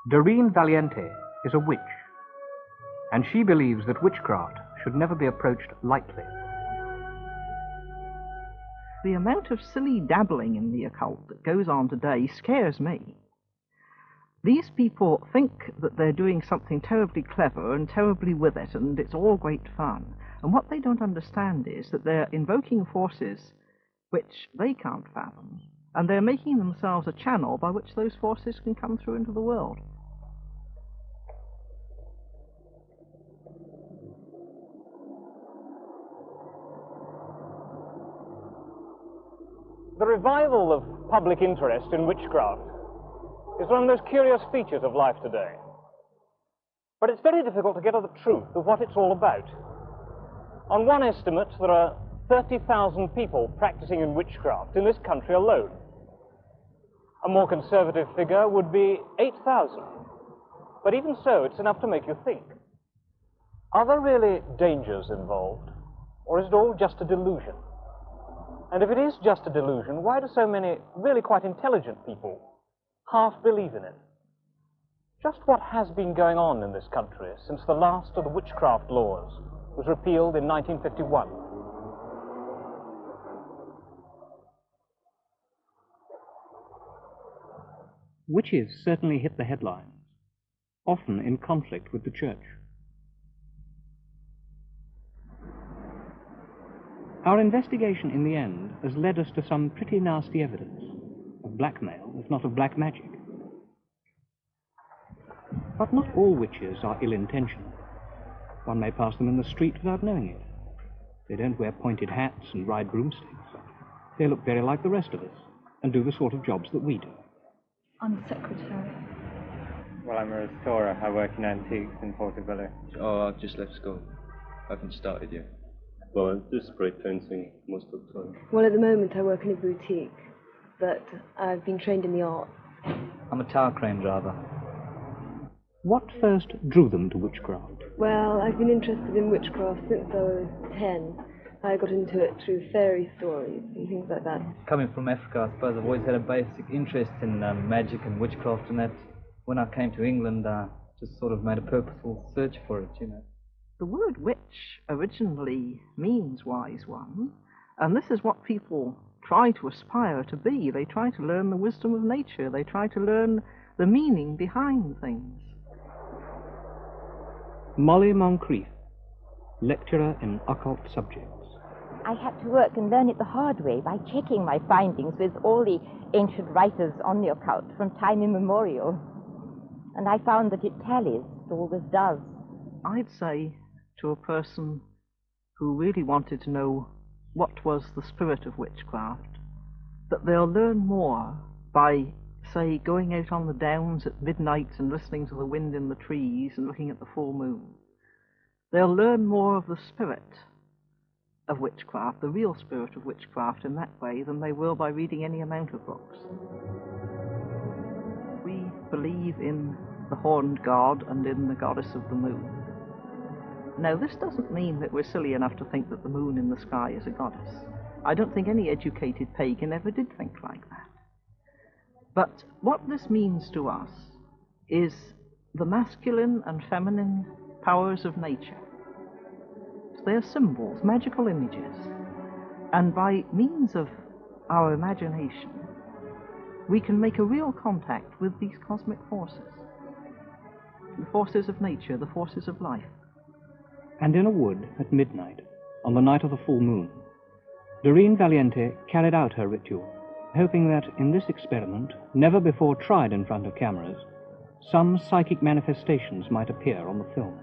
Doreen Valiente is a witch, and she believes that witchcraft should never be approached lightly. The amount of silly dabbling in the occult that goes on today scares me. These people think that they're doing something terribly clever and terribly with it, and it's all great fun. And what they don't understand is that they're invoking forces which they can't fathom, and they're making themselves a channel by which those forces can come through into the world. The revival of public interest in witchcraft is one of those curious features of life today. But it's very difficult to get at the truth of what it's all about. On one estimate, there are 30,000 people practicing in witchcraft in this country alone. A more conservative figure would be 8,000. But even so, it's enough to make you think. Are there really dangers involved, or is it all just a delusion? And if it is just a delusion, why do so many really quite intelligent people half believe in it? Just what has been going on in this country since the last of the witchcraft laws was repealed in 1951? Witches certainly hit the headlines, often in conflict with the church. Our investigation in the end has led us to some pretty nasty evidence of blackmail, if not of black magic. But not all witches are ill-intentioned. One may pass them in the street without knowing it. They don't wear pointed hats and ride broomsticks. They look very like the rest of us and do the sort of jobs that we do. I'm a secretary. Well, I'm a restorer. I work in antiques in Portobello. Oh, I've just left school. I haven't started yet. Well, I do spray painting most of the time. Well, at the moment I work in a boutique, but I've been trained in the arts. I'm a tower crane driver. What first drew them to witchcraft? Well, I've been interested in witchcraft since I was 10. I got into it through fairy stories and things like that. Coming from Africa, I suppose I've always had a basic interest in magic and witchcraft, and that when I came to England, I just sort of made a purposeful search for it, you know. The word witch originally means wise one, and this is what people try to aspire to be. They try to learn the wisdom of nature. They try to learn the meaning behind things. Molly Moncrief, lecturer in occult subjects. I had to work and learn it the hard way by checking my findings with all the ancient writers on the occult from time immemorial. And I found that it tallies, it always does. I'd say to a person who really wanted to know what was the spirit of witchcraft, that they'll learn more by, say, going out on the downs at midnight and listening to the wind in the trees and looking at the full moon. They'll learn more of the spirit of witchcraft, the real spirit of witchcraft in that way, than they will by reading any amount of books. We believe in the horned god and in the goddess of the moon. Now, this doesn't mean that we're silly enough to think that the moon in the sky is a goddess. I don't think any educated pagan ever did think like that. But what this means to us is the masculine and feminine powers of nature. They're symbols, magical images. And by means of our imagination, we can make a real contact with these cosmic forces. The forces of nature, the forces of life. And in a wood at midnight, on the night of the full moon, Doreen Valiente carried out her ritual, hoping that in this experiment, never before tried in front of cameras, some psychic manifestations might appear on the film.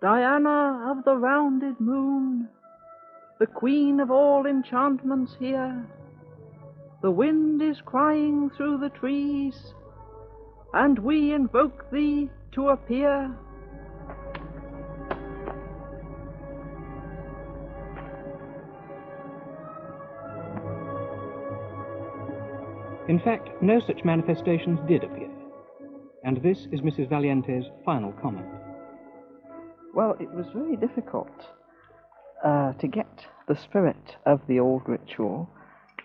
Diana of the rounded moon, the queen of all enchantments here, the wind is crying through the trees, and we invoke thee to appear. In fact, no such manifestations did appear. And this is Mrs. Valiente's final comment. Well, it was very difficult to get the spirit of the old ritual,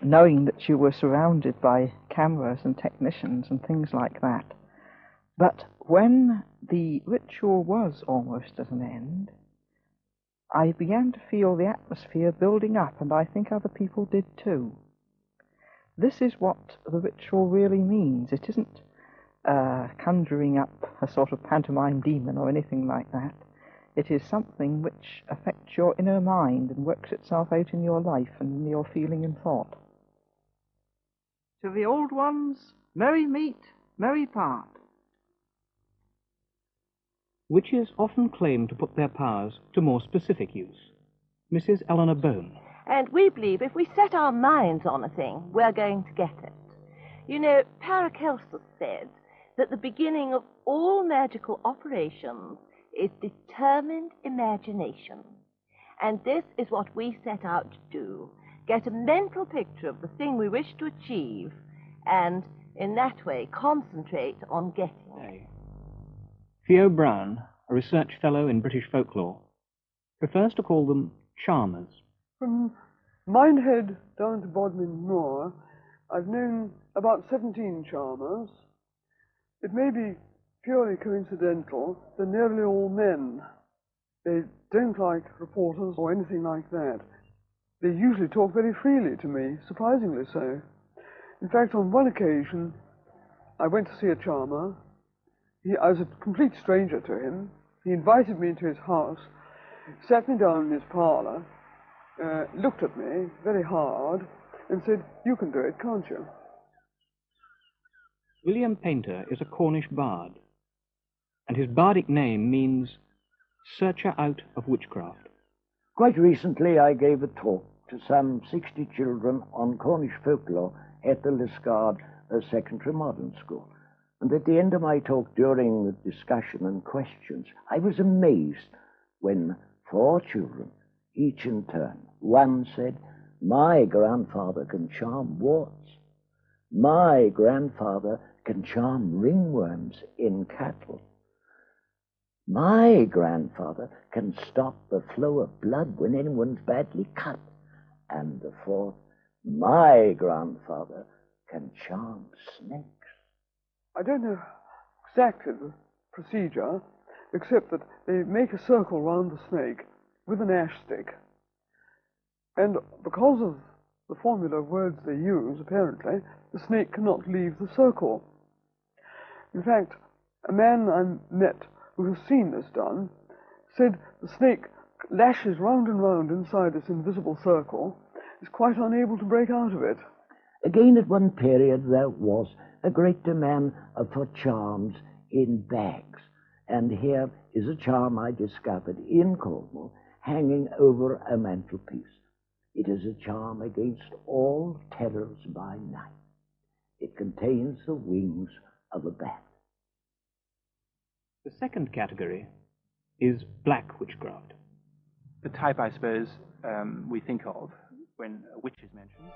knowing that you were surrounded by cameras and technicians and things like that. But when the ritual was almost at an end, I began to feel the atmosphere building up, and I think other people did too. This is what the ritual really means. It isn't conjuring up a sort of pantomime demon or anything like that. It is something which affects your inner mind and works itself out in your life and in your feeling and thought. To the old ones, merry meet, merry part. Witches often claim to put their powers to more specific use. Mrs. Eleanor Bone. And we believe if we set our minds on a thing, we're going to get it. You know, Paracelsus said that the beginning of all magical operations is determined imagination. And this is what we set out to do. Get a mental picture of the thing we wish to achieve, and in that way concentrate on getting it. Theo Brown, a research fellow in British folklore, prefers to call them charmers. From Minehead down to Bodmin Moor, I've known about 17 charmers. It may be purely coincidental. They're nearly all men. They don't like reporters or anything like that. They usually talk very freely to me, surprisingly so. In fact, on one occasion, I went to see a charmer. I was a complete stranger to him. He invited me into his house, sat me down in his parlour, looked at me very hard, and said, "You can do it, can't you?" William Painter is a Cornish bard, and his bardic name means searcher out of witchcraft. Quite recently I gave a talk to some 60 children on Cornish folklore at the Liscard Secondary Modern School. And at the end of my talk, during the discussion and questions, I was amazed when 4 children, each in turn, one said, "My grandfather can charm warts. My grandfather can charm ringworms in cattle. My grandfather can stop the flow of blood when anyone's badly cut." And the 4th, "My grandfather can charm snakes." I don't know exactly the procedure, except that they make a circle round the snake with an ash stick. And because of the formula of words they use, apparently, the snake cannot leave the circle. In fact, a man I met who has seen this done said the snake lashes round and round inside this invisible circle, is quite unable to break out of it. Again, at one period, there was a great demand for charms in bags. And here is a charm I discovered in Cornwall, hanging over a mantelpiece. It is a charm against all terrors by night. It contains the wings of a bat. The second category is black witchcraft. The type, I suppose, we think of when a witch is mentioned.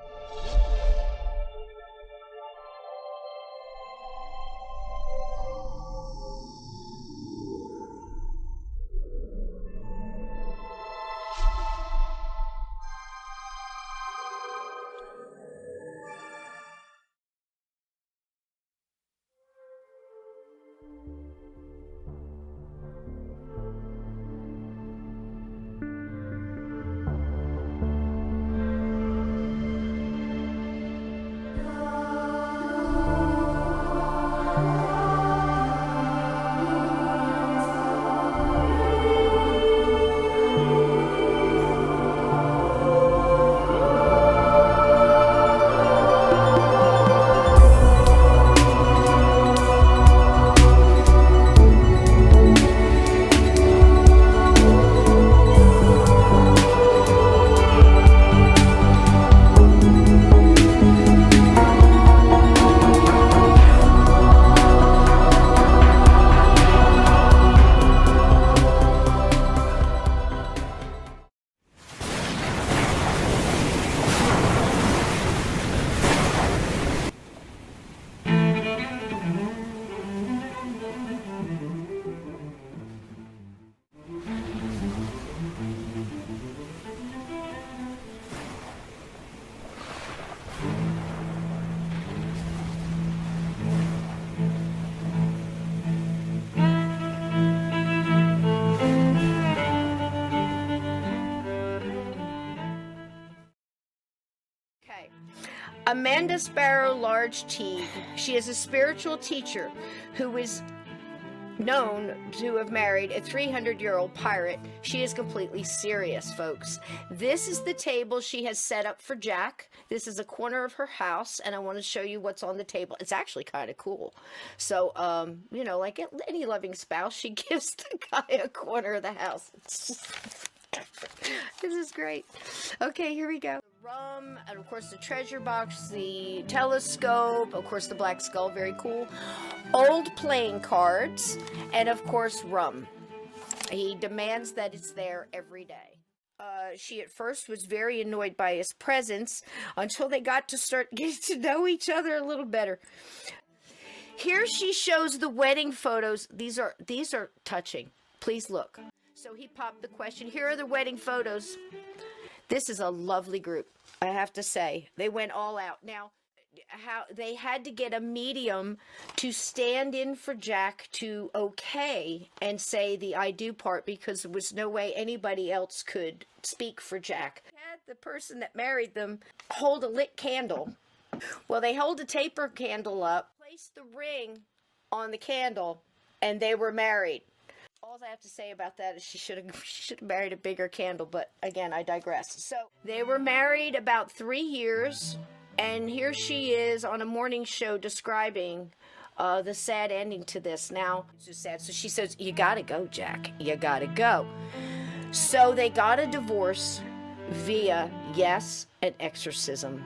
Amanda Sparrow Large Teague. She is a spiritual teacher who is known to have married a 300-year-old pirate. She is completely serious, folks. This is the table she has set up for Jack. This is a corner of her house, and I want to show you what's on the table. It's actually kind of cool. So, you know, like any loving spouse, she gives the guy a corner of the house. This is great. Okay, here we go. Rum, and of course the treasure box, the telescope, of course the black skull, very cool. Old playing cards, and of course rum. He demands that it's there every day. She at first was very annoyed by his presence until they got to start getting to know each other a little better. Here she shows the wedding photos. These are touching. Please look. So he popped the question. Here are the wedding photos. This is a lovely group, I have to say. They went all out. Now, how they had to get a medium to stand in for Jack to okay and say the I do part, because there was no way anybody else could speak for Jack. They had the person that married them hold a lit candle. Well, they hold a taper candle up, place the ring on the candle, and they were married. All I have to say about that is she should have married a bigger candle, but again, I digress. So they were married about 3 years, and here she is on a morning show describing the sad ending to this. Now, it's just sad. So she says, "You gotta go, Jack. You gotta go." So they got a divorce via, yes, an exorcism.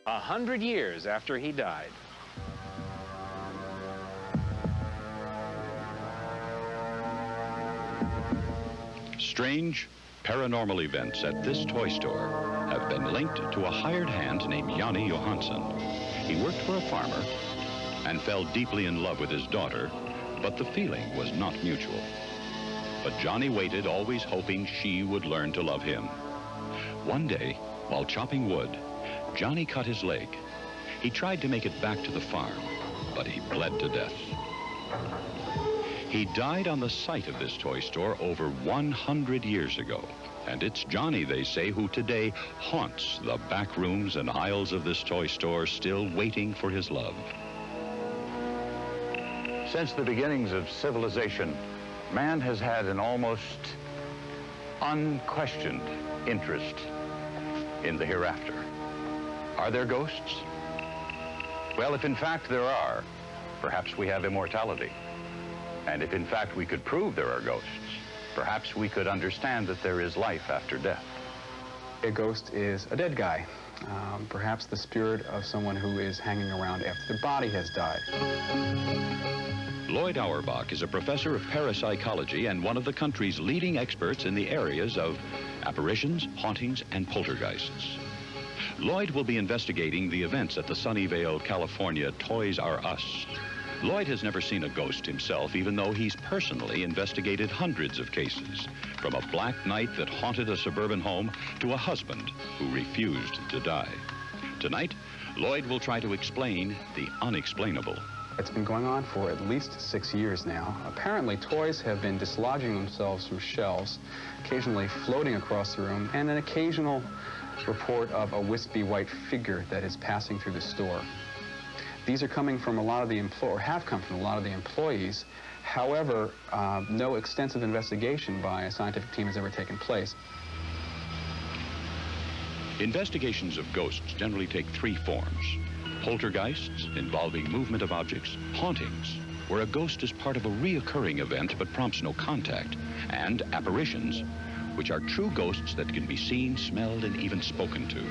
A 100 years after he died. Strange paranormal events at this toy store have been linked to a hired hand named Janne Johansson. He worked for a farmer and fell deeply in love with his daughter, but the feeling was not mutual. But Johnny waited, always hoping she would learn to love him. One day, while chopping wood, Johnny cut his leg. He tried to make it back to the farm, but he bled to death. He died on the site of this toy store over 100 years ago. And it's Johnny, they say, who today haunts the back rooms and aisles of this toy store, still waiting for his love. Since the beginnings of civilization, man has had an almost unquestioned interest in the hereafter. Are there ghosts? Well, if in fact there are, perhaps we have immortality. And if in fact we could prove there are ghosts, perhaps we could understand that there is life after death. A ghost is a dead guy, perhaps the spirit of someone who is hanging around after the body has died. Lloyd Auerbach is a professor of parapsychology and one of the country's leading experts in the areas of apparitions, hauntings, and poltergeists. Lloyd will be investigating the events at the Sunnyvale, California Toys R Us. Lloyd has never seen a ghost himself, even though he's personally investigated hundreds of cases, from a black night that haunted a suburban home to a husband who refused to die. Tonight, Lloyd will try to explain the unexplainable. It's been going on for at least 6 years now. Apparently, toys have been dislodging themselves from shelves, occasionally floating across the room, and an occasional report of a wispy white figure that is passing through the store. These are coming from a lot of the or have come from a lot of the employees. However, no extensive investigation by a scientific team has ever taken place. Investigations of ghosts generally take three forms. Poltergeists, involving movement of objects; hauntings, where a ghost is part of a reoccurring event but prompts no contact; and apparitions, which are true ghosts that can be seen, smelled, and even spoken to.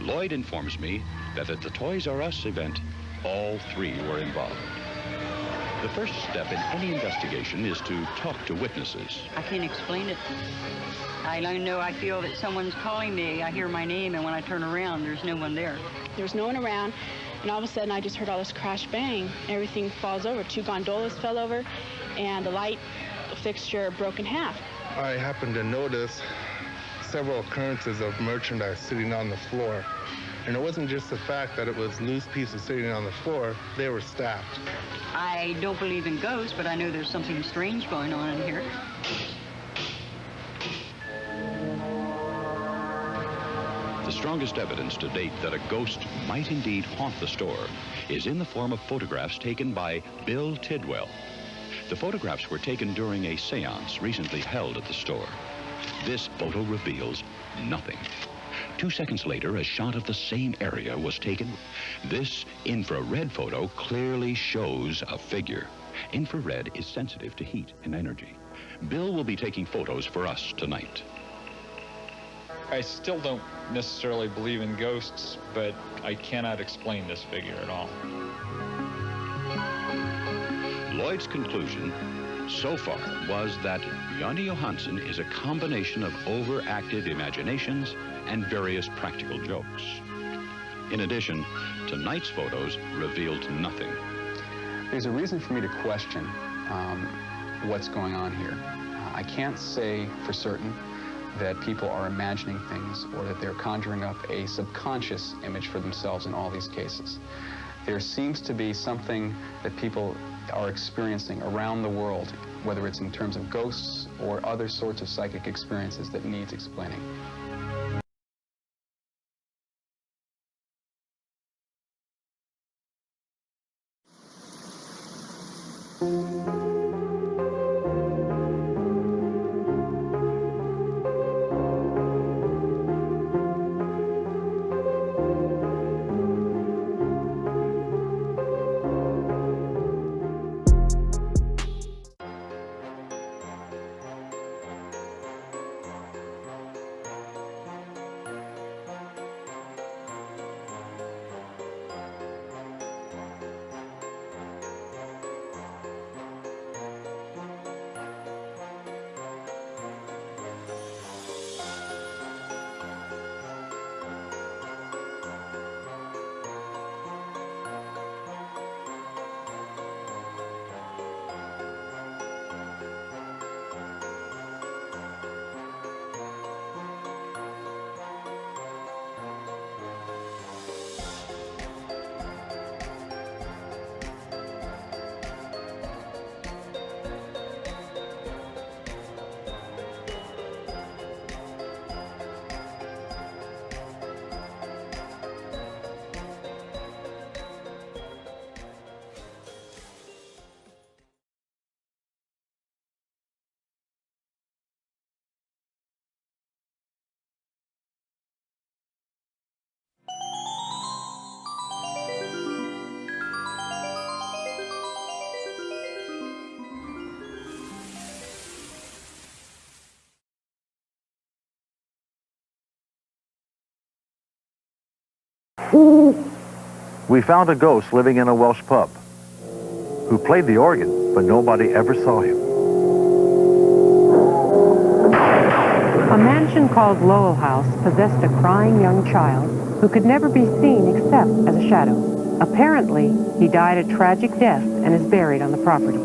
Lloyd informs me that at the Toys R Us event, all three were involved. The first step in any investigation is to talk to witnesses. I can't explain it. I know I feel that someone's calling me. I hear my name, and when I turn around, there's no one there. There's no one around, and all of a sudden I just heard all this crash bang. Everything falls over. 2 gondolas fell over, and the light fixture broke in half. I happened to notice several occurrences of merchandise sitting on the floor. And it wasn't just the fact that it was loose pieces sitting on the floor, they were stacked. I don't believe in ghosts, but I know there's something strange going on in here. The strongest evidence to date that a ghost might indeed haunt the store is in the form of photographs taken by Bill Tidwell. The photographs were taken during a seance recently held at the store. This photo reveals nothing. 2 seconds later, a shot of the same area was taken. This infrared photo clearly shows a figure. Infrared is sensitive to heat and energy. Bill will be taking photos for us tonight. I still don't necessarily believe in ghosts, but I cannot explain this figure at all. Lloyd's conclusion so far was that Janne Johansson is a combination of overactive imaginations and various practical jokes. In addition, tonight's photos revealed nothing. There's a reason for me to question what's going on here. I can't say for certain that people are imagining things or that they're conjuring up a subconscious image for themselves in all these cases. There seems to be something that people are experiencing around the world, whether it's in terms of ghosts or other sorts of psychic experiences, that needs explaining. we found a ghost living in a Welsh pub who played the organ, but nobody ever saw him. A mansion called Lowell House possessed a crying young child who could never be seen except as a shadow. Apparently, he died a tragic death and is buried on the property.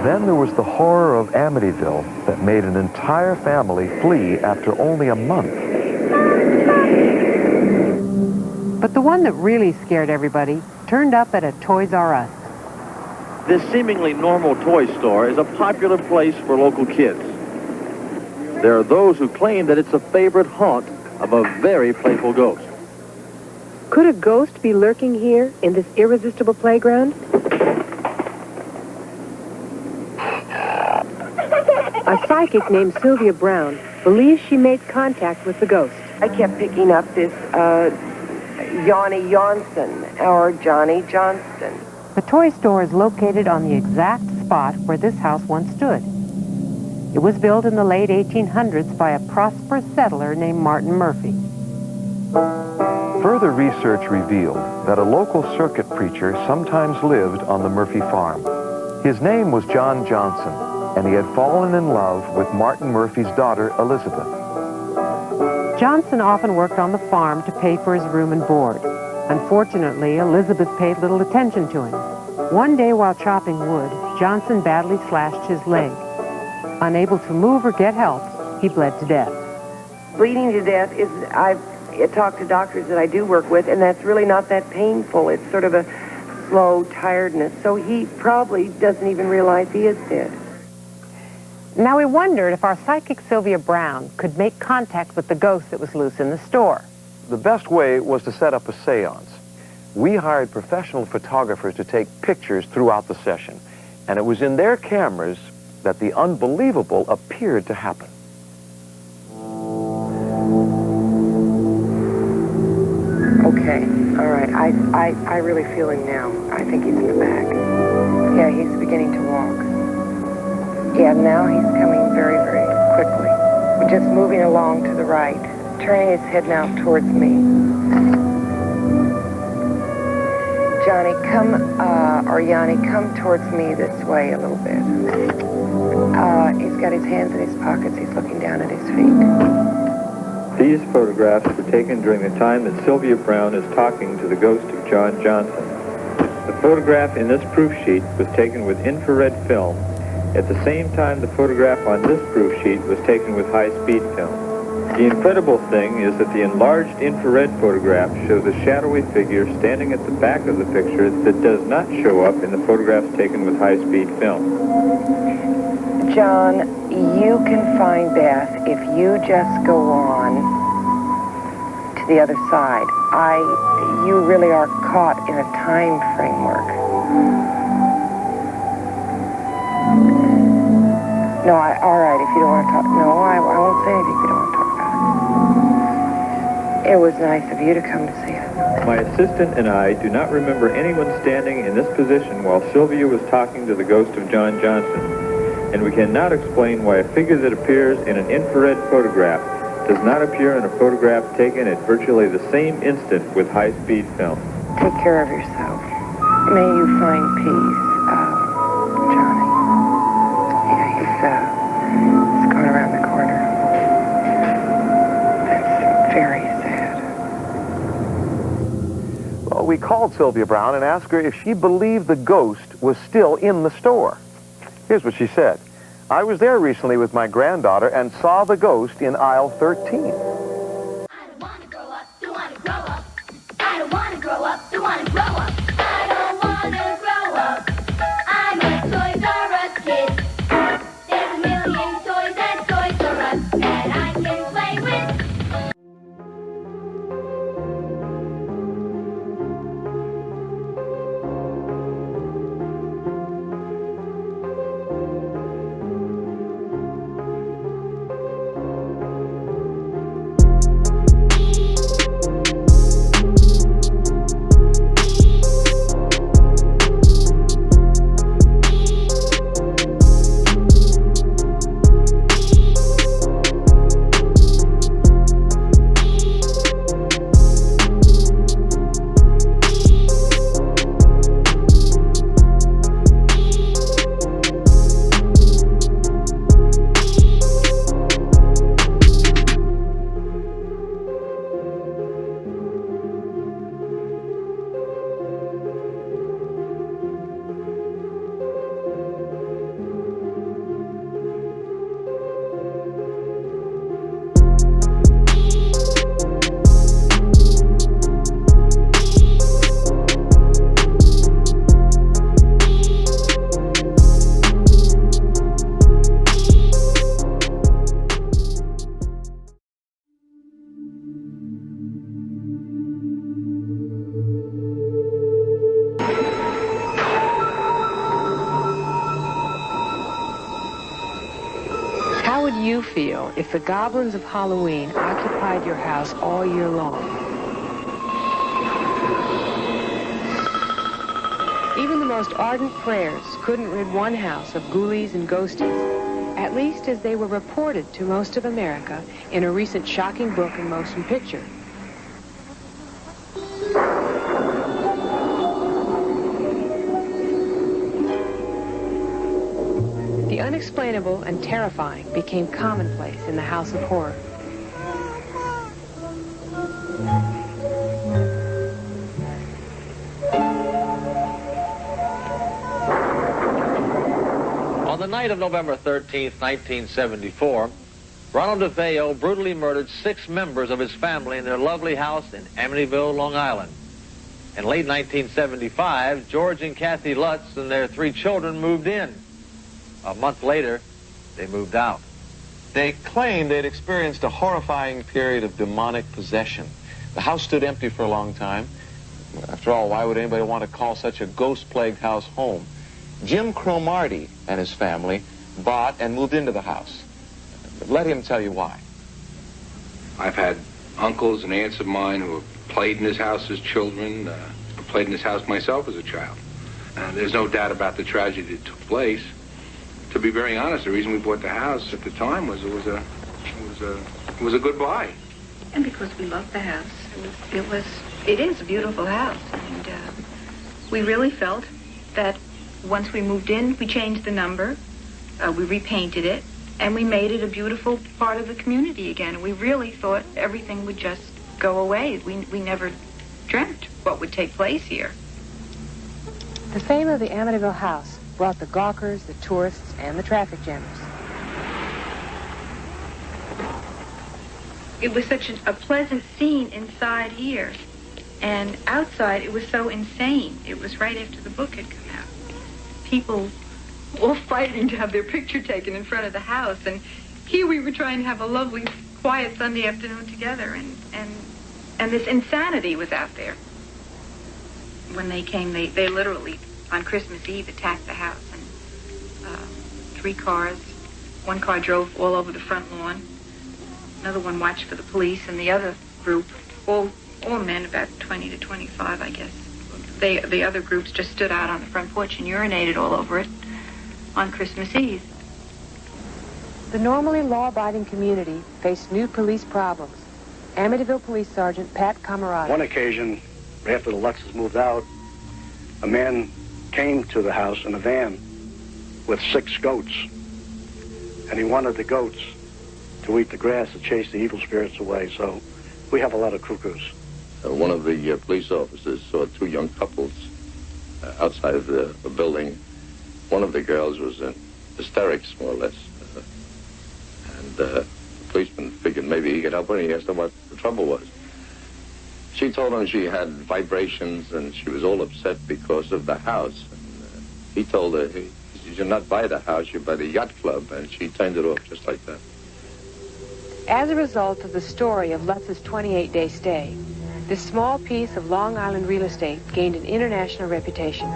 Then there was the horror of Amityville that made an entire family flee after only a month. But the one that really scared everybody turned up at a Toys R Us. This seemingly normal toy store is a popular place for local kids. There are those who claim that it's a favorite haunt of a very playful ghost. Could a ghost be lurking here in this irresistible playground? A psychic named Sylvia Brown believes she made contact with the ghost. I kept picking up this Yanni Johnson or Johnny Johnston. The toy store is located on the exact spot where this house once stood. It was built in the late 1800s by a prosperous settler named Martin Murphy. Further research revealed that a local circuit preacher sometimes lived on the Murphy farm. His name was John Johnson, and he had fallen in love with Martin Murphy's daughter, Elizabeth. Johnson often worked on the farm to pay for his room and board. Unfortunately, Elizabeth paid little attention to him. One day while chopping wood, Johnson badly slashed his leg. Unable to move or get help, he bled to death. Bleeding to death is, I've talked to doctors that I do work with, and that's really not that painful. It's sort of a slow tiredness. So he probably doesn't even realize he is dead. Now we wondered if our psychic Sylvia Brown could make contact with the ghost that was loose in the store. The best way was to set up a seance. We hired professional photographers to take pictures throughout the session, and it was in their cameras that the unbelievable appeared to happen. Okay, all right. I really feel him now. I think he's in the back. Yeah, he's beginning to walk. Yeah, now he's coming very, very quickly. Just moving along to the right, turning his head now towards me. Johnny, come, or Yanni, come towards me this way a little bit. He's got his hands in his pockets. He's looking down at his feet. These photographs were taken during the time that Sylvia Brown is talking to the ghost of John Johnson. The photograph in this proof sheet was taken with infrared film. At the same time, the photograph on this proof sheet was taken with high-speed film. The incredible thing is that the enlarged infrared photograph shows a shadowy figure standing at the back of the picture that does not show up in the photographs taken with high-speed film. John, you can find Beth if you just go on to the other side. You really are caught in a time framework. No, all right, if you don't want to talk. No, I won't say anything if you don't want to talk about it. It was nice of you to come to see us. My assistant and I do not remember anyone standing in this position while Sylvia was talking to the ghost of John Johnson, and we cannot explain why a figure that appears in an infrared photograph does not appear in a photograph taken at virtually the same instant with high-speed film. Take care of yourself. May you find peace, Johnny. Yeah, he's going around the corner. That's very sad. Well, we called Sylvia Brown and asked her if she believed the ghost was still in the store. Here's what she said. I was there recently with my granddaughter and saw the ghost in aisle 13. you feel if the goblins of Halloween occupied your house all year long? Even the most ardent prayers couldn't rid one house of ghoulies and ghosties, at least as they were reported to most of America in a recent shocking book and motion picture. The unexplainable and terrifying became commonplace in the House of Horror. On the night of November 13th, 1974, Ronald DeFeo brutally murdered 6 members of his family in their lovely house in Amityville, Long Island. In late 1975, George and Kathy Lutz and their 3 children moved in. A month later, they moved out. They claimed they'd experienced a horrifying period of demonic possession. The house stood empty for a long time. After all, why would anybody want to call such a ghost-plagued house home? Jim Cromartie and his family bought and moved into the house. Let him tell you why. I've had uncles and aunts of mine who have played in this house as children. I played in this house myself as a child. And there's no doubt about the tragedy that took place. To be very honest, the reason we bought the house at the time was it was a good buy. And because we loved the house. It is a beautiful house. And we really felt that once we moved in, we changed the number, we repainted it, and we made it a beautiful part of the community again. We really thought everything would just go away. We never dreamt what would take place here. The fame of the Amityville house brought the gawkers, the tourists, and the traffic jammers. It was such a pleasant scene inside here, and outside it was so insane. It was right after the book had come out. People all fighting to have their picture taken in front of the house, and here we were trying to have a lovely, quiet Sunday afternoon together, and this insanity was out there. When they came, they literally, on Christmas Eve, attacked the house, and 3 cars. 1 car drove all over the front lawn. Another one watched for the police, and the other group, all men, about 20 to 25, I guess. The other groups just stood out on the front porch and urinated all over it on Christmas Eve. The normally law-abiding community faced new police problems. Amityville Police Sergeant Pat Camarada. One occasion, after the Lutzes moved out, a man came to the house in a van with 6 goats, and he wanted the goats to eat the grass to chase the evil spirits away, so we have a lot of cuckoos. One of the police officers saw 2 young couples outside of the building. One of the girls was in hysterics, more or less, and the policeman figured maybe he could help her, and he asked her what the trouble was. She told him she had vibrations, and she was all upset because of the house. And, he told her, you should not buy the house, you buy the yacht club, and she turned it off just like that. As a result of the story of Lutz's 28-day stay, this small piece of Long Island real estate gained an international reputation.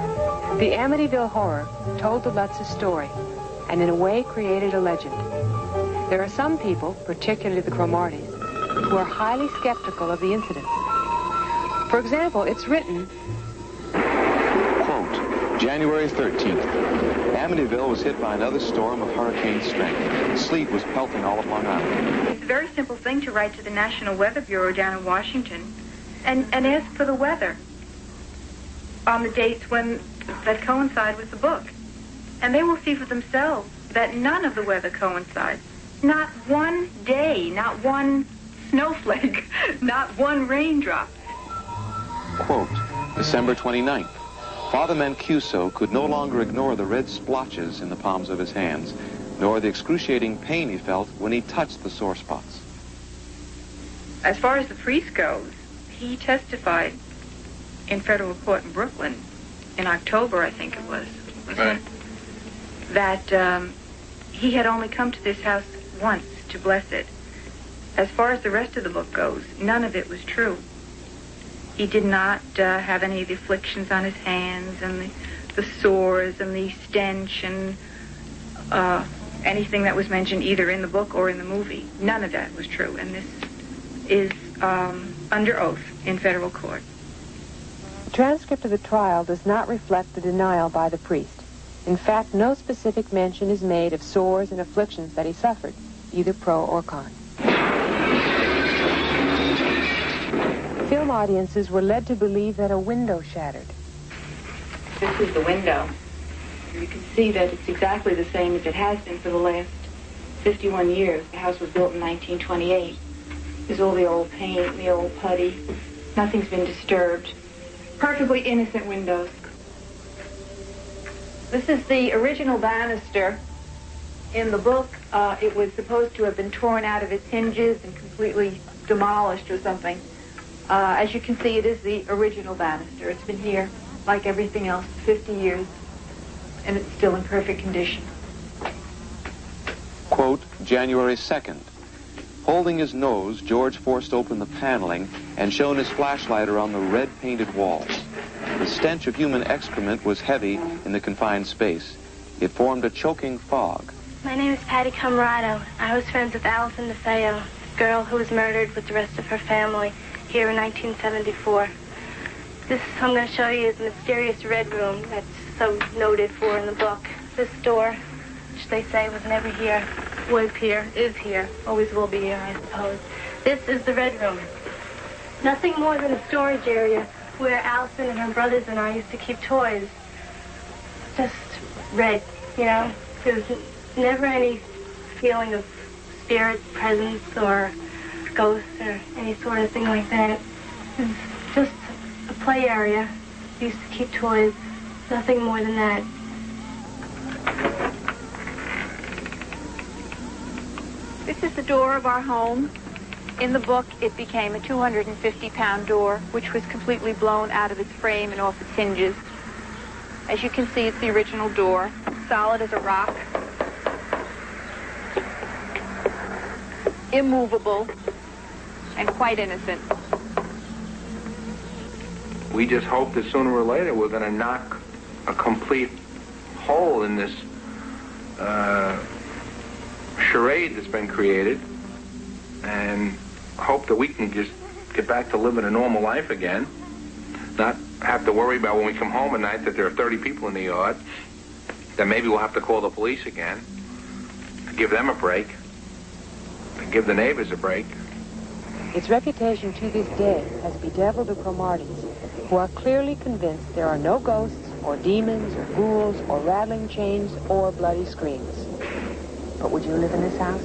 The Amityville Horror told the Lutz's story, and in a way created a legend. There are some people, particularly the Cromarties, who are highly skeptical of the incident. For example, it's written, Quote, January 13th. Amityville was hit by another storm of hurricane strength. Sleet was pelting all of Long Island. It's a very simple thing to write to the National Weather Bureau down in Washington and ask for the weather on the dates that coincide with the book. And they will see for themselves that none of the weather coincides. Not one day, not one snowflake, not one raindrop. Quote, December 29th. Father Mancuso could no longer ignore the red splotches in the palms of his hands, nor the excruciating pain he felt when he touched the sore spots. As far as the priest goes, he testified in federal court in Brooklyn in October, I think it was Right. that he had only come to this house once to bless it. As far as the rest of the book goes, none of it was true. He did not have any of the afflictions on his hands and the sores and the stench and anything that was mentioned either in the book or in the movie. None of that was true, and this is under oath in federal court. The transcript of the trial does not reflect the denial by the priest. In fact, no specific mention is made of sores and afflictions that he suffered, either pro or con. Film audiences were led to believe that a window shattered. This is the window. You can see that it's exactly the same as it has been for the last 51 years. The house was built in 1928. There's all the old paint, the old putty. Nothing's been disturbed. Perfectly innocent windows. This is the original banister. In the book, it was supposed to have been torn out of its hinges and completely demolished or something. As you can see, it is the original banister. It's been here, like everything else, 50 years, and it's still in perfect condition. Quote, January 2nd. Holding his nose, George forced open the paneling and shone his flashlight around the red-painted walls. The stench of human excrement was heavy in the confined space. It formed a choking fog. My name is Patty Camarado. I was friends with Allison DeFeo, the girl who was murdered with the rest of her family here in 1974. This I'm going to show you is the mysterious red room that's so noted for in the book. This door, which they say was never here, was here, is here, always will be here, I suppose. This is the red room. Nothing more than a storage area where Allison and her brothers and I used to keep toys. Just red, you know? There's never any feeling of spirit presence or ghosts or any sort of thing like that. It's just a play area. We used to keep toys. Nothing more than that. This is the door of our home. In the book, it became a 250-pound door, which was completely blown out of its frame and off its hinges. As you can see, it's the original door, solid as a rock, immovable, and quite innocent. We just hope that sooner or later we're going to knock a complete hole in this charade that's been created and hope that we can just get back to living a normal life again, not have to worry about when we come home at night that there are 30 people in the yard, that maybe we'll have to call the police again, give them a break, and give the neighbors a break. Its reputation to this day has bedeviled the Cromartys, who are clearly convinced there are no ghosts or demons or ghouls or rattling chains or bloody screams. But would you live in this house?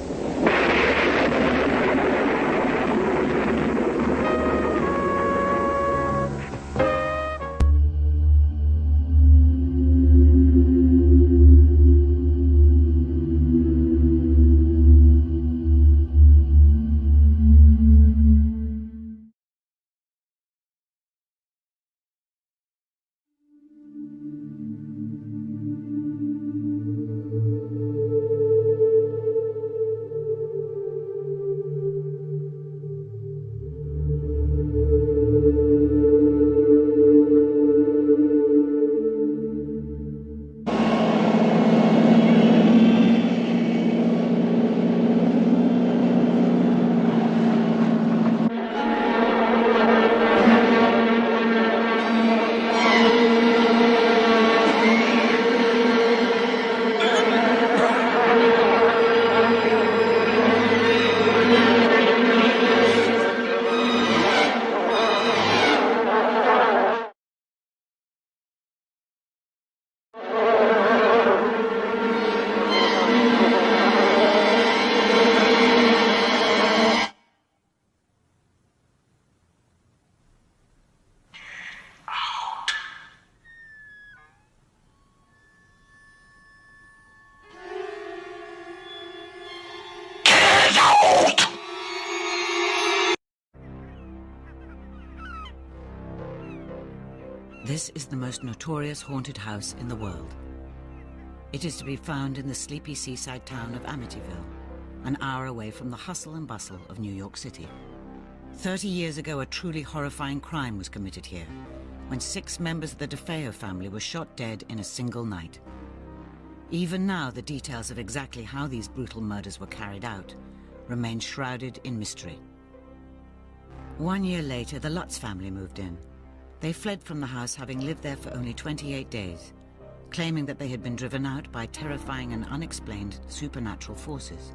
This is the most notorious haunted house in the world. It is to be found in the sleepy seaside town of Amityville, an hour away from the hustle and bustle of New York City. 30 years ago, a truly horrifying crime was committed here, when 6 members of the DeFeo family were shot dead in a single night. Even now, the details of exactly how these brutal murders were carried out remain shrouded in mystery. 1 year later, the Lutz family moved in. They fled from the house, having lived there for only 28 days, claiming that they had been driven out by terrifying and unexplained supernatural forces.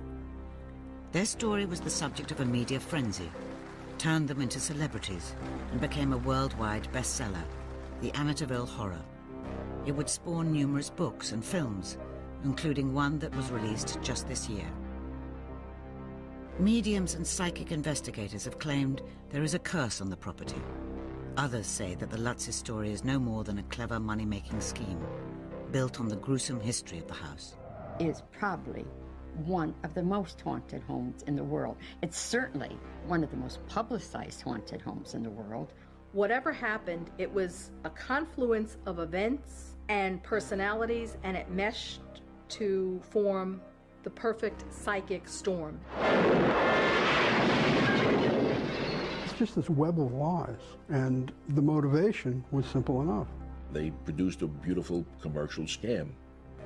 Their story was the subject of a media frenzy, turned them into celebrities, and became a worldwide bestseller, The Amityville Horror. It would spawn numerous books and films, including one that was released just this year. Mediums and psychic investigators have claimed there is a curse on the property. Others say that the Lutz's story is no more than a clever money-making scheme, built on the gruesome history of the house. It's probably one of the most haunted homes in the world. It's certainly one of the most publicized haunted homes in the world. Whatever happened, it was a confluence of events and personalities, and it meshed to form the perfect psychic storm. It's just this web of lies, and the motivation was simple enough. They produced a beautiful commercial scam.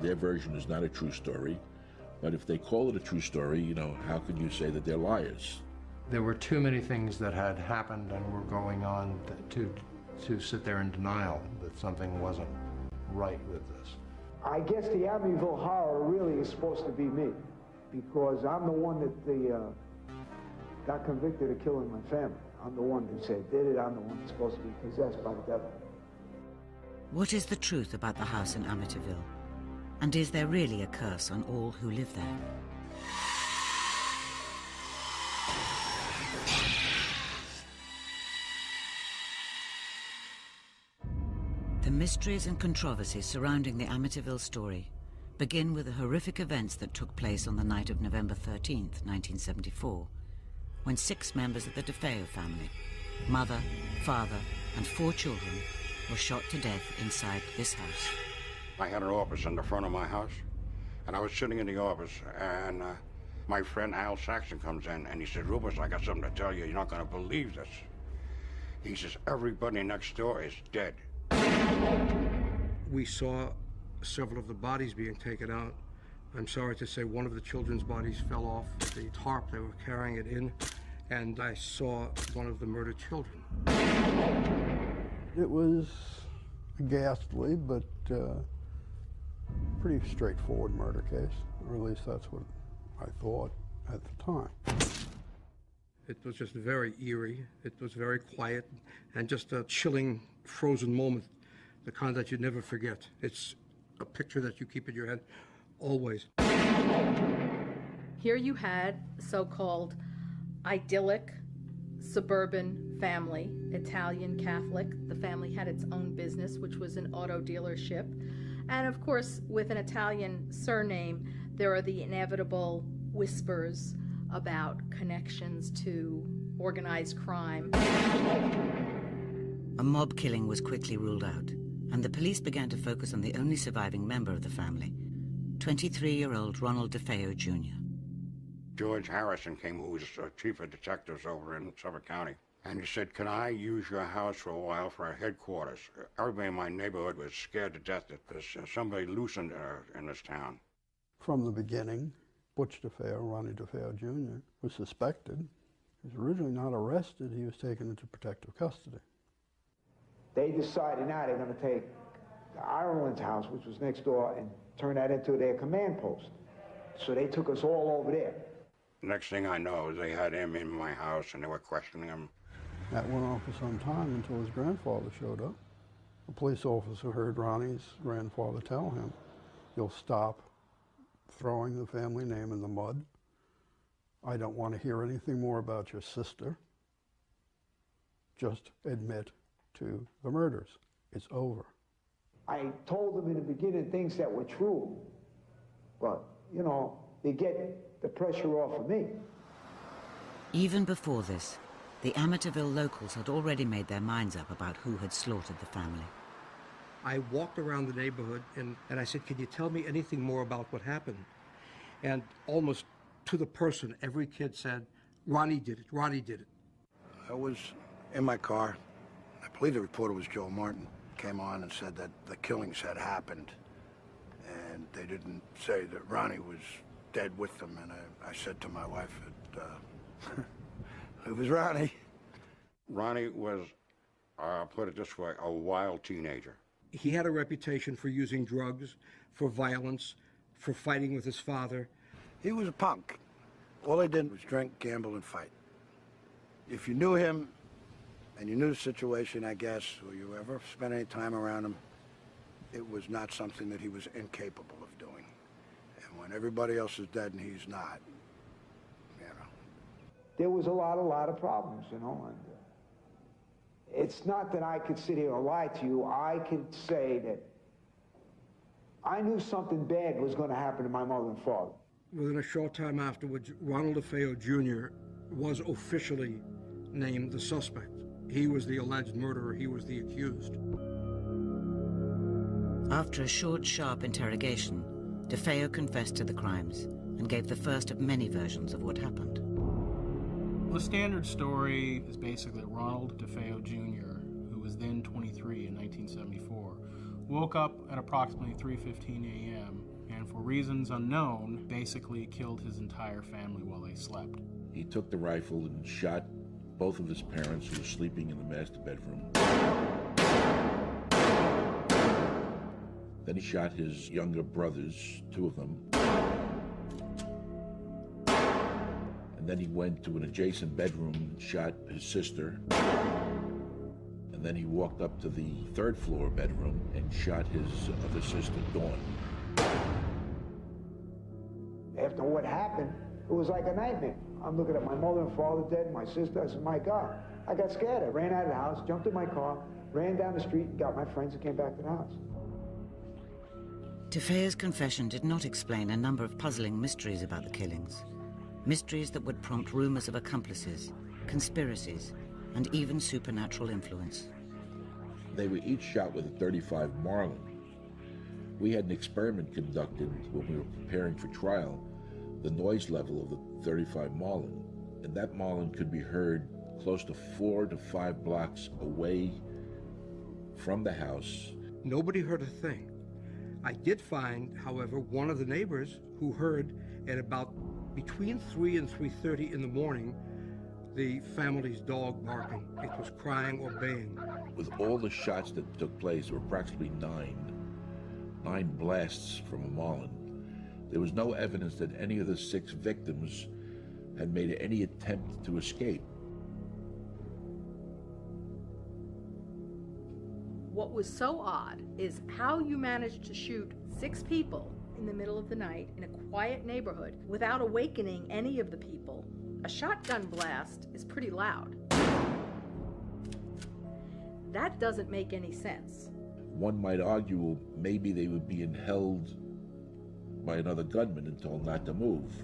Their version is not a true story, but if they call it a true story, you know, how can you say that they're liars? There were too many things that had happened and were going on to sit there in denial that something wasn't right with this. I guess the Amityville Horror really is supposed to be me, because I'm the one that got convicted of killing my family. I'm the one who said did it. I'm the one that's supposed to be possessed by the devil. What is the truth about the house in Amityville? And is there really a curse on all who live there? The mysteries and controversies surrounding the Amityville story begin with the horrific events that took place on the night of November 13th, 1974, when 6 members of the DeFeo family, mother, father, and 4 children, were shot to death inside this house. I had an office in the front of my house, and I was sitting in the office, and my friend Al Saxon comes in, and he says, "Rufus, I got something to tell you. You're not going to believe this." He says, "Everybody next door is dead." We saw several of the bodies being taken out. I'm sorry to say one of the children's bodies fell off the tarp they were carrying it in, and I saw one of the murdered children. It was ghastly, but pretty straightforward murder case, or at least that's what I thought at the time. It was just very eerie. It was very quiet, and just a chilling, frozen moment, the kind that you never forget. It's a picture that you keep in your head always. Here you had a so-called idyllic suburban family, Italian Catholic. The family had its own business, which was an auto dealership. And of course, with an Italian surname, there are the inevitable whispers about connections to organized crime. A mob killing was quickly ruled out, and the police began to focus on the only surviving member of the family, 23-year-old Ronald DeFeo Jr. George Harrison came, who was chief of detectives over in Suffolk County, and he said, "Can I use your house for a while for our headquarters?" Everybody in my neighborhood was scared to death that there's somebody loose in this town. From the beginning, Butch DeFeo, Ronnie DeFeo Jr., was suspected. He was originally not arrested. He was taken into protective custody. They decided now they're going to take the Ireland's house, which was next door, and turn that into their command post. So they took us all over there. Next thing I know, they had him in my house, and they were questioning him. That went on for some time until his grandfather showed up. A police officer heard Ronnie's grandfather tell him, "You'll stop throwing the family name in the mud. I don't want to hear anything more about your sister. Just admit to the murders. It's over." I told them in the beginning things that were true, but, you know, they get the pressure off of me. Even before this, the Amityville locals had already made their minds up about who had slaughtered the family. I walked around the neighborhood and I said, "Can you tell me anything more about what happened?" And almost to the person, every kid said, "Ronnie did it, Ronnie did it." I was in my car. I believe the reporter was Joe Martin. Came on and said that the killings had happened. And and they didn't say that Ronnie was dead with them. And I said to my wife that it was Ronnie. Ronnie was, put it this way, a wild teenager. He had a reputation for using drugs, for violence, for fighting with his father. He was a punk. All he did was drink, gamble, and fight. If you knew him, and you knew the situation, I guess, or you ever spent any time around him, it was not something that he was incapable of doing. And when everybody else is dead and he's not, you know. There was a lot of problems, you know, and it's not that I could sit here and lie to you. I could say that I knew something bad was going to happen to my mother and father. Within a short time afterwards, Ronald DeFeo Jr. was officially named the suspect. He was the alleged murderer. He was the accused. After a short, sharp interrogation, DeFeo confessed to the crimes and gave the first of many versions of what happened. The standard story is basically Ronald DeFeo Jr., who was then 23 in 1974, woke up at approximately 3:15 a.m. and for reasons unknown, basically killed his entire family while they slept. He took the rifle and shot both of his parents who were sleeping in the master bedroom. Then he shot his younger brothers, 2 of them. And then he went to an adjacent bedroom and shot his sister. And then he walked up to the 3rd floor bedroom and shot his other sister, Dawn. After what happened, it was like a nightmare. I'm looking at my mother and father dead, my sister. I said, my God. I got scared. I ran out of the house, jumped in my car, ran down the street, and got my friends and came back to the house. DeFeo's confession did not explain a number of puzzling mysteries about the killings. Mysteries that would prompt rumors of accomplices, conspiracies, and even supernatural influence. They were each shot with a .35 Marlin. We had an experiment conducted when we were preparing for trial, the noise level of the .35 Marlin, and that Marlin could be heard close to 4 to 5 blocks away from the house. Nobody heard a thing. I did find, however, one of the neighbors who heard at about between 3 and 3:30 in the morning the family's dog barking. It was crying or baying. With all the shots that took place, there were approximately 9 blasts from a Marlin. There was no evidence that any of the 6 victims had made any attempt to escape. What was so odd is how you managed to shoot 6 people in the middle of the night in a quiet neighborhood without awakening any of the people. A shotgun blast is pretty loud. That doesn't make any sense. One might argue, well, maybe they were being held by another gunman and told not to move,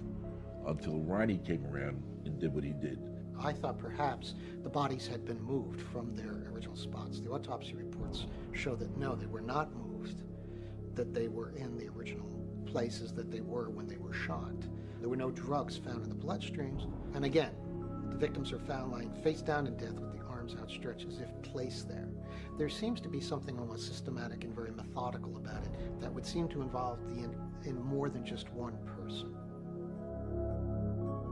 until Ronnie came around and did what he did. I thought perhaps the bodies had been moved from their original spots. The autopsy reports show that no, they were not moved, that they were in the original places that they were when they were shot. There were no drugs found in the bloodstreams. And again, the victims are found lying face down in death with the arms outstretched as if placed there. There seems to be something almost systematic and very methodical about it that would seem to involve in more than just one person.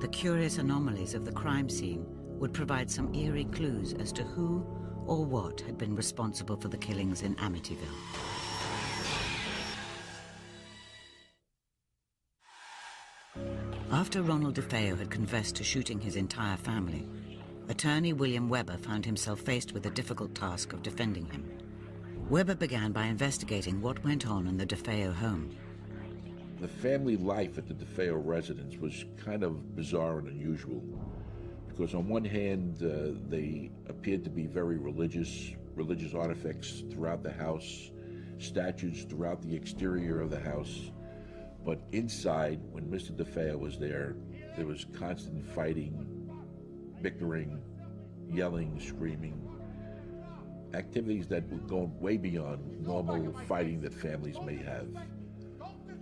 The curious anomalies of the crime scene would provide some eerie clues as to who or what had been responsible for the killings in Amityville. After Ronald DeFeo had confessed to shooting his entire family, attorney William Weber found himself faced with the difficult task of defending him. Weber began by investigating what went on in the DeFeo home. The family life at the DeFeo residence was kind of bizarre and unusual, because on one hand, they appeared to be very religious artifacts throughout the house, statues throughout the exterior of the house. But inside, when Mr. DeFeo was there was constant fighting, bickering, yelling, screaming, activities that would go way beyond normal fighting that families may have.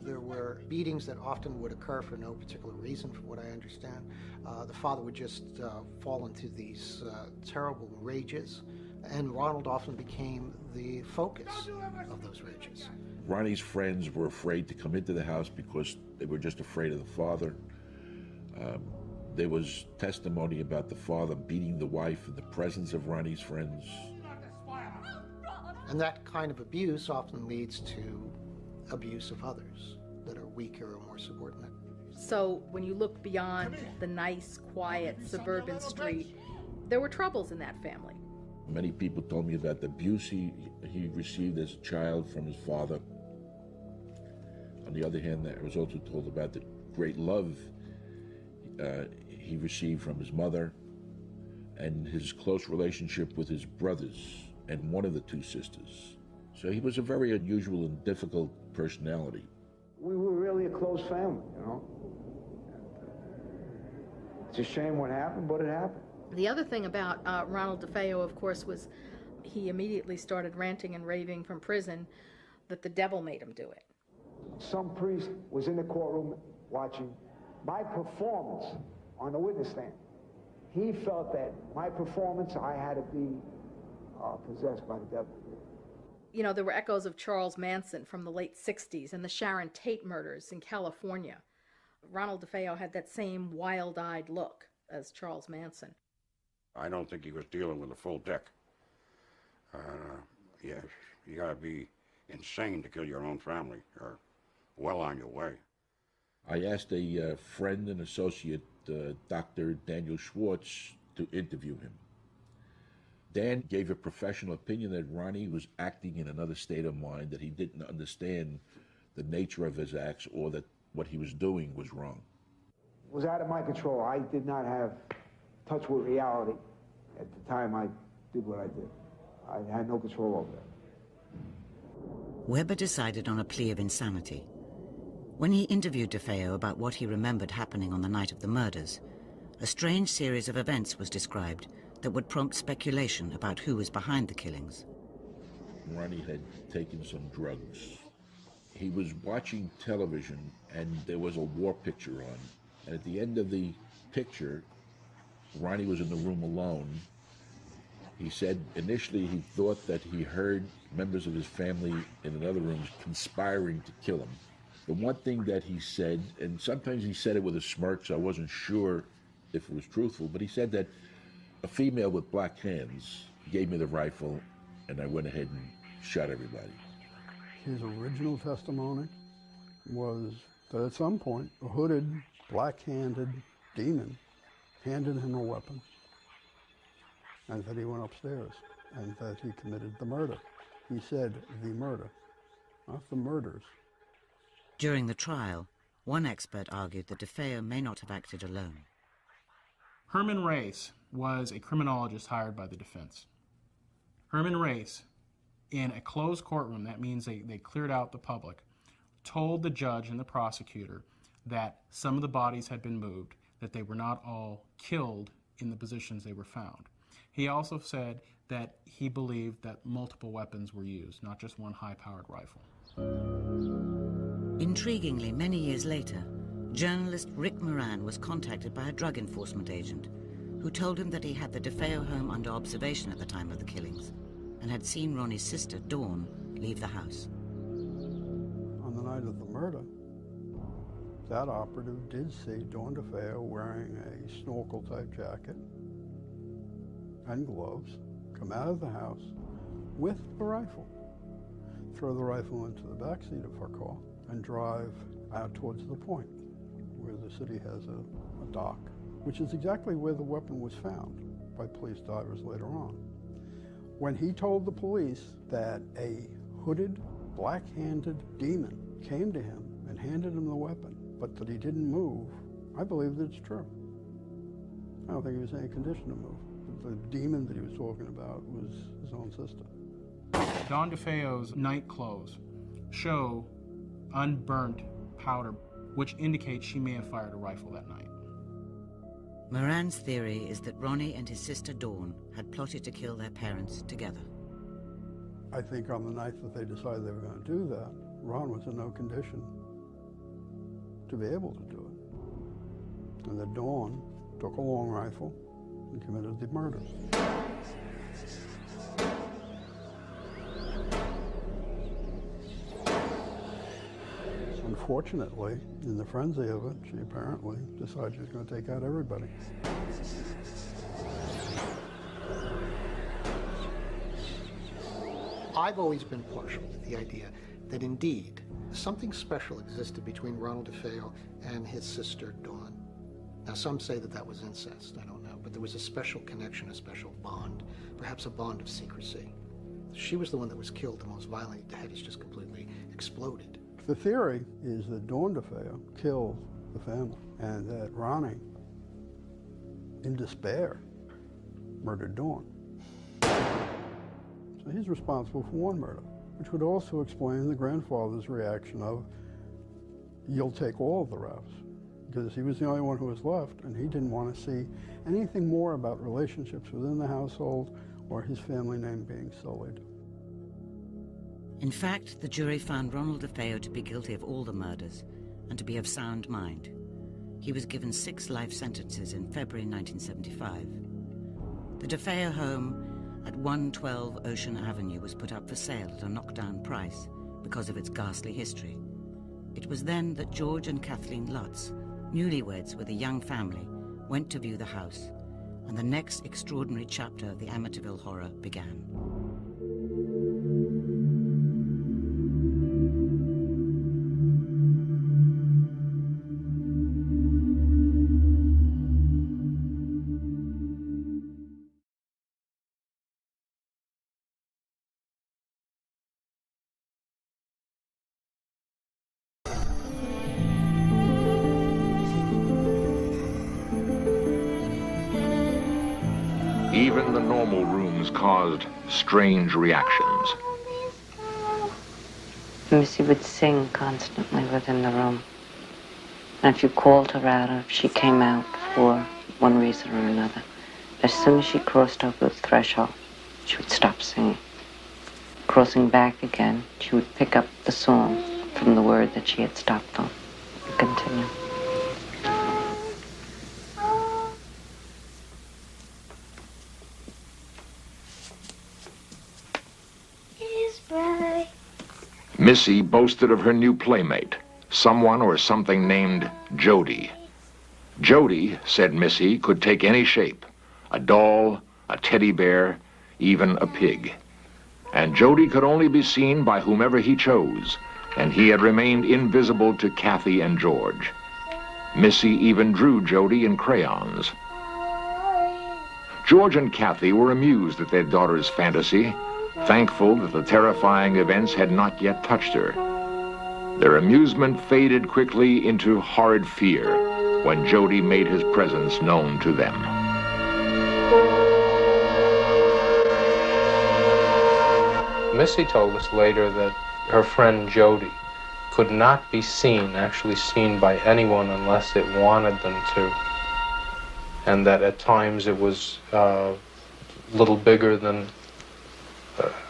There were beatings that often would occur for no particular reason, from what I understand. The father would just fall into these terrible rages. And Ronald often became the focus of those rages. Ronnie's friends were afraid to come into the house because they were just afraid of the father. There was testimony about the father beating the wife in the presence of Ronnie's friends. And that kind of abuse often leads to abuse of others that are weaker or more subordinate. So when you look beyond the nice, quiet, suburban street, there were troubles in that family. Many people told me about the abuse he received as a child from his father. On the other hand, I was also told about the great love he received from his mother and his close relationship with his brothers and one of the two sisters. So he was a very unusual and difficult personality. We were really a close family, you know. It's a shame what happened, but it happened. The other thing about Ronald DeFeo, of course, was he immediately started ranting and raving from prison that the devil made him do it. Some priest was in the courtroom watching my performance on the witness stand. He felt that my performance, I had to be possessed by the devil. You know, there were echoes of Charles Manson from the late 60s and the Sharon Tate murders in California. Ronald DeFeo had that same wild-eyed look as Charles Manson. I don't think he was dealing with a full deck. Yeah, you gotta be insane to kill your own family, or well on your way. I asked a friend and associate, Dr. Daniel Schwartz, to interview him. Dan gave a professional opinion that Ronnie was acting in another state of mind, that he didn't understand the nature of his acts or that what he was doing was wrong. It was out of my control. I did not have touch with reality at the time I did what I did. I had no control over that. Weber decided on a plea of insanity. When he interviewed DeFeo about what he remembered happening on the night of the murders, a strange series of events was described that would prompt speculation about who was behind the killings. Ronnie had taken some drugs. He was watching television and there was a war picture on. And at the end of the picture, Ronnie was in the room alone. He said initially he thought that he heard members of his family in another room conspiring to kill him. The one thing that he said, and sometimes he said it with a smirk, so I wasn't sure if it was truthful, but he said that a female with black hands gave me the rifle and I went ahead and shot everybody. His original testimony was that at some point a hooded, black-handed demon handed him a weapon and that he went upstairs and that he committed the murder. He said the murder, not the murders. During the trial, one expert argued that DeFeo may not have acted alone. Herman Race was a criminologist hired by the defense. Herman Race, in a closed courtroom, that means they cleared out the public, told the judge and the prosecutor that some of the bodies had been moved, that they were not all killed in the positions they were found. He also said that he believed that multiple weapons were used, not just one high-powered rifle. Intriguingly, many years later, journalist Rick Moran was contacted by a drug enforcement agent who told him that he had the DeFeo home under observation at the time of the killings and had seen Ronnie's sister, Dawn, leave the house. On the night of the murder, that operative did see Dawn DeFeo wearing a snorkel-type jacket and gloves come out of the house with a rifle, throw the rifle into the back seat of her car, and drive out towards the point where the city has a dock, which is exactly where the weapon was found by police divers later on. When he told the police that a hooded, black-handed demon came to him and handed him the weapon, but that he didn't move, I believe that it's true. I don't think he was in any condition to move. The demon that he was talking about was his own sister. Dawn DeFeo's night clothes show unburnt powder, which indicates she may have fired a rifle that night. Moran's theory is that Ronnie and his sister Dawn had plotted to kill their parents together. I think on the night that they decided they were going to do that, Ron was in no condition to be able to do it. And that Dawn took a long rifle and committed the murders. Unfortunately, in the frenzy of it, she apparently decided she was going to take out everybody. I've always been partial to the idea that indeed something special existed between Ronald DeFeo and his sister Dawn. Now some say that that was incest, I don't know, but there was a special connection, a special bond, perhaps a bond of secrecy. She was the one that was killed the most violently. The head has just completely exploded. The theory is that Dawn DeFeo killed the family and that Ronnie, in despair, murdered Dawn. So he's responsible for one murder, which would also explain the grandfather's reaction of, you'll take all of the Ralphs, because he was the only one who was left, and he didn't want to see anything more about relationships within the household or his family name being sullied. In fact, the jury found Ronald DeFeo to be guilty of all the murders and to be of sound mind. He was given 6 life sentences in February 1975. The DeFeo home at 112 Ocean Avenue was put up for sale at a knockdown price because of its ghastly history. It was then that George and Kathleen Lutz, newlyweds with a young family, went to view the house, and the next extraordinary chapter of the Amityville horror began. Even the normal rooms caused strange reactions. Missy would sing constantly within the room. And if you called her out, or if she came out for one reason or another, as soon as she crossed over the threshold, she would stop singing. Crossing back again, she would pick up the song from the word that she had stopped on and continue. Missy boasted of her new playmate, someone or something named Jody. Jody, said Missy, could take any shape, a doll, a teddy bear, even a pig. And Jody could only be seen by whomever he chose, and he had remained invisible to Kathy and George. Missy even drew Jody in crayons. George and Kathy were amused at their daughter's fantasy, thankful that the terrifying events had not yet touched her. Their amusement faded quickly into horrid fear when Jody made his presence known to them. Missy told us later that her friend Jody could not be seen, actually seen by anyone unless it wanted them to. And that at times it was a little bigger than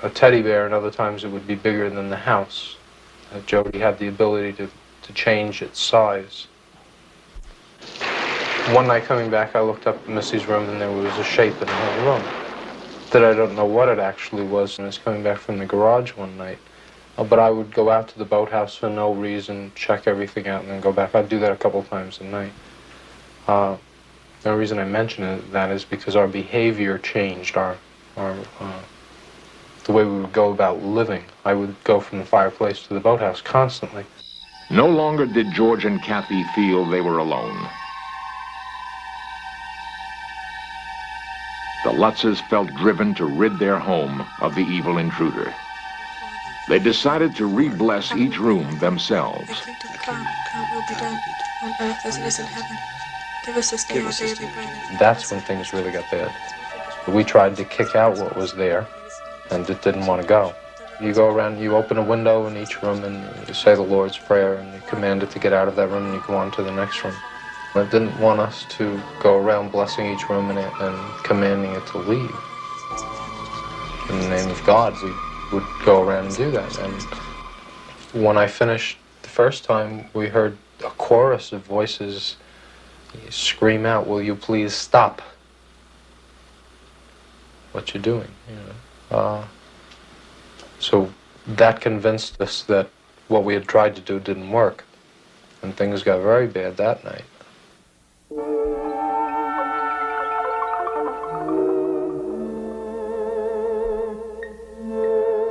a teddy bear, and other times it would be bigger than the house. Jody had the ability to change its size. One night coming back, I looked up at Missy's room and there was a shape in her room that I don't know what it actually was. And I was coming back from the garage one night. But I would go out to the boathouse for no reason, check everything out, and then go back. I'd do that a couple times a night. The reason I mention that is because our behavior changed, the way we would go about living. I would go from the fireplace to the boathouse constantly. No longer did George and Kathy feel they were alone. The Lutzes felt driven to rid their home of the evil intruder. They decided to re-bless each room themselves. Come, will be done on earth as it is in heaven. Give us this day our daily bread. That's when things really got bad. We tried to kick out what was there, and it didn't want to go. You go around, you open a window in each room, and you say the Lord's Prayer, and you command it to get out of that room, and you go on to the next room. It didn't want us to go around blessing each room and commanding it to leave. In the name of God, we would go around and do that. And when I finished the first time, we heard a chorus of voices scream out, "Will you please stop what you're doing?" So that convinced us that what we had tried to do didn't work. And things got very bad that night.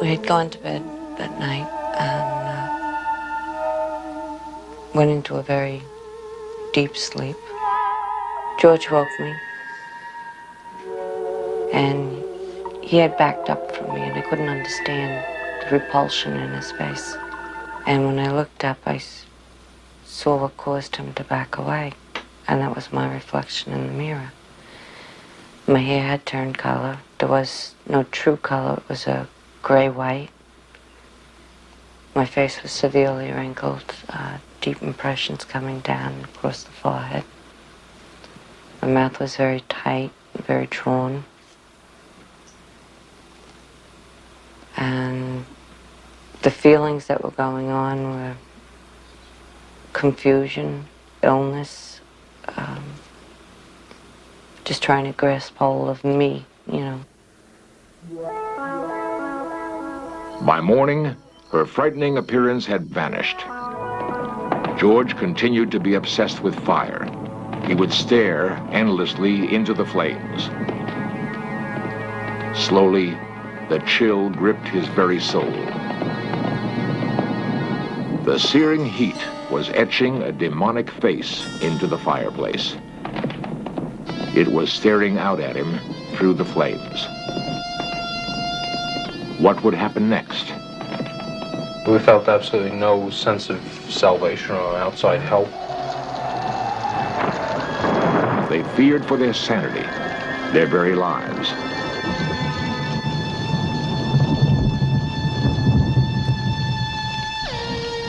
We had gone to bed that night and went into a very deep sleep. George woke me, and he had backed up from me, and I couldn't understand the repulsion in his face. And when I looked up, I saw what caused him to back away, and that was my reflection in the mirror. My hair had turned color. There was no true color. It was a gray-white. My face was severely wrinkled, deep impressions coming down across the forehead. My mouth was very tight, very drawn. And the feelings that were going on were confusion, illness, just trying to grasp hold of me, you know. By morning, her frightening appearance had vanished. George continued to be obsessed with fire. He would stare endlessly into the flames. Slowly, the chill gripped his very soul. The searing heat was etching a demonic face into the fireplace. It was staring out at him through the flames. What would happen next? We felt absolutely no sense of salvation or outside help. They feared for their sanity, their very lives.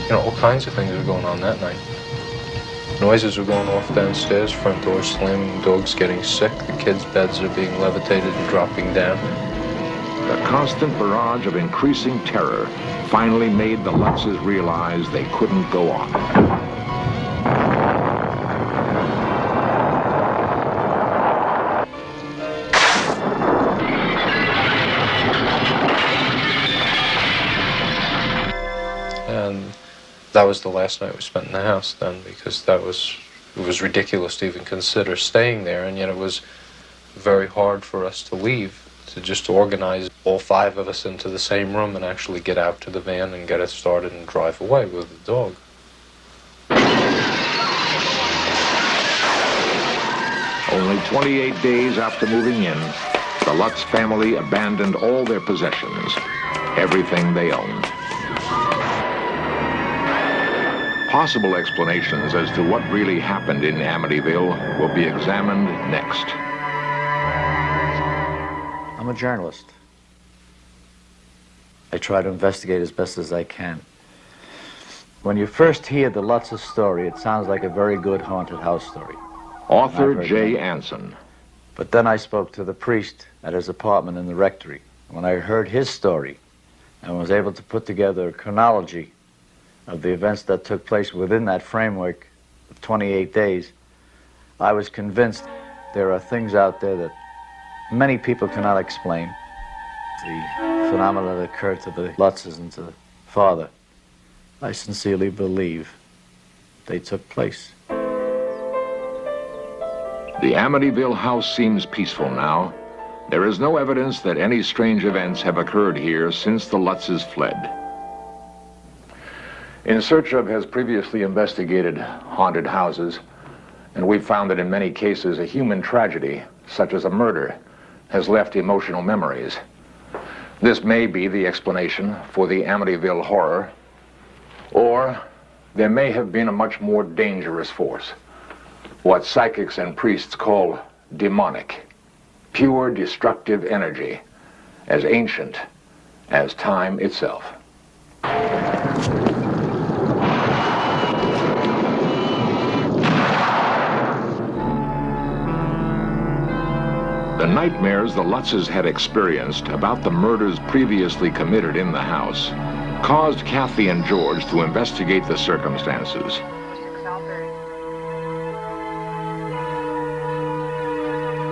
You know, all kinds of things were going on that night. Noises were going off downstairs, front doors slamming, dogs getting sick, the kids' beds are being levitated and dropping down. The constant barrage of increasing terror finally made the Lutzes realize they couldn't go on. And that was the last night we spent in the house then, because it was ridiculous to even consider staying there, and yet it was very hard for us to leave, to just organize all 5 of us into the same room and actually get out to the van and get it started and drive away with the dog. Only 28 days after moving in, the Lutz family abandoned all their possessions, everything they owned. Possible explanations as to what really happened in Amityville will be examined next. I'm a journalist. I try to investigate as best as I can. When you first hear the Lutz's story, it sounds like a very good haunted house story. Author Jay Anson. But then I spoke to the priest at his apartment in the rectory. When I heard his story and was able to put together a chronology of the events that took place within that framework of 28 days, I was convinced there are things out there that many people cannot explain. The phenomena that occurred to the Lutzes and to the father, I sincerely believe they took place. The Amityville house seems peaceful now. There is no evidence that any strange events have occurred here since the Lutzes fled. In Search Of has previously investigated haunted houses, and we've found that in many cases a human tragedy, such as a murder, has left emotional memories. This may be the explanation for the Amityville horror, or there may have been a much more dangerous force, what psychics and priests call demonic, pure destructive energy, as ancient as time itself. The nightmares the Lutzes had experienced about the murders previously committed in the house caused Kathy and George to investigate the circumstances.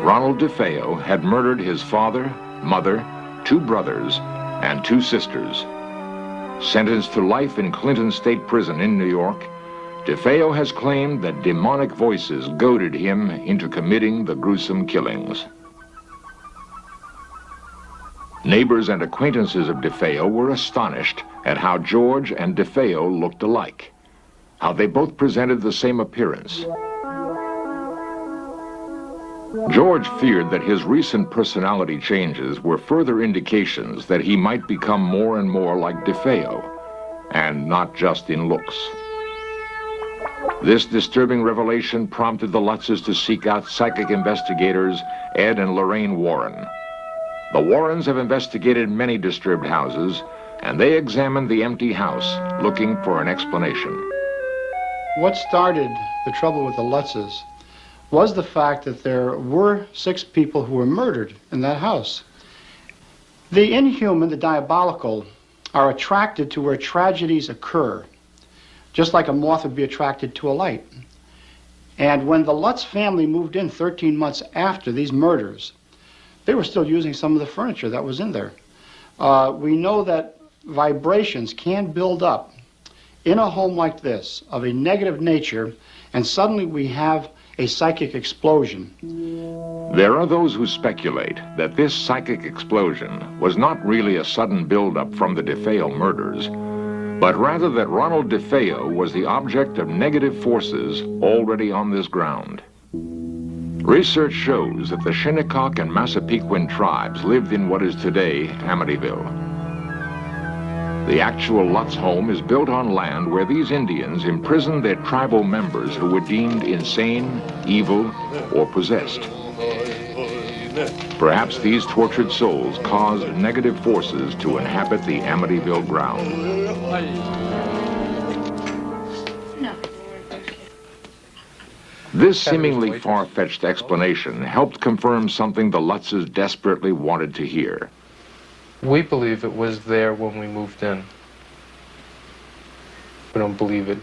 Ronald DeFeo had murdered his father, mother, 2 brothers, and 2 sisters. Sentenced to life in Clinton State Prison in New York, DeFeo has claimed that demonic voices goaded him into committing the gruesome killings. Neighbors and acquaintances of DeFeo were astonished at how George and DeFeo looked alike, how they both presented the same appearance. George feared that his recent personality changes were further indications that he might become more and more like DeFeo, and not just in looks. This disturbing revelation prompted the Lutzes to seek out psychic investigators Ed and Lorraine Warren. The Warrens have investigated many disturbed houses, and they examined the empty house, looking for an explanation. What started the trouble with the Lutzes was the fact that there were 6 people who were murdered in that house. The inhuman, the diabolical, are attracted to where tragedies occur, just like a moth would be attracted to a light. And when the Lutz family moved in 13 months after these murders, they were still using some of the furniture that was in there. We know that vibrations can build up in a home like this of a negative nature, and suddenly we have a psychic explosion. There are those who speculate that this psychic explosion was not really a sudden buildup from the DeFeo murders, but rather that Ronald DeFeo was the object of negative forces already on this ground. Research shows that the Shinnecock and Massapequin tribes lived in what is today Amityville. The actual Lutz home is built on land where these Indians imprisoned their tribal members who were deemed insane, evil, or possessed. Perhaps these tortured souls caused negative forces to inhabit the Amityville ground. This seemingly far-fetched explanation helped confirm something the Lutzes desperately wanted to hear. We believe it was there when we moved in. We don't believe it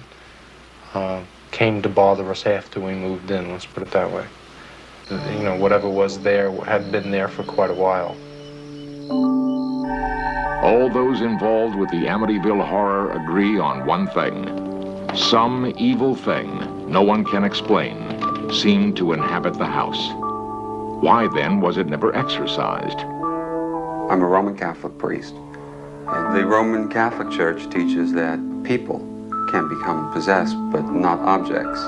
came to bother us after we moved in, let's put it that way. You know, whatever was there had been there for quite a while. All those involved with the Amityville horror agree on one thing. Some evil thing no one can explain seemed to inhabit the house. Why then was it never exorcised? I'm a Roman Catholic priest. And the Roman Catholic Church teaches that people can become possessed, but not objects.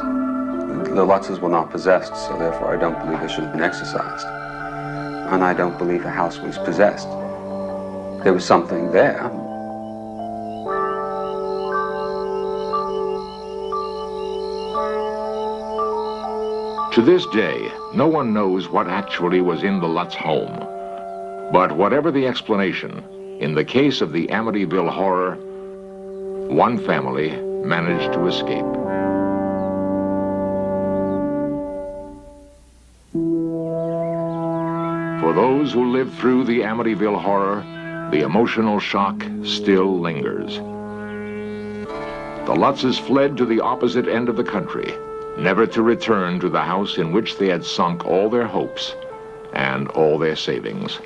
The Lutzes were not possessed, so therefore I don't believe they should have been exorcised. And I don't believe the house was possessed. There was something there. To this day, no one knows what actually was in the Lutz home. But whatever the explanation, in the case of the Amityville horror, one family managed to escape. For those who lived through the Amityville horror, the emotional shock still lingers. The Lutzes fled to the opposite end of the country, never to return to the house in which they had sunk all their hopes and all their savings.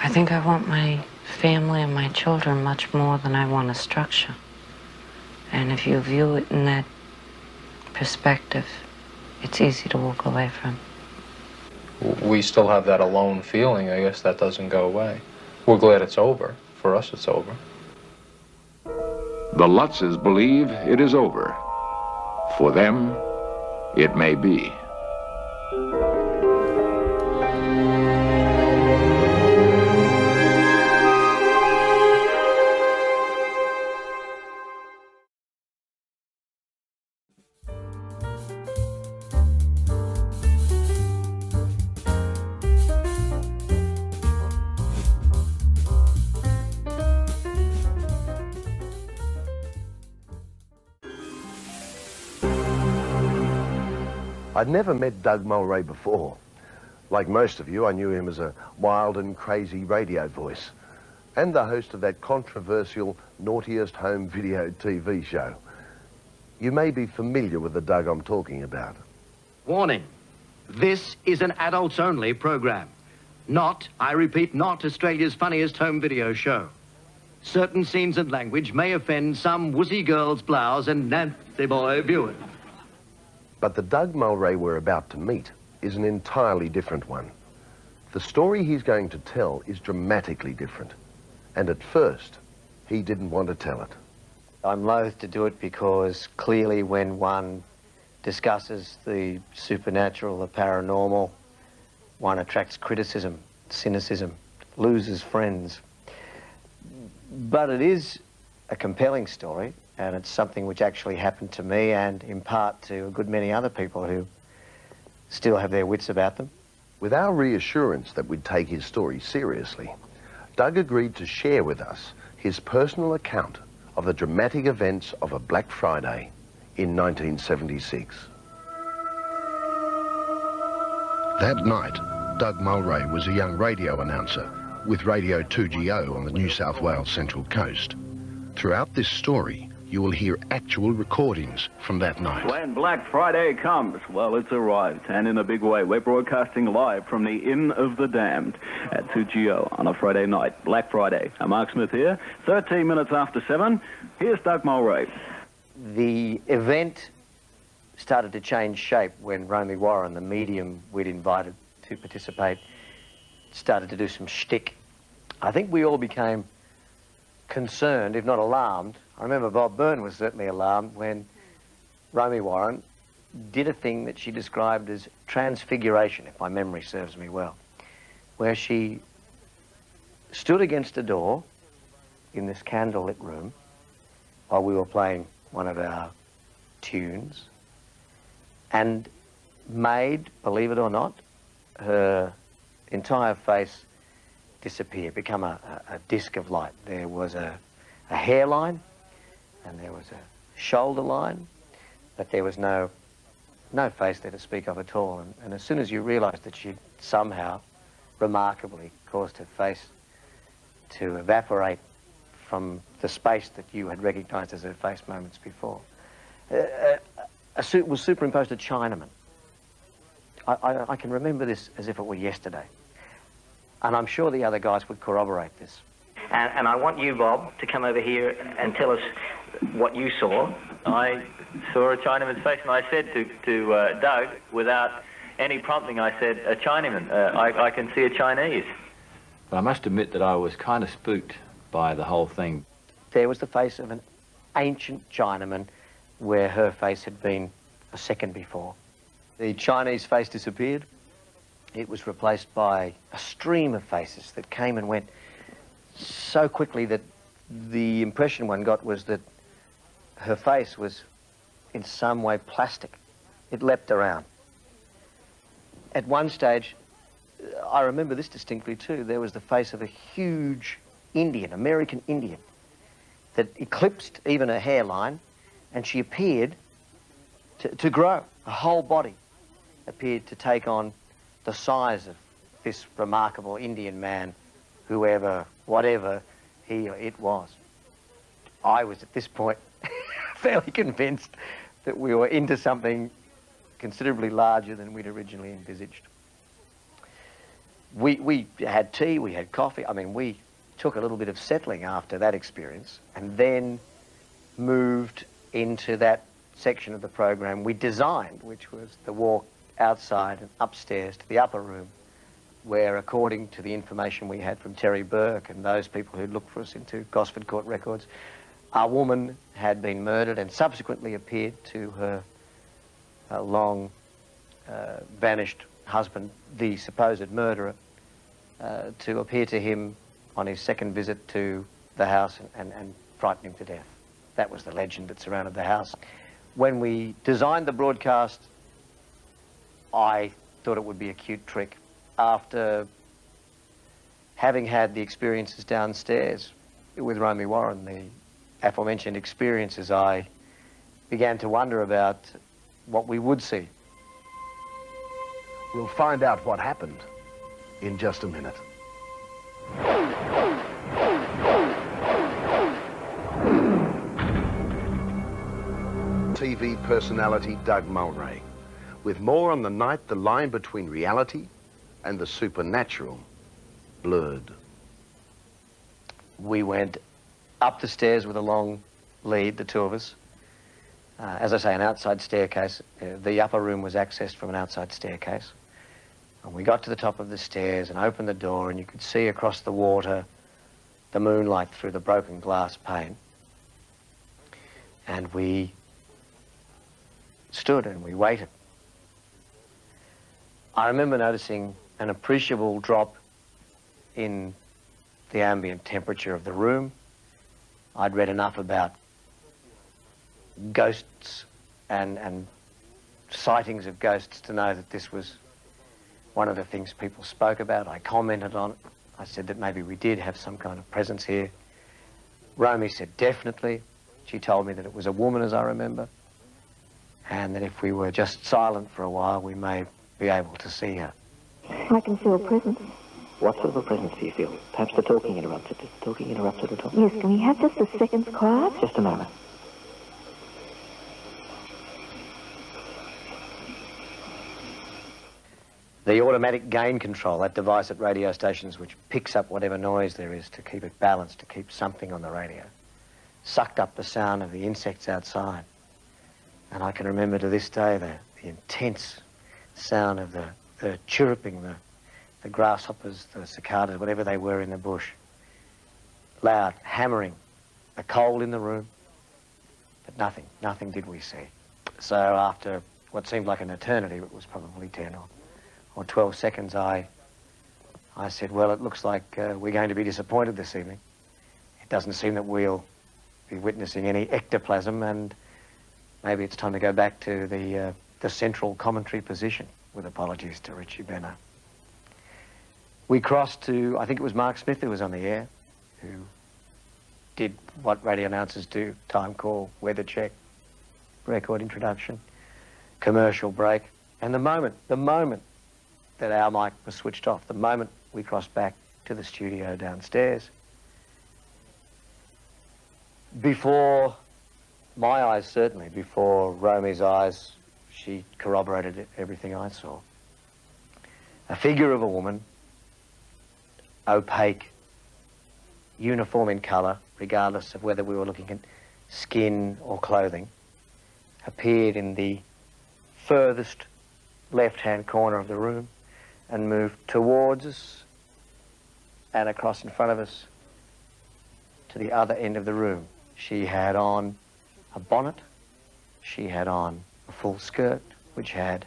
I think I want my family and my children much more than I want a structure. And if you view it in that perspective, it's easy to walk away from. We still have that alone feeling. I guess that doesn't go away. We're glad it's over. For us, it's over. The Lutzes believe it is over. For them, it may be. I'd never met Doug Mulray before. Like most of you, I knew him as a wild and crazy radio voice and the host of that controversial Naughtiest Home Video TV show. You may be familiar with the Doug I'm talking about. Warning, this is an adults-only program. Not, I repeat, not Australia's funniest home video show. certain scenes and language may offend some wussy girl's blouse and Nancy boy viewers. But the Doug Mulray we're about to meet is an entirely different one. The story he's going to tell is dramatically different. And at first, he didn't want to tell it. I'm loath to do it because clearly when one discusses the supernatural, the paranormal, one attracts criticism, cynicism, loses friends. But it is a compelling story, and it's something which actually happened to me and in part to a good many other people who still have their wits about them. With our reassurance that we'd take his story seriously, Doug agreed to share with us his personal account of the dramatic events of a Black Friday in 1976. That night, Doug Mulray was a young radio announcer with Radio 2GO on the New South Wales Central Coast. Throughout this story, you will hear actual recordings from that night. When Black Friday comes, well, it's arrived, and in a big way. We're broadcasting live from the Inn of the Damned at 2GO on a Friday night, Black Friday. I'm Mark Smith here, 13 minutes after 7. Here's Doug Mulray. The event started to change shape when Romy Warren, the medium we'd invited to participate, started to do some shtick. I think we all became concerned, if not alarmed. I remember Bob Byrne was certainly alarmed when Romy Warren did a thing that she described as transfiguration, if my memory serves me well, where she stood against a door in this candlelit room while we were playing one of our tunes and made, believe it or not, her entire face disappear, become a disc of light. There was a hairline and there was a shoulder line, but there was no face there to speak of at all. And as soon as you realised that she'd somehow, remarkably, caused her face to evaporate from the space that you had recognised as her face moments before, a suit was superimposed a Chinaman. I can remember this as if it were yesterday. And I'm sure the other guys would corroborate this. And I want you, Bob, to come over here and tell us what you saw. I saw a Chinaman's face, and I said to Doug, without any prompting, I said, a Chinaman. I can see a Chinese. But I must admit that I was kind of spooked by the whole thing. There was the face of an ancient Chinaman where her face had been a second before. The Chinese face disappeared. It was replaced by a stream of faces that came and went so quickly that the impression one got was that her face was in some way plastic. It leapt around. At one stage, I remember this distinctly too, there was the face of a huge Indian, American Indian, that eclipsed even her hairline, and she appeared to grow. Her whole body appeared to take on the size of this remarkable Indian man, whoever, whatever he or it was. I was at this point fairly convinced that we were into something considerably larger than we'd originally envisaged. We had tea, we had coffee. I mean, we took a little bit of settling after that experience and then moved into that section of the program we designed, which was the walk outside and upstairs to the upper room, where, according to the information we had from Terry Burke and those people who looked for us into Gosford Court records, our woman had been murdered and subsequently appeared to her long vanished husband, the supposed murderer, to appear to him on his second visit to the house and frighten him to death. That was the legend that surrounded the house. When we designed the broadcast, I thought it would be a cute trick. After having had the experiences downstairs with Romy Warren, the aforementioned experiences, I began to wonder about what we would see. We'll find out what happened in just a minute. TV personality Doug Mulray, with more on the night the line between reality and the supernatural blurred. We went up the stairs with a long lead, the two of us. As I say, an outside staircase. The upper room was accessed from an outside staircase. And we got to the top of the stairs and opened the door, and you could see across the water the moonlight through the broken glass pane. And we stood and we waited. I remember noticing an appreciable drop in the ambient temperature of the room. I'd read enough about ghosts and sightings of ghosts to know that this was one of the things people spoke about. I commented on it. I said that maybe we did have some kind of presence here. Romy said definitely. She told me that it was a woman, as I remember, and that if we were just silent for a while, we may be able to see her. I can feel a presence. What sort of a presence do you feel? Perhaps the talking interrupted. Is the talking interrupted at all? Yes, can we have just a second's quiet? Just a moment. The automatic gain control, that device at radio stations which picks up whatever noise there is to keep it balanced, to keep something on the radio, sucked up the sound of the insects outside. And I can remember to this day the intense sound of the chirruping, the grasshoppers, the cicadas, whatever they were in the bush. Loud, hammering, a cold in the room, but nothing did we see. So after what seemed like an eternity, it was probably 10 or 12 seconds, I said, well, it looks like we're going to be disappointed this evening. It doesn't seem that we'll be witnessing any ectoplasm, and maybe it's time to go back to the central commentary position, with apologies to Richie Benner. We crossed to, I think it was Mark Smith who was on the air, who did what radio announcers do: time call, weather check, record introduction, commercial break. And the moment that our mic was switched off, the moment we crossed back to the studio downstairs, before my eyes, certainly, before Romy's eyes, she corroborated everything I saw. A figure of a woman, opaque, uniform in colour, regardless of whether we were looking at skin or clothing, appeared in the furthest left-hand corner of the room and moved towards us and across in front of us to the other end of the room. She had on a bonnet, she had on a full skirt, which had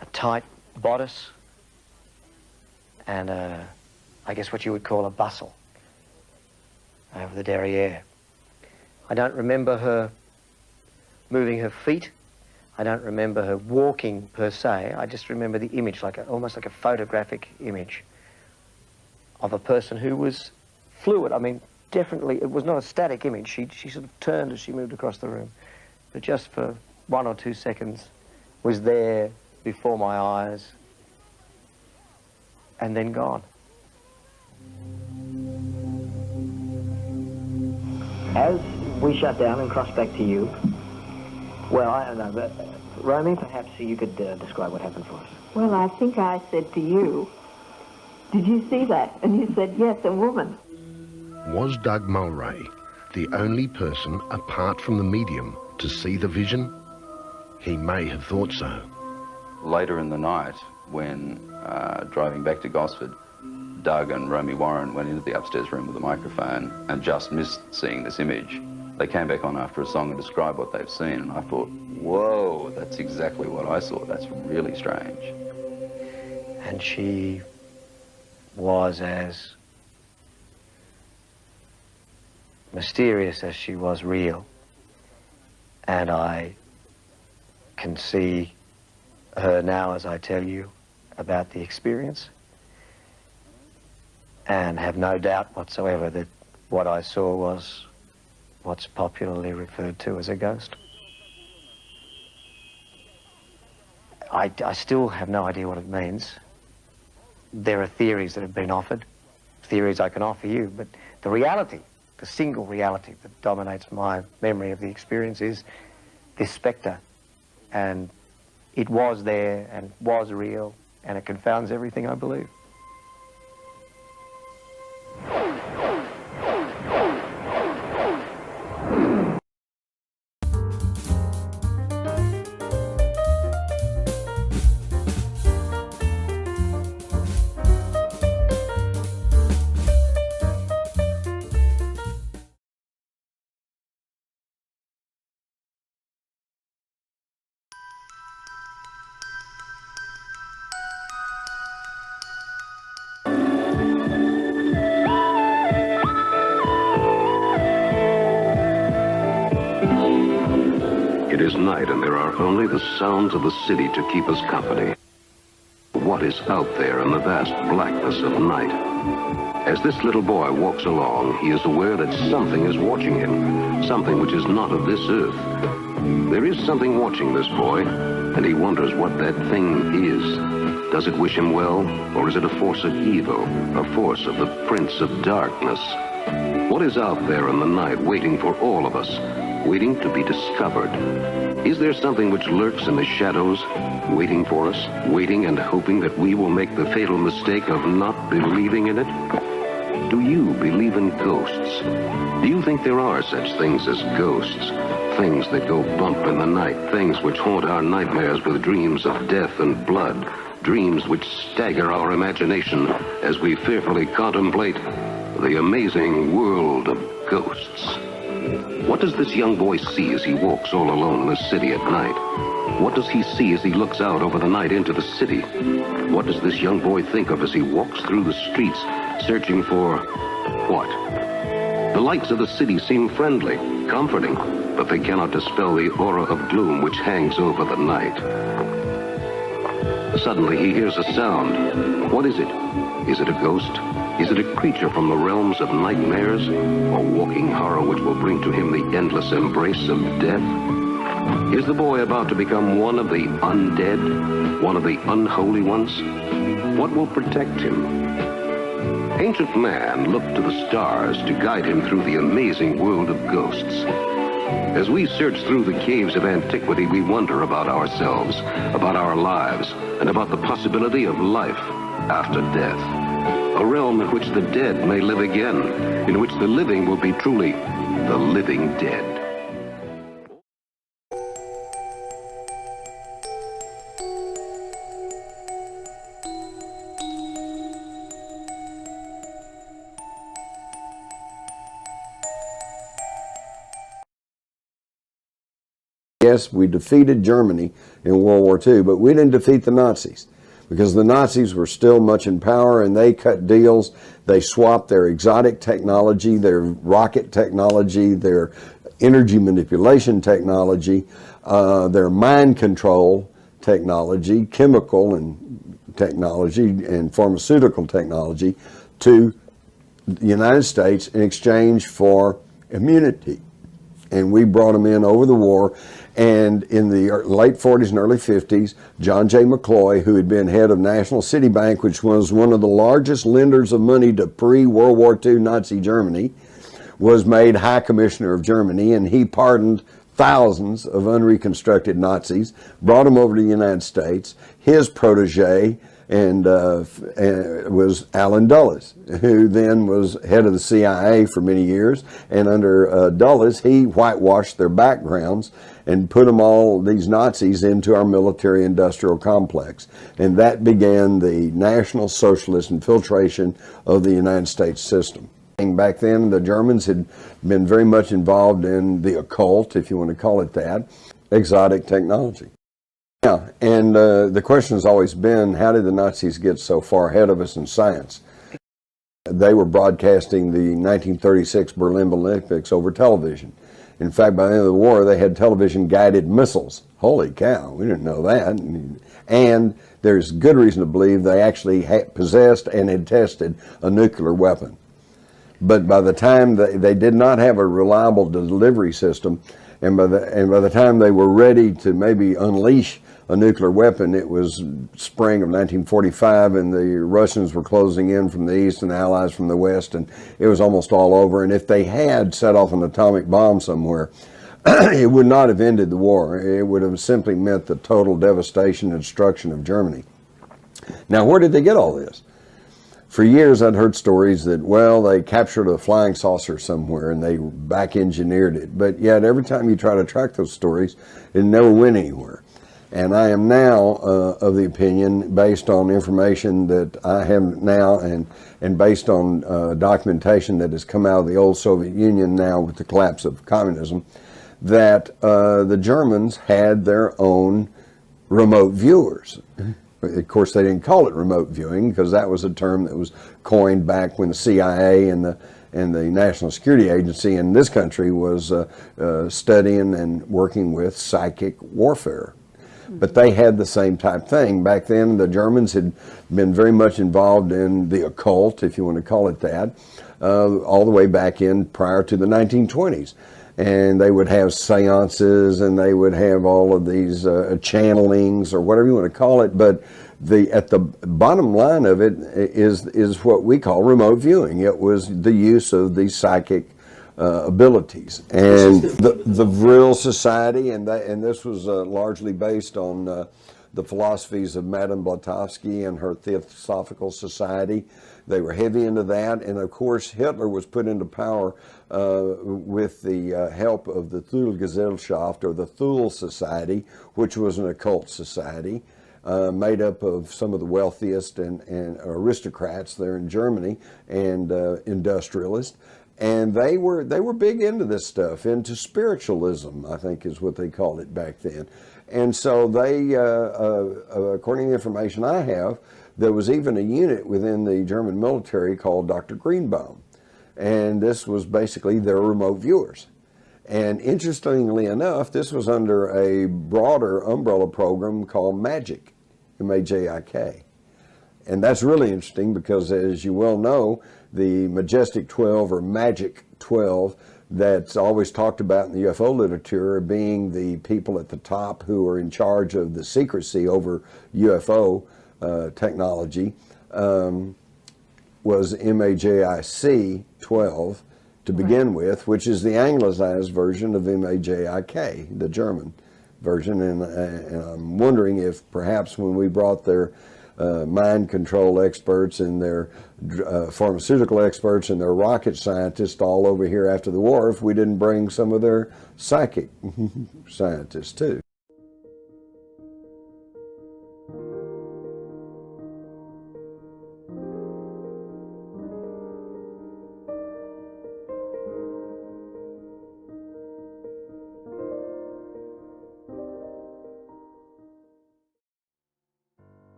a tight bodice and I guess what you would call a bustle over the derriere. I don't remember her moving her feet. I don't remember her walking per se. I just remember the image, almost like a photographic image of a person who was fluid. I mean, definitely, it was not a static image. She sort of turned as she moved across the room, but just for 1 or 2 seconds was there before my eyes and then gone. As we shut down and crossed back to you, well, I don't know, but Romy, perhaps you could describe what happened for us. Well, I think I said to you, did you see that? And you said, yes, a woman. Was Doug Mulray the only person apart from the medium to see the vision? He may have thought so. Later in the night, when driving back to Gosford, Doug and Romy Warren went into the upstairs room with a microphone and just missed seeing this image. They came back on after a song and described what they've seen, and I thought, whoa, that's exactly what I saw. That's really strange. And she was as mysterious as she was real. And I can see her now as I tell you about the experience, and have no doubt whatsoever that what I saw was what's popularly referred to as a ghost. I still have no idea what it means. There are theories that have been offered, theories I can offer you, but the reality, the single reality that dominates my memory of the experience is this spectre, and it was there and was real, and it confounds everything I believe. It is night and there are only the sounds of the city to keep us company. What is out there in the vast blackness of night? As this little boy walks along, he is aware that something is watching him, something which is not of this earth. There is something watching this boy, and he wonders what that thing is. Does it wish him well, or is it a force of evil, a force of the Prince of Darkness? What is out there in the night waiting for all of us, waiting to be discovered? Is there something which lurks in the shadows, waiting for us, waiting and hoping that we will make the fatal mistake of not believing in it? Do you believe in ghosts? Do you think there are such things as ghosts? Things that go bump in the night, things which haunt our nightmares with dreams of death and blood, dreams which stagger our imagination as we fearfully contemplate the amazing world of ghosts. What does this young boy see as he walks all alone in the city at night? What does he see as he looks out over the night into the city? What does this young boy think of as he walks through the streets, searching for what? The lights of the city seem friendly, comforting, but they cannot dispel the aura of gloom which hangs over the night. Suddenly he hears a sound. What is it? Is it a ghost? Is it a creature from the realms of nightmares? A walking horror which will bring to him the endless embrace of death? Is the boy about to become one of the undead? One of the unholy ones? What will protect him? Ancient man looked to the stars to guide him through the amazing world of ghosts. As we search through the caves of antiquity, we wonder about ourselves, about our lives, and about the possibility of life after death. A realm in which the dead may live again, in which the living will be truly the living dead. Yes, we defeated Germany in World War II, but we didn't defeat the Nazis because the Nazis were still much in power and they cut deals. They swapped their exotic technology, their rocket technology, their energy manipulation technology, their mind control technology, chemical and technology and pharmaceutical technology to the United States in exchange for immunity. And we brought them in over the war. And in the late 40s and early 50s, John J. McCloy, who had been head of National City Bank, which was one of the largest lenders of money to pre-World War II Nazi Germany, was made High Commissioner of Germany, and he pardoned thousands of unreconstructed Nazis, brought them over to the United States. His protege was Allen Dulles, who then was head of the CIA for many years. And under Dulles, he whitewashed their backgrounds and put them all, these Nazis, into our military-industrial complex. And that began the National Socialist infiltration of the United States system. Back then, the Germans had been very much involved in the occult, if you want to call it that, exotic technology. Yeah, and the question has always been, how did the Nazis get so far ahead of us in science? They were broadcasting the 1936 Berlin Olympics over television. In fact, by the end of the war, they had television-guided missiles. Holy cow, we didn't know that. And there's good reason to believe they actually possessed and had tested a nuclear weapon. But by the time they did not have a reliable delivery system, and by the time they were ready to maybe unleash a nuclear weapon, it was spring of 1945, and the Russians were closing in from the east and the Allies from the west, and it was almost all over. And if they had set off an atomic bomb somewhere, it would not have ended the war. It would have simply meant the total devastation and destruction of Germany. Now, where did they get all this? For years, I'd heard stories that, well, they captured a flying saucer somewhere and they back-engineered it. But yet, every time you try to track those stories, it never went anywhere. And I am now of the opinion, based on information that I have now and based on documentation that has come out of the old Soviet Union now with the collapse of communism, that the Germans had their own remote viewers. Of course, they didn't call it remote viewing because that was a term that was coined back when the CIA and and the National Security Agency in this country was studying and working with psychic warfare. But they had the same type thing. Back then, the Germans had been very much involved in the occult, if you want to call it that, all the way back in prior to the 1920s. And they would have seances, and they would have all of these channelings, or whatever you want to call it. But at the bottom line of it is what we call remote viewing. It was the use of these psychic abilities, and the Vril Society, and this was largely based on the philosophies of Madame Blavatsky and her Theosophical Society. They were heavy into that, and of course Hitler was put into power with the help of the Thule-Gesellschaft, or the Thule Society, which was an occult society made up of some of the wealthiest and aristocrats there in Germany, and industrialists. And they were big into this stuff, into spiritualism, I think is what they called it back then. And so they, according to the information I have, there was even a unit within the German military called Dr. Greenbaum. And this was basically their remote viewers. And interestingly enough, this was under a broader umbrella program called MAGIC, M-A-J-I-K. And that's really interesting because, as you well know, the Majestic 12 or Magic 12 that's always talked about in the UFO literature, being the people at the top who are in charge of the secrecy over UFO technology, was MAJIC 12 to begin with, which is the anglicized version of MAJIK, the German version. And I'm wondering if perhaps when we brought their mind control experts and their pharmaceutical experts and their rocket scientists all over here after the war, if we didn't bring some of their psychic scientists too.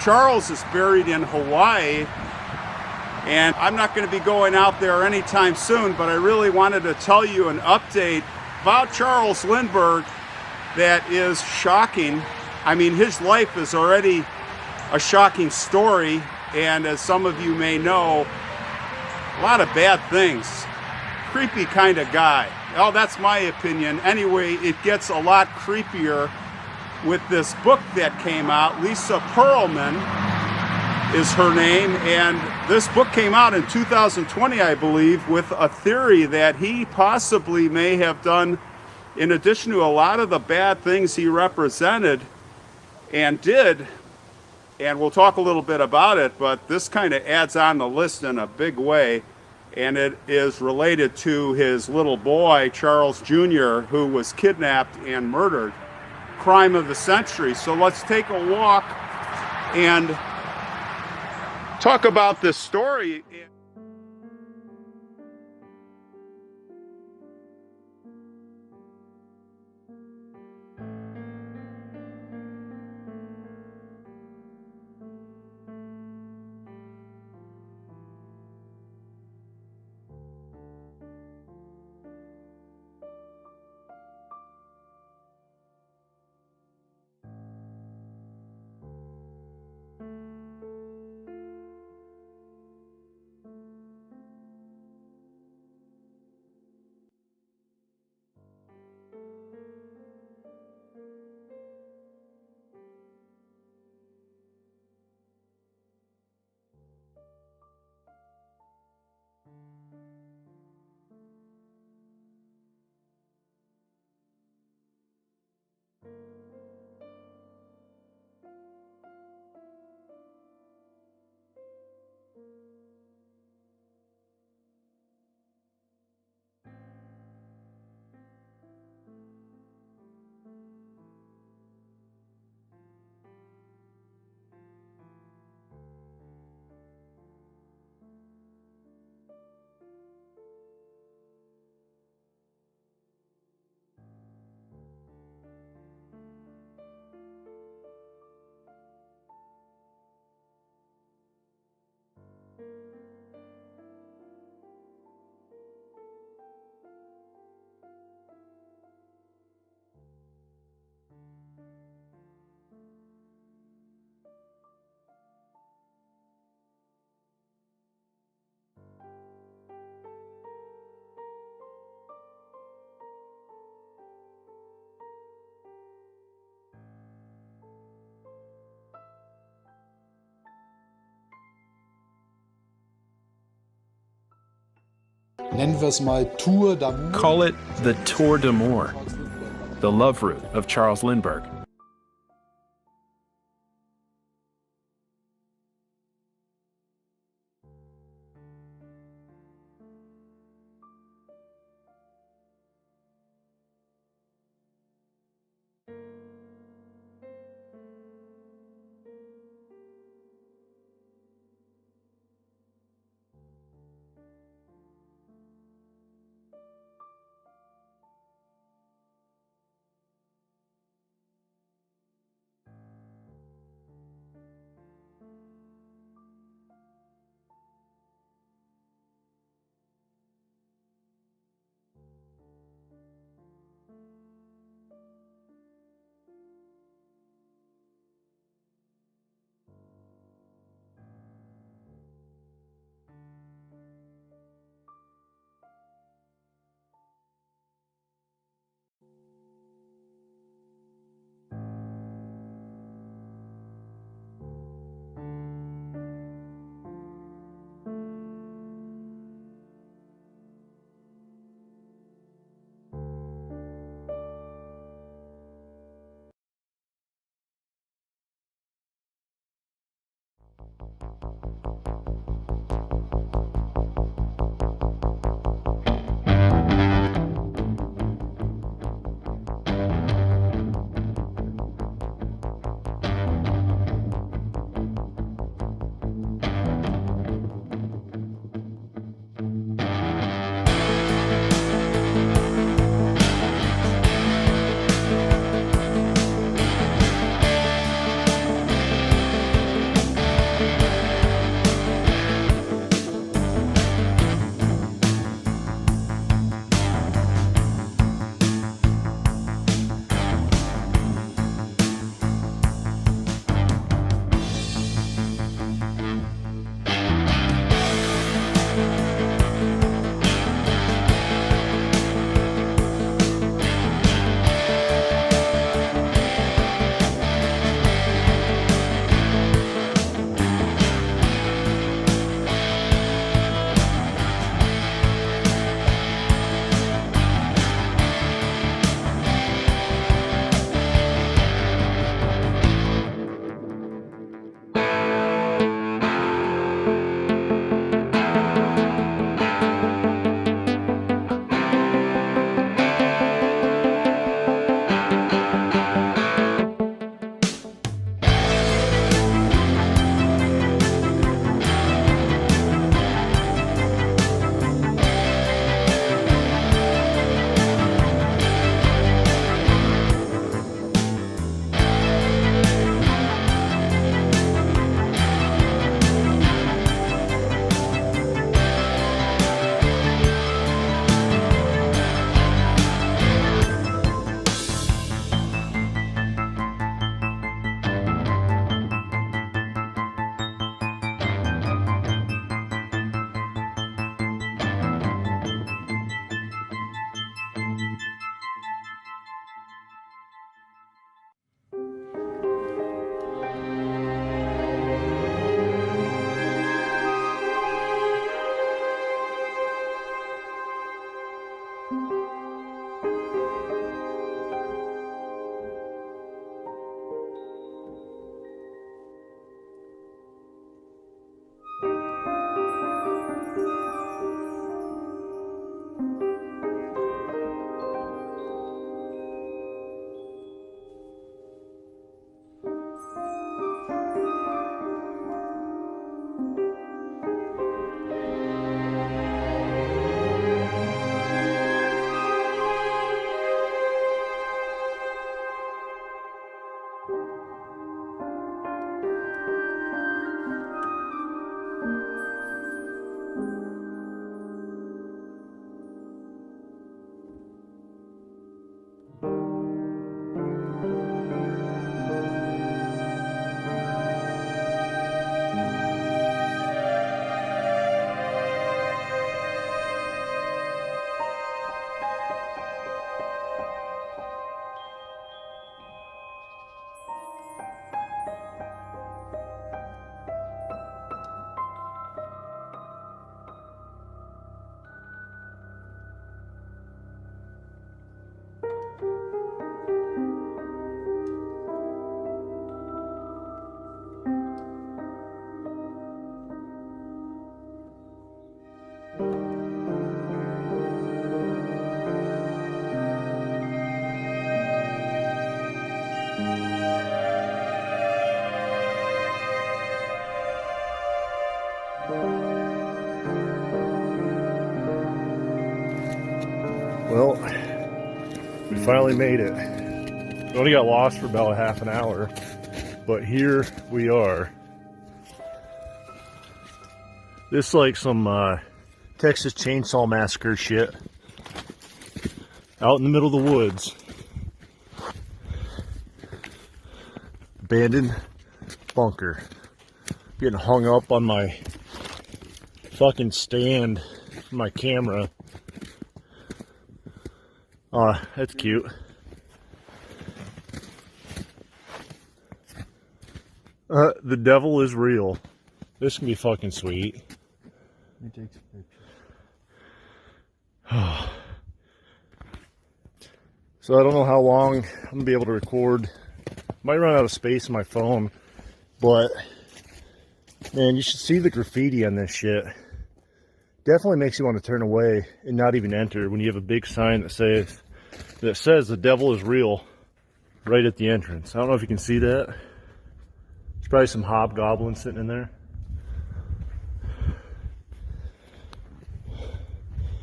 Charles is buried in Hawaii, and I'm not going to be going out there anytime soon, but I really wanted to tell you an update about Charles Lindbergh that is shocking. I mean, his life is already a shocking story, and as some of you may know, a lot of bad things. Creepy kind of guy. Oh, that's my opinion. Anyway, it gets a lot creepier with this book that came out. Lisa Pearlman is her name, and this book came out in 2020, I believe, with a theory that he possibly may have done, in addition to a lot of the bad things he represented and did, and we'll talk a little bit about it, but this kind of adds on the list in a big way, and it is related to his little boy, Charles Jr., who was kidnapped and murdered. Crime of the century. So let's take a walk and talk about this story. Nennen wir es mal Tour d'amour. Call it the Tour d'Amour, the love route of Charles Lindbergh. Well, we finally made it. We only got lost for about a half an hour, but here we are. This is like some Texas Chainsaw Massacre shit. Out in the middle of the woods. Abandoned bunker. Getting hung up on my fucking stand for my camera. That's cute. The devil is real. This can be fucking sweet. Let me take some pictures. So I don't know how long I'm gonna be able to record. Might run out of space on my phone, but man, you should see the graffiti on this shit. Definitely makes you want to turn away and not even enter when you have a big sign that says the devil is real right at the entrance. I don't know if you can see that. There's probably some hobgoblins sitting in there.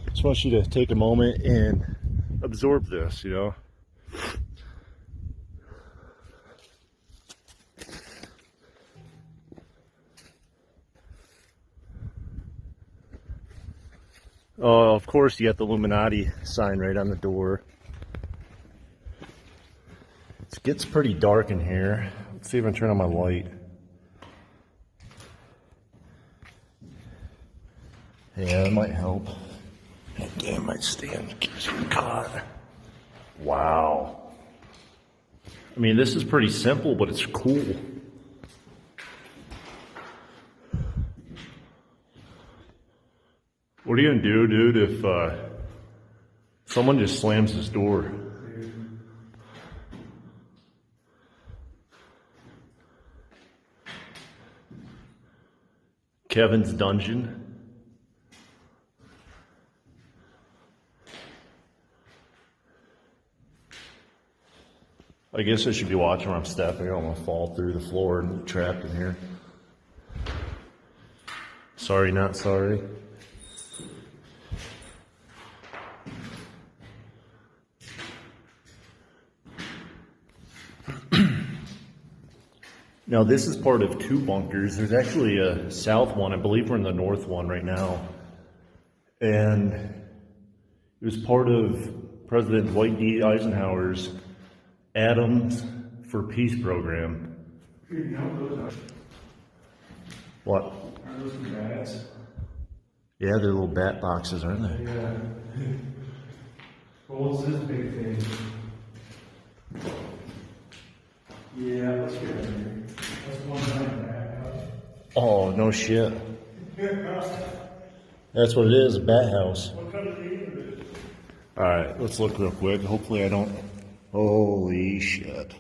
Just want you to take a moment and absorb this, you know. Oh, of course you got the Illuminati sign right on the door. It gets pretty dark in here. Let's see if I can turn on my light. Yeah, that might help. Damn, might stand. Keeps getting caught. Wow. I mean, this is pretty simple, but it's cool. What are you gonna do, dude, if someone just slams this door? Kevin's dungeon. I guess I should be watching where I'm stepping. I don't want to fall through the floor and get trapped in here. Sorry, not sorry. Now this is part of two bunkers. There's actually a south one. I believe we're in the north one right now. And it was part of President Dwight D. Eisenhower's Atoms for Peace program. What? Are those some bats? Yeah, they're little bat boxes, aren't they? Yeah. Well, what's this big thing? Yeah, let's get in here. That's one giant bat house. Oh, no shit. That's what it is, a bat house. What kind of thing is it? Alright, let's look real quick. Hopefully I don't... Holy shit.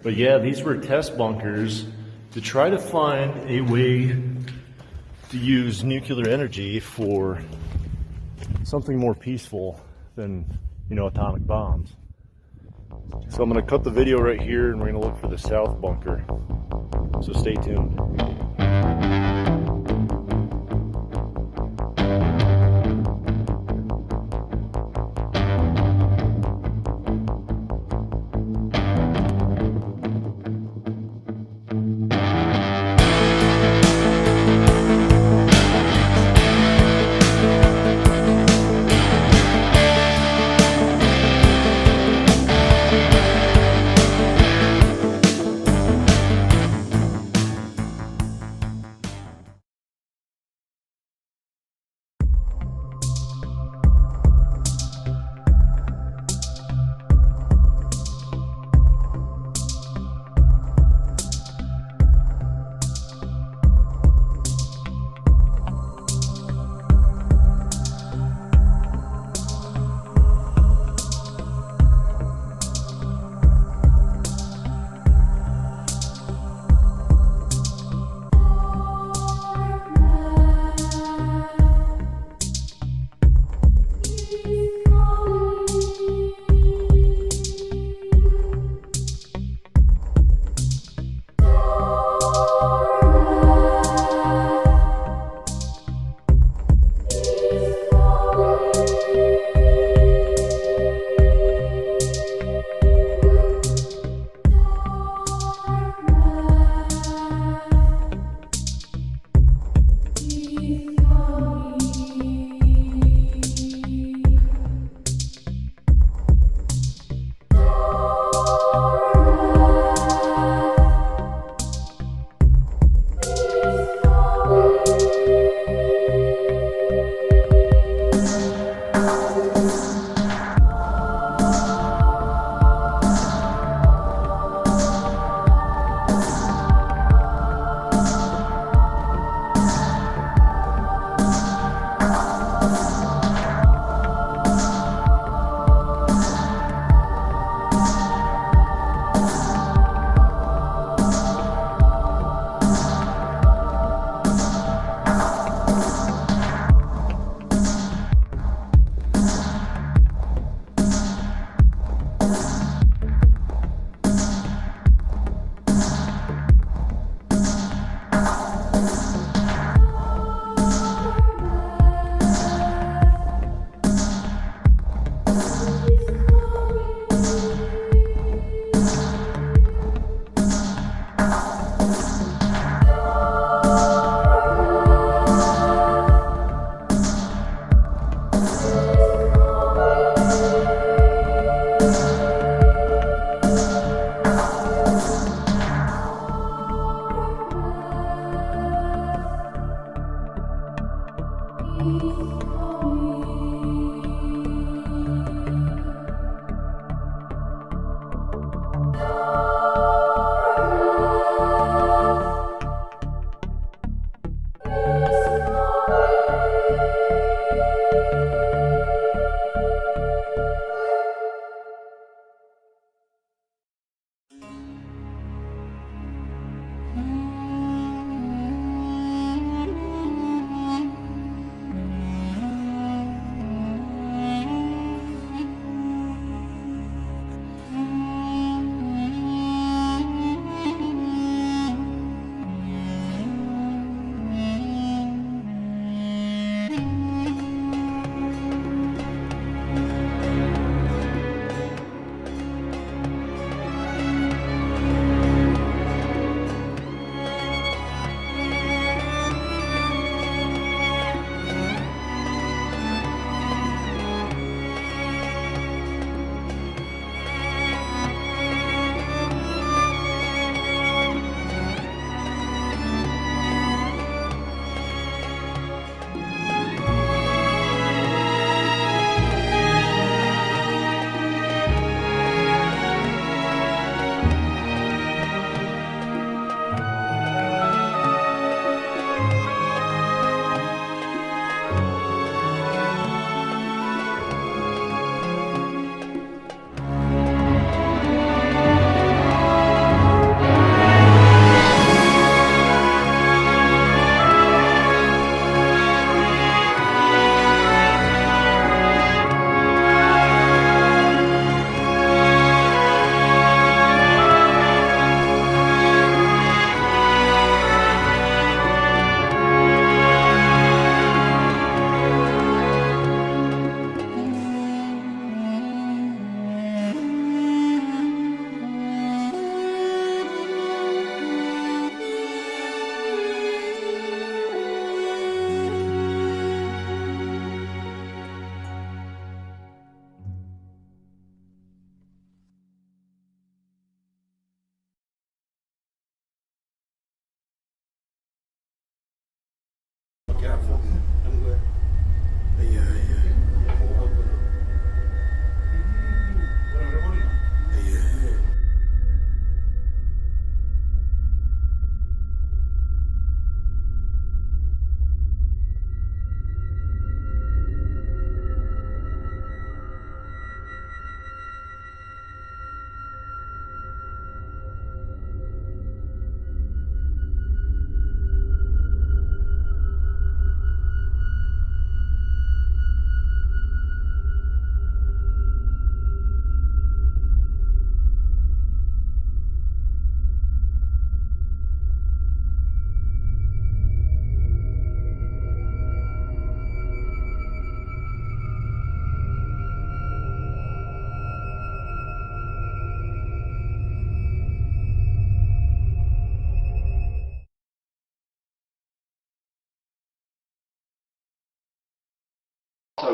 But yeah, these were test bunkers to try to find a way to use nuclear energy for something more peaceful than, you know, atomic bombs. So I'm going to cut the video right here and we're going to look for the south bunker. So stay tuned.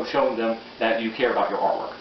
also showing them that you care about your artwork.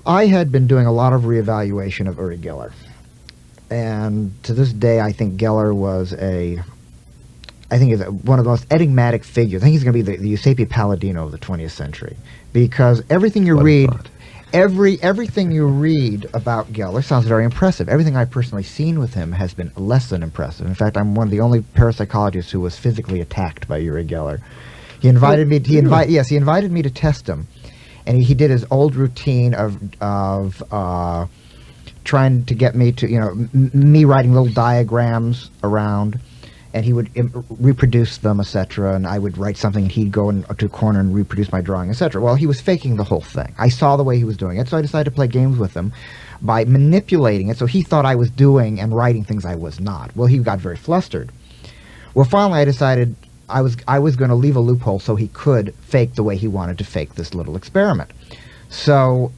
I had been doing a lot of reevaluation of Uri Geller. And to this day, I think Geller was he's one of the most enigmatic figures. I think he's going to be the Eusebio Palladino of the 20th century. Because everything you read, everything you read about Geller sounds very impressive. Everything I've personally seen with him has been less than impressive. In fact, I'm one of the only parapsychologists who was physically attacked by Uri Geller. He invited me. He invited me to test him, and he did his old routine of trying to get me to me writing little diagrams around, and he would reproduce them, etc. And I would write something, and he'd go to a corner and reproduce my drawing, etc. Well, he was faking the whole thing. I saw the way he was doing it, so I decided to play games with him by manipulating it. So he thought I was doing and writing things I was not. Well, he got very flustered. Well, finally, I decided I was going to leave a loophole so he could fake the way he wanted to fake this little experiment. So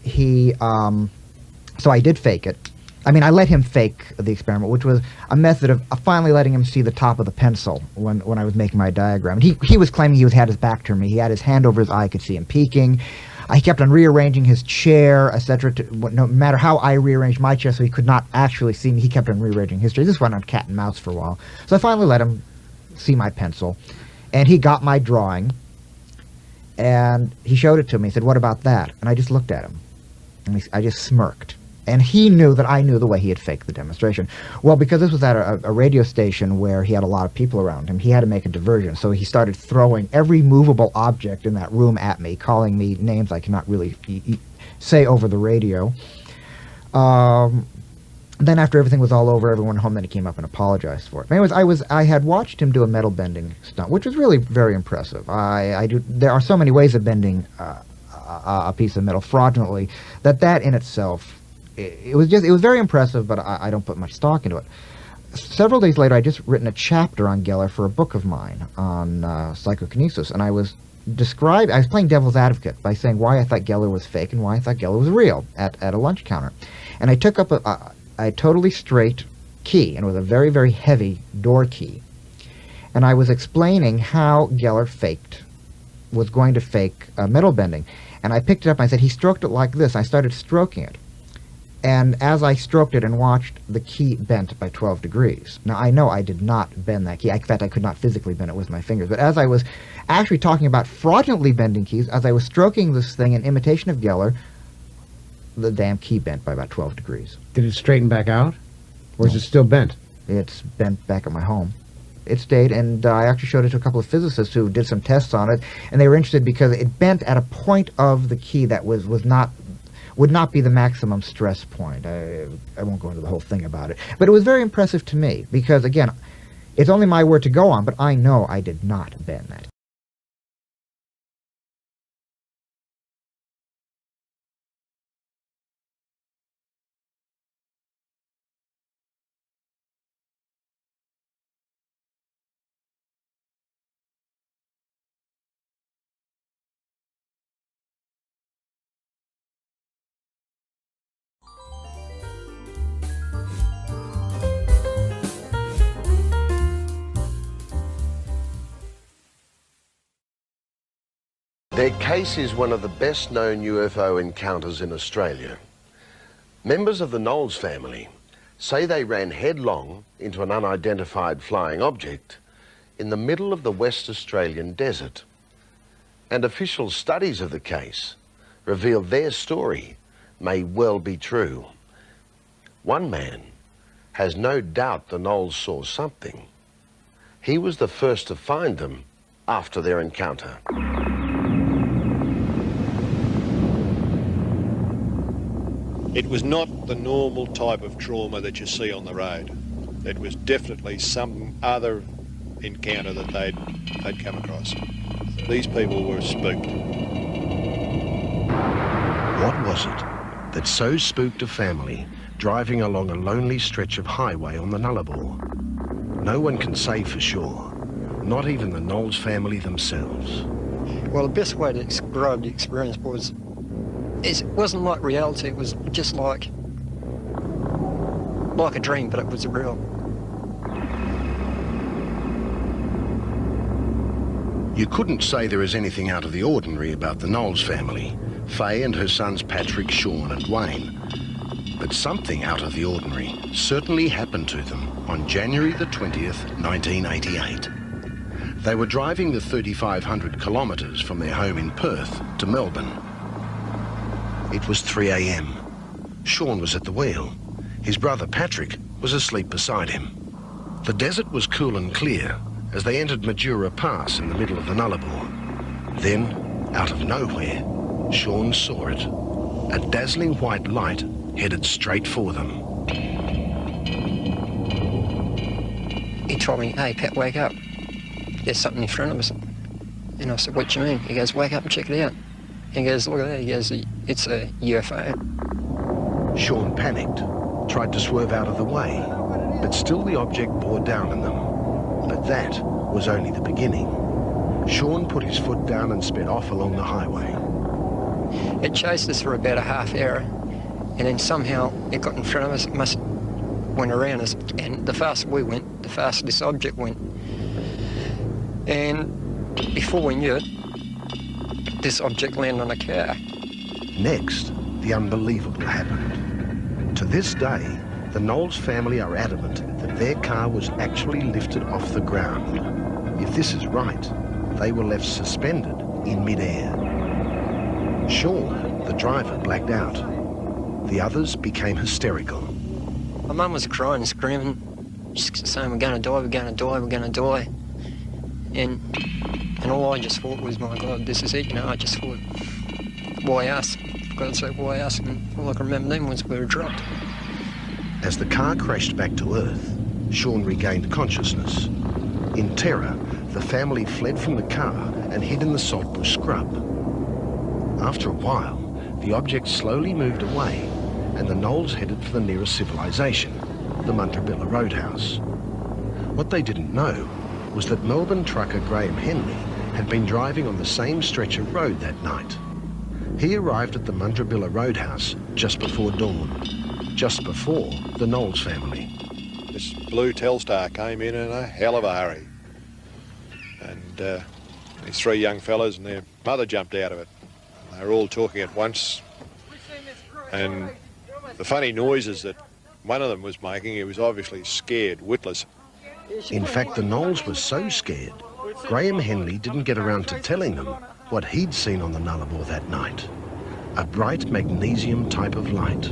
so I did fake it. I mean, I let him fake the experiment, which was a method of finally letting him see the top of the pencil when I was making my diagram. And he was claiming he had his back to me. He had his hand over his eye. I could see him peeking. I kept on rearranging his chair, etc. No matter how I rearranged my chair so he could not actually see me, he kept on rearranging his chair. This went on cat and mouse for a while. So I finally let him see my pencil. And he got my drawing. And he showed it to me. He said, "What about that?" And I just looked at him. And I just smirked. And he knew that I knew the way he had faked the demonstration. Well, because this was at a radio station where he had a lot of people around him, he had to make a diversion. So he started throwing every movable object in that room at me, calling me names I cannot really say over the radio. Then after everything was all over, everyone home, then he came up and apologized for it. But anyways, I had watched him do a metal bending stunt, which was really very impressive. There are so many ways of bending a piece of metal fraudulently that in itself, it was very impressive, but I don't put much stock into it. Several days later, I just written a chapter on Geller for a book of mine on psychokinesis, and I was playing devil's advocate by saying why I thought Geller was fake and why I thought Geller was real at a lunch counter. And I took up a totally straight key, and it was a very, very heavy door key. And I was explaining how Geller was going to fake metal bending. And I picked it up and I said, he stroked it like this. I started stroking it. And as I stroked it and watched, the key bent by 12 degrees. Now, I know I did not bend that key. In fact, I could not physically bend it with my fingers. But as I was actually talking about fraudulently bending keys, as I was stroking this thing in imitation of Geller, the damn key bent by about 12 degrees. Did it straighten back out? Or is it still bent? It's bent back at my home. It stayed, and I actually showed it to a couple of physicists who did some tests on it, and they were interested because it bent at a point of the key that would not be the maximum stress point. I won't go into the whole thing about it. But it was very impressive to me because, again, it's only my word to go on, but I know I did not bend that. Their case is one of the best-known UFO encounters in Australia. Members of the Knowles family say they ran headlong into an unidentified flying object in the middle of the West Australian desert. And official studies of the case reveal their story may well be true. One man has no doubt the Knowles saw something. He was the first to find them after their encounter. It was not the normal type of trauma that you see on the road. It was definitely some other encounter that they'd come across. These people were spooked. What was it that so spooked a family driving along a lonely stretch of highway on the Nullarbor? No one can say for sure, not even the Knowles family themselves. Well, the best way to describe the experience was it wasn't like reality, it was just like a dream, but it was real. You couldn't say there is anything out of the ordinary about the Knowles family, Faye and her sons Patrick, Sean and Wayne. But something out of the ordinary certainly happened to them on January the 20th, 1988. They were driving the 3,500 kilometres from their home in Perth to Melbourne. It was 3 a.m. Sean was at the wheel. His brother Patrick was asleep beside him. The desert was cool and clear as they entered Majura Pass in the middle of the Nullarbor. Then, out of nowhere, Sean saw it. A dazzling white light headed straight for them. He told me, "Hey, Pat, wake up. There's something in front of us." And I said, "What do you mean?" He goes, "Wake up and check it out." He goes, "Look at that." He goes, "It's a UFO." Sean panicked, tried to swerve out of the way, but still the object bore down on them. But that was only the beginning. Sean put his foot down and sped off along the highway. It chased us for about a half hour, and then somehow it got in front of us. It must went around us, and the faster we went, the faster this object went. And before we knew it, this object landed on a car. Next, the unbelievable happened. To this day, the Knowles family are adamant that their car was actually lifted off the ground. If this is right, they were left suspended in midair. Sean, the driver, blacked out. The others became hysterical. My mum was crying and screaming, just saying, "We're going to die, we're going to die, we're going to die." And all I just thought was, "My God, this is it." You know, I just thought, "Why us?" For God's sake, why us? And all I can remember then was we were dropped. As the car crashed back to Earth, Sean regained consciousness. In terror, the family fled from the car and hid in the saltbush scrub. After a while, the object slowly moved away and the Knowles headed for the nearest civilization, the Mundrabilla Roadhouse. What they didn't know was that Melbourne trucker Graham Henley had been driving on the same stretch of road that night. He arrived at the Mundrabilla Roadhouse just before dawn, just before the Knowles family. This blue Telstar came in a hell of a hurry. And these three young fellas and their mother jumped out of it. They were all talking at once. And the funny noises that one of them was making, he was obviously scared, witless. In fact, the Knowles were so scared, Graham Henley didn't get around to telling them what he'd seen on the Nullarbor that night. A bright magnesium type of light.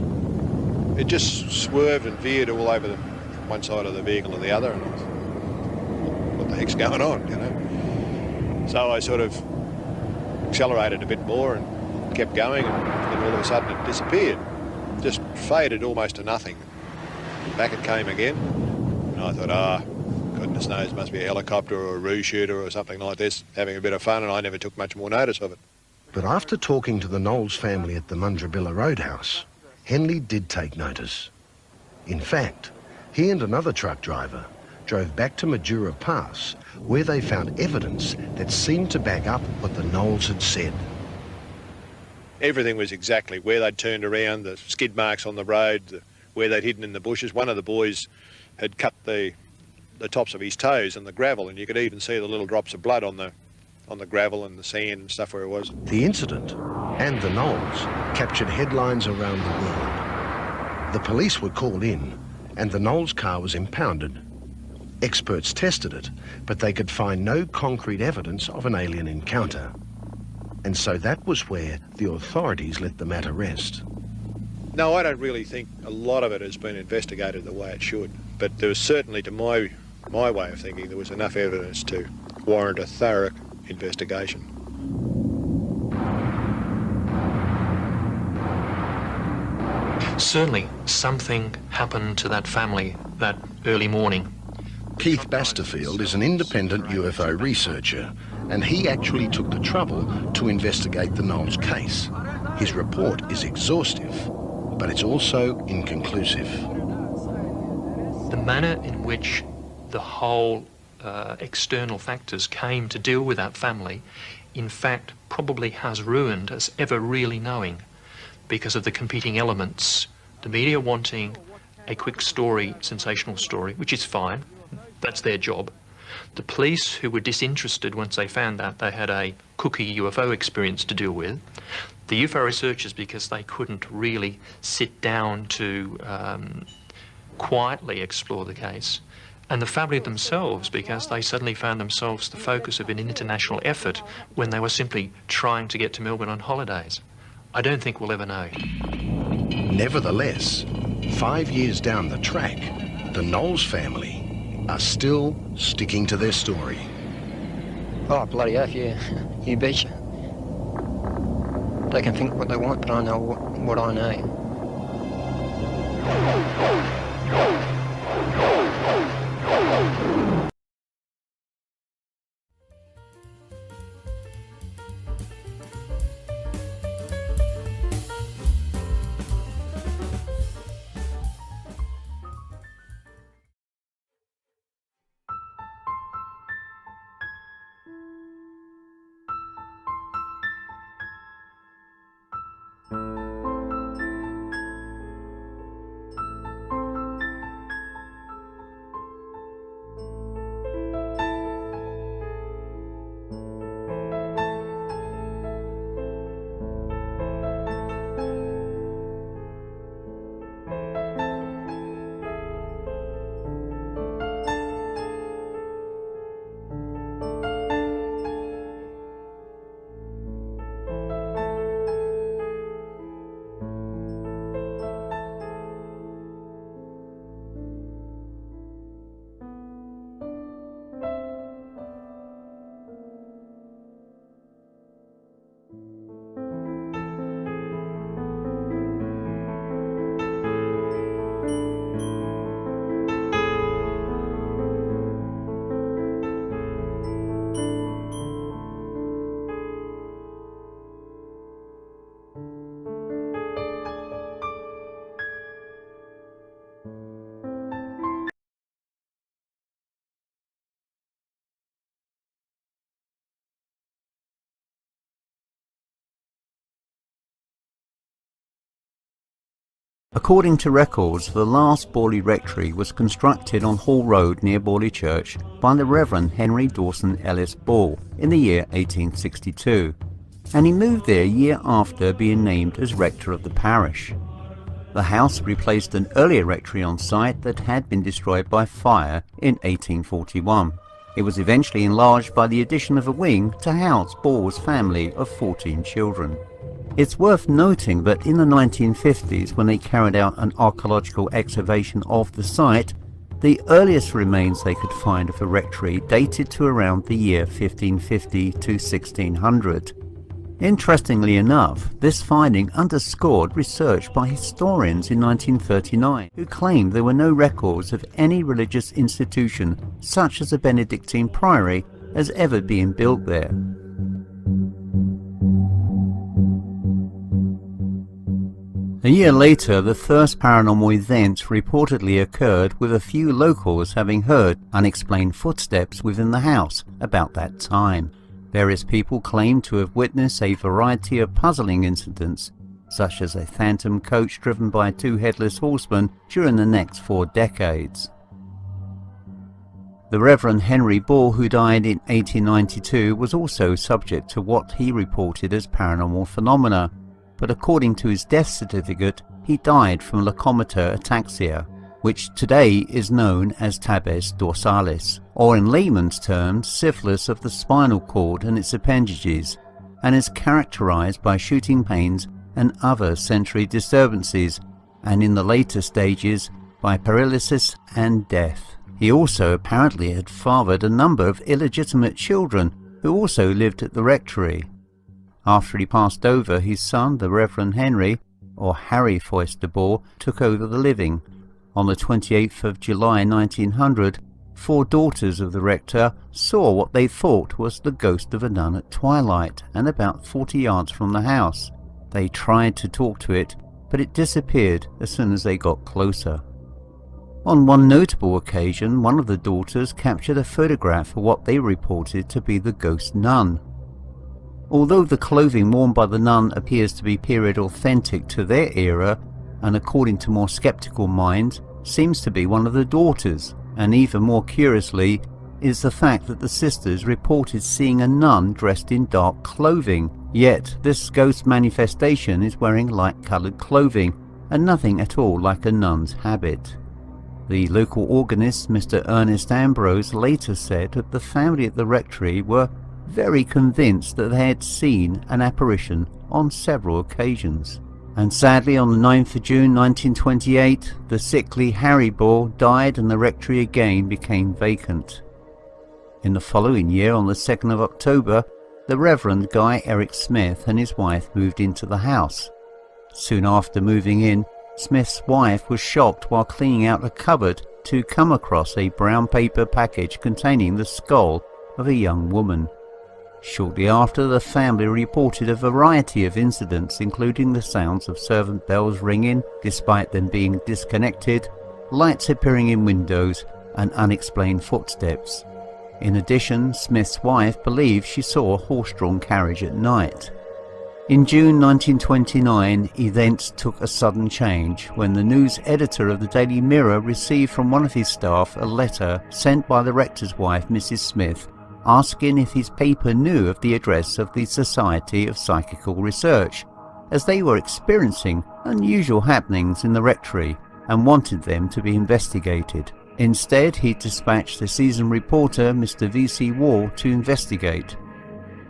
It just swerved and veered all over one side of the vehicle and the other, and I thought, what the heck's going on, you know? So I sort of accelerated a bit more and kept going, and then all of a sudden it disappeared. Just faded almost to nothing. Back it came again, and I thought, goodness knows, it must be a helicopter or a roo shooter or something like this, having a bit of fun, and I never took much more notice of it. But after talking to the Knowles family at the Mundrabilla Roadhouse, Henley did take notice. In fact, he and another truck driver drove back to Majura Pass, where they found evidence that seemed to back up what the Knowles had said. Everything was exactly where they'd turned around, the skid marks on the road, where they'd hidden in the bushes. One of the boys had cut the tops of his toes in the gravel, and you could even see the little drops of blood on the gravel and the sand and stuff where it was. The incident and the Knowles captured headlines around the world. The police were called in and the Knowles car was impounded. Experts tested it, but they could find no concrete evidence of an alien encounter. And so that was where the authorities let the matter rest. No, I don't really think a lot of it has been investigated the way it should, but there was certainly, to my way of thinking, there was enough evidence to warrant a thorough investigation. Certainly, something happened to that family that early morning. Keith Basterfield is an independent UFO researcher, and he actually took the trouble to investigate the Knowles case. His report is exhaustive, but it's also inconclusive. The manner in which the whole external factors came to deal with that family, in fact, probably has ruined us ever really knowing, because of the competing elements. The media wanting a quick story, sensational story, which is fine, that's their job, The police, who were disinterested once they found that they had a cookie UFO experience to deal with. The UFO researchers, because they couldn't really sit down to quietly explore the case. And the family themselves, because they suddenly found themselves the focus of an international effort when they were simply trying to get to Melbourne on holidays. I don't think we'll ever know. Nevertheless, 5 years down the track, the Knowles family are still sticking to their story. Oh, bloody oath, yeah. You betcha. They can think what they want, but I know what I know. According to records, the last Borley Rectory was constructed on Hall Road near Borley Church by the Reverend Henry Dawson Ellis Ball in the year 1862, and he moved there a year after being named as rector of the parish. The house replaced an earlier rectory on site that had been destroyed by fire in 1841. It was eventually enlarged by the addition of a wing to house Ball's family of 14 children. It's worth noting that in the 1950s, when they carried out an archaeological excavation of the site, the earliest remains they could find of a rectory dated to around the year 1550 to 1600. Interestingly enough, this finding underscored research by historians in 1939 who claimed there were no records of any religious institution such as a Benedictine priory as ever being built there. A year later, the first paranormal event reportedly occurred, with a few locals having heard unexplained footsteps within the house about that time. Various people claim to have witnessed a variety of puzzling incidents, such as a phantom coach driven by 2 headless horsemen during the next 4 decades. The Reverend Henry Ball, who died in 1892, was also subject to what he reported as paranormal phenomena, but according to his death certificate, he died from locomotor ataxia, which today is known as tabes dorsalis, or in layman's terms, syphilis of the spinal cord and its appendages, and is characterized by shooting pains and other sensory disturbances, and in the later stages by paralysis and death. He also apparently had fathered a number of illegitimate children who also lived at the rectory. After he passed over, his son, the Reverend Henry, or Harry Foyster Ball, took over the living. On the 28th of July 1900, 4 daughters of the rector saw what they thought was the ghost of a nun at twilight and about 40 yards from the house. They tried to talk to it, but it disappeared as soon as they got closer. On one notable occasion, one of the daughters captured a photograph of what they reported to be the ghost nun. Although the clothing worn by the nun appears to be period authentic to their era, and according to more skeptical minds, seems to be one of the daughters, and even more curiously, is the fact that the sisters reported seeing a nun dressed in dark clothing, yet this ghost manifestation is wearing light-coloured clothing and nothing at all like a nun's habit. The local organist, Mr. Ernest Ambrose, later said that the family at the rectory were very convinced that they had seen an apparition on several occasions. And sadly, on the 9th of June 1928, the sickly Harry Ball died and the rectory again became vacant. In the following year, on the 2nd of October, the Reverend Guy Eric Smith and his wife moved into the house. Soon after moving in, Smith's wife was shocked while cleaning out a cupboard to come across a brown paper package containing the skull of a young woman. Shortly after, the family reported a variety of incidents, including the sounds of servant bells ringing despite them being disconnected, lights appearing in windows, and unexplained footsteps. In addition, Smith's wife believed she saw a horse-drawn carriage at night. In June 1929, events took a sudden change when the news editor of the Daily Mirror received from one of his staff a letter sent by the rector's wife, Mrs. Smith, asking if his paper knew of the address of the Society of Psychical Research, as they were experiencing unusual happenings in the rectory and wanted them to be investigated. Instead, he dispatched the seasoned reporter, Mr. V.C. Wall, to investigate.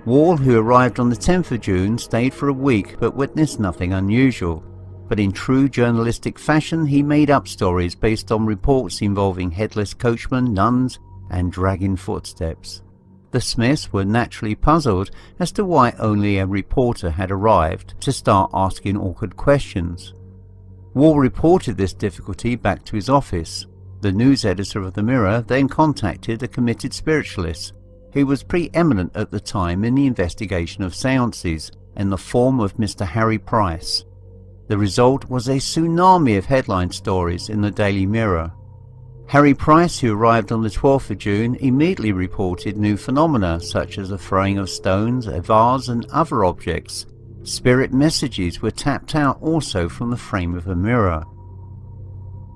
Wall, who arrived on the 10th of June, stayed for a week but witnessed nothing unusual. But in true journalistic fashion, he made up stories based on reports involving headless coachmen, nuns, and dragging footsteps. The Smiths were naturally puzzled as to why only a reporter had arrived to start asking awkward questions. Wall reported this difficulty back to his office. The news editor of the Mirror then contacted a committed spiritualist who was preeminent at the time in the investigation of seances, in the form of Mr. Harry Price. The result was a tsunami of headline stories in the Daily Mirror. Harry Price, who arrived on the 12th of June, immediately reported new phenomena such as the throwing of stones, a vase and other objects. Spirit messages were tapped out also from the frame of a mirror.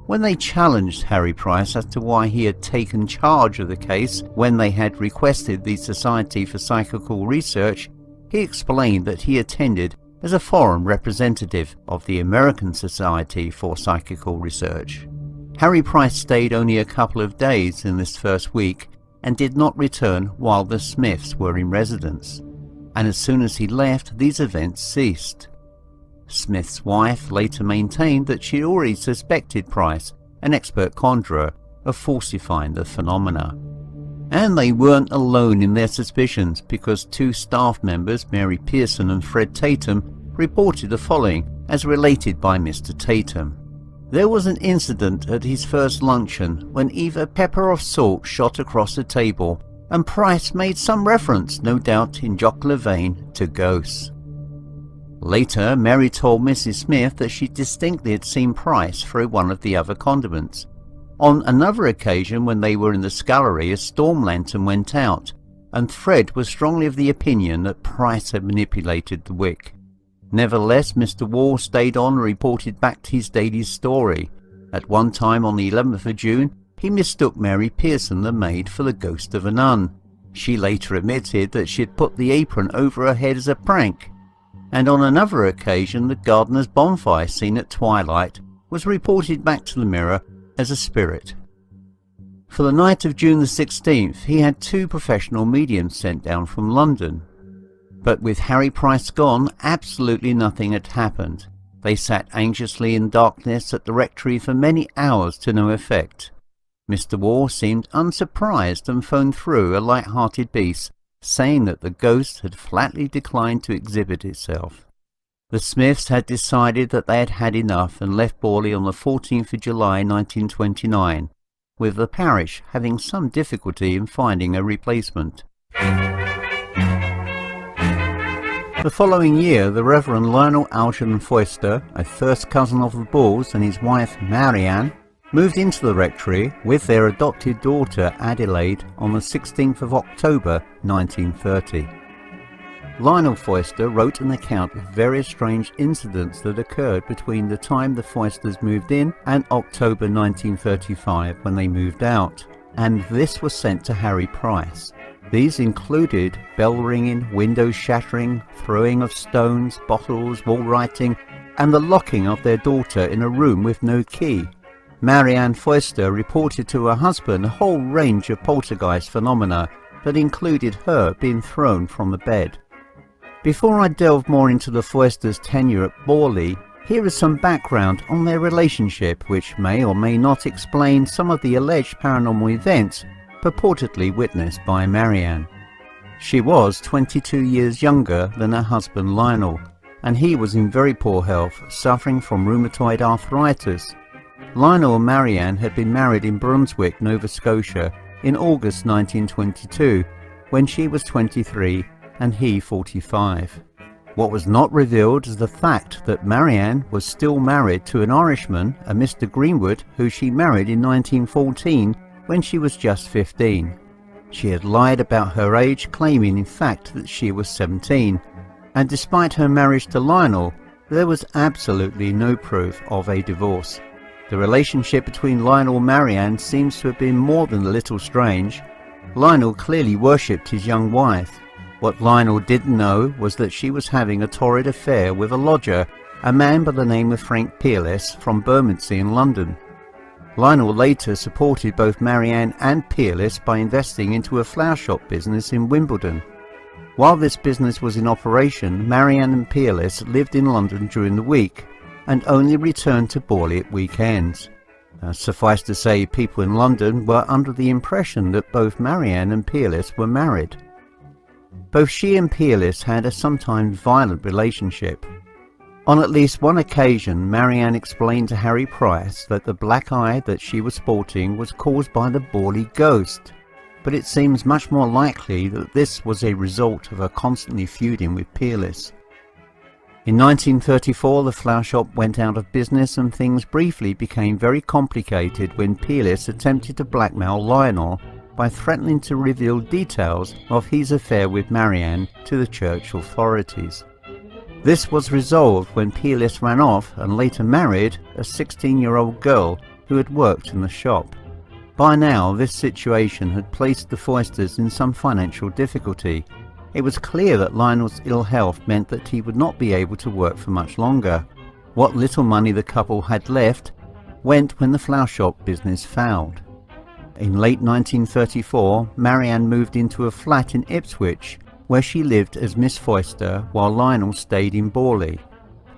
When they challenged Harry Price as to why he had taken charge of the case when they had requested the Society for Psychical Research, he explained that he attended as a foreign representative of the American Society for Psychical Research. Harry Price stayed only a couple of days in this first week and did not return while the Smiths were in residence, and as soon as he left, these events ceased. Smith's wife later maintained that she already suspected Price, an expert conjurer, of falsifying the phenomena. And they weren't alone in their suspicions, because two staff members, Mary Pearson and Fred Tatum, reported the following as related by Mr. Tatum. There was an incident at his first luncheon when Eva pepper of salt shot across the table, and Price made some reference, no doubt in jocular vein, to ghosts. Later, Mary told Mrs. Smith that she distinctly had seen Price throw one of the other condiments. On another occasion, when they were in the scullery, a storm lantern went out, and Fred was strongly of the opinion that Price had manipulated the wick. Nevertheless, Mr. Wall stayed on and reported back to his daily story. At one time on the 11th of June, he mistook Mary Pearson, the maid, for the ghost of a nun. She later admitted that she had put the apron over her head as a prank. And on another occasion, the gardener's bonfire seen at twilight was reported back to the Mirror as a spirit. For the night of June the 16th, he had two professional mediums sent down from London. But with Harry Price gone, absolutely nothing had happened. They sat anxiously in darkness at the rectory for many hours to no effect. Mr. Wall seemed unsurprised and phoned through a light-hearted piece, saying that the ghost had flatly declined to exhibit itself. The Smiths had decided that they had had enough and left Borley on the 14th of July 1929, with the parish having some difficulty in finding a replacement. The following year, the Reverend Lionel Algernon Foyster, a first cousin of the Balls, and his wife Marianne moved into the rectory with their adopted daughter Adelaide on the 16th of October 1930. Lionel Foyster wrote an account of various strange incidents that occurred between the time the Foysters moved in and October 1935 when they moved out. and this was sent to Harry Price. These included bell ringing, window shattering, throwing of stones, bottles, wall writing, and the locking of their daughter in a room with no key. Marianne Foister reported to her husband a whole range of poltergeist phenomena that included her being thrown from the bed. Before I delve more into the Foisters' tenure at Borley, here is some background on their relationship which may or may not explain some of the alleged paranormal events purportedly witnessed by Marianne. She was 22 years younger than her husband Lionel, and he was in very poor health, suffering from rheumatoid arthritis. Lionel and Marianne had been married in Brunswick, Nova Scotia in August 1922, when she was 23 and he 45. What was not revealed is the fact that Marianne was still married to an Irishman, a Mr. Greenwood, who she married in 1914 when she was just 15. She had lied about her age, claiming in fact that she was 17, and despite her marriage to Lionel, there was absolutely no proof of a divorce. The relationship between Lionel and Marianne seems to have been more than a little strange. Lionel clearly worshipped his young wife. What Lionel didn't know was that she was having a torrid affair with a lodger, a man by the name of Frank Peerless from Bermondsey in London. Lionel later supported both Marianne and Peerless by investing into a flower shop business in Wimbledon. While this business was in operation, Marianne and Peerless lived in London during the week and only returned to Borley at weekends. Suffice to say, people in London were under the impression that both Marianne and Peerless were married. Both she and Peerless had a sometimes violent relationship. On at least one occasion, Marianne explained to Harry Price that the black eye that she was sporting was caused by the Borley ghost, but it seems much more likely that this was a result of her constantly feuding with Peerless. In 1934, the flower shop went out of business and things briefly became very complicated when Peerless attempted to blackmail Lionel by threatening to reveal details of his affair with Marianne to the church authorities. This was resolved when Peerless ran off and later married a 16-year-old girl who had worked in the shop. By now, this situation had placed the Foisters in some financial difficulty. It was clear that Lionel's ill health meant that he would not be able to work for much longer. What little money the couple had left went when the flower shop business failed. In late 1934, Marianne moved into a flat in Ipswich, where she lived as Miss Foister while Lionel stayed in Borley.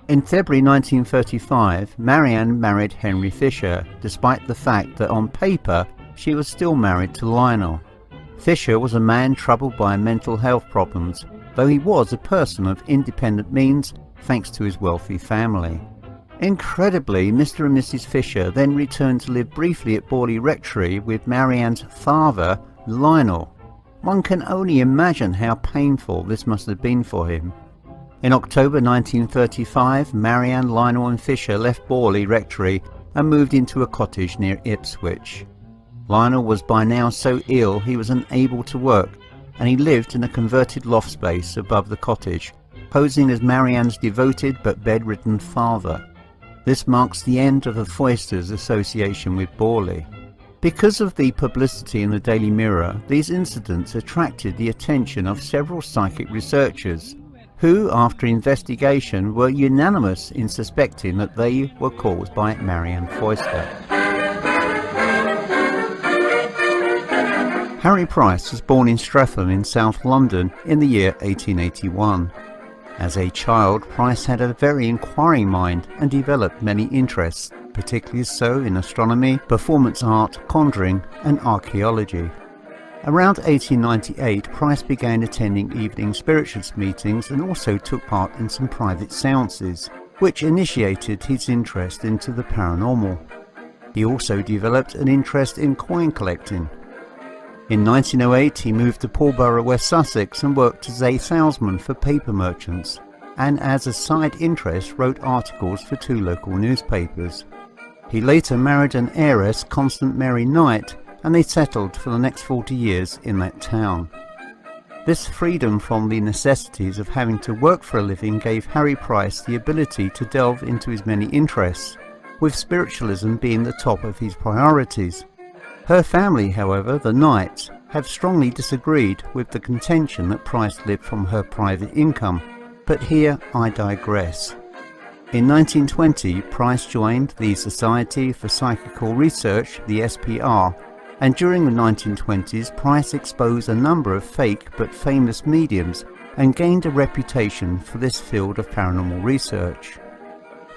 In February 1935, Marianne married Henry Fisher, despite the fact that on paper she was still married to Lionel. Fisher was a man troubled by mental health problems, though he was a person of independent means thanks to his wealthy family. Incredibly, Mr. and Mrs. Fisher then returned to live briefly at Borley Rectory with Marianne's father, Lionel. One can only imagine how painful this must have been for him. In October 1935, Marianne, Lionel and Fisher left Borley Rectory and moved into a cottage near Ipswich. Lionel was by now so ill he was unable to work, and he lived in a converted loft space above the cottage, posing as Marianne's devoted but bedridden father. This marks the end of the Foisters' association with Borley. Because of the publicity in the Daily Mirror, these incidents attracted the attention of several psychic researchers, who, after investigation, were unanimous in suspecting that they were caused by Marianne Foister. Harry Price was born in Streatham in South London in the year 1881. As a child, Price had a very inquiring mind and developed many interests, particularly so in astronomy, performance art, conjuring and archaeology. Around 1898, Price began attending evening spiritualist meetings and also took part in some private seances, which initiated his interest into the paranormal. He also developed an interest in coin collecting. In 1908, he moved to Pulborough, West Sussex, and worked as a salesman for paper merchants, and as a side interest wrote articles for 2 local newspapers. He later married an heiress, Constance Mary Knight, and they settled for the next 40 years in that town. This freedom from the necessities of having to work for a living gave Harry Price the ability to delve into his many interests, with spiritualism being the top of his priorities. Her family, however, the Knights, have strongly disagreed with the contention that Price lived from her private income, but here I digress. In 1920, Price joined the Society for Psychical Research, the SPR, and during the 1920s, Price exposed a number of fake but famous mediums and gained a reputation for this field of paranormal research.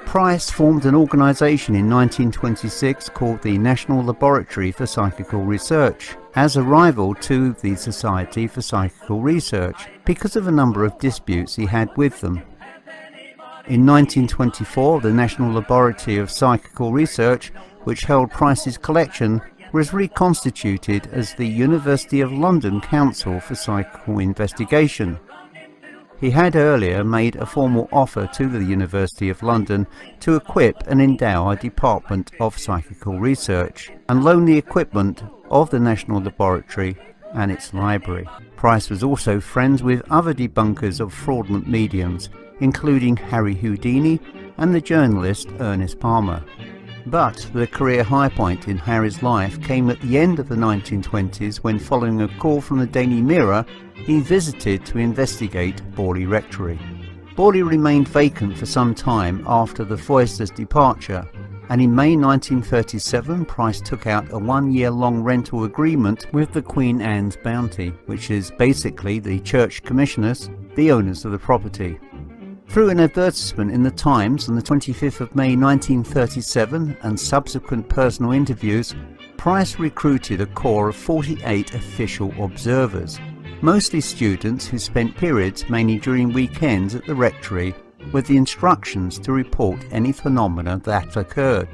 Price formed an organisation in 1926 called the National Laboratory for Psychical Research as a rival to the Society for Psychical Research because of a number of disputes he had with them. In 1924, the National Laboratory of Psychical Research, which held Price's collection, was reconstituted as the University of London Council for Psychical Investigation. He had earlier made a formal offer to the University of London to equip and endow a department of psychical research and loan the equipment of the National Laboratory and its library. Price was also friends with other debunkers of fraudulent mediums, including Harry Houdini and the journalist Ernest Palmer. But the career high point in Harry's life came at the end of the 1920s when, following a call from the Daily Mirror, he visited to investigate Borley Rectory. Borley remained vacant for some time after the Foysters' departure, and in May 1937 Price took out a one-year-long rental agreement with the Queen Anne's Bounty, which is basically the church commissioners, the owners of the property. Through an advertisement in the Times on the 25th of May 1937 and subsequent personal interviews, Price recruited a corps of 48 official observers, mostly students who spent periods mainly during weekends at the rectory with the instructions to report any phenomena that occurred.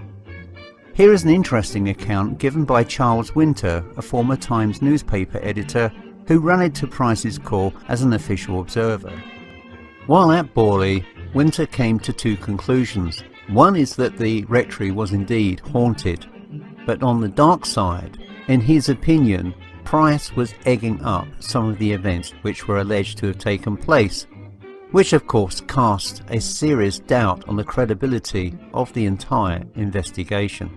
Here is an interesting account given by Charles Winter, a former Times newspaper editor who ran into Price's corps as an official observer. While at Borley, Winter came to two conclusions. One is that the rectory was indeed haunted, but on the dark side, in his opinion, Price was egging up some of the events which were alleged to have taken place, which of course cast a serious doubt on the credibility of the entire investigation.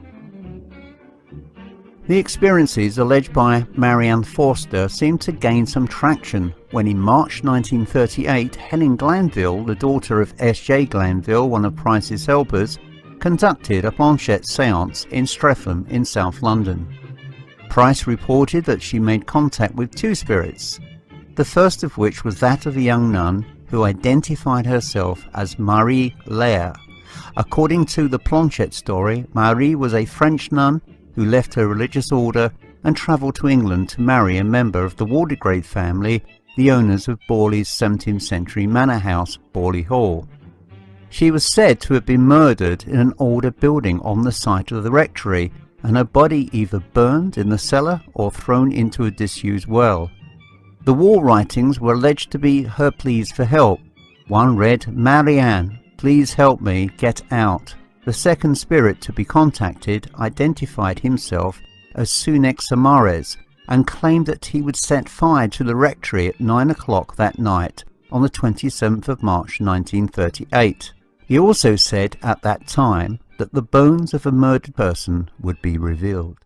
The experiences alleged by Marianne Forster seemed to gain some traction when in March 1938 Helen Glanville, the daughter of S.J. Glanville, one of Price's helpers, conducted a planchette séance in Streatham in South London. Price reported that she made contact with two spirits, the first of which was that of a young nun who identified herself as Marie Lair. According to the planchette story, Marie was a French nun who left her religious order and travelled to England to marry a member of the Waldegrave family, the owners of Borley's 17th century manor house, Borley Hall. She was said to have been murdered in an older building on the site of the rectory, and her body either burned in the cellar or thrown into a disused well. The wall writings were alleged to be her pleas for help. One read, "Marianne, please help me get out." The second spirit to be contacted identified himself as Sunek Samares and claimed that he would set fire to the rectory at 9 o'clock that night on the 27th of March 1938. He also said at that time that the bones of a murdered person would be revealed.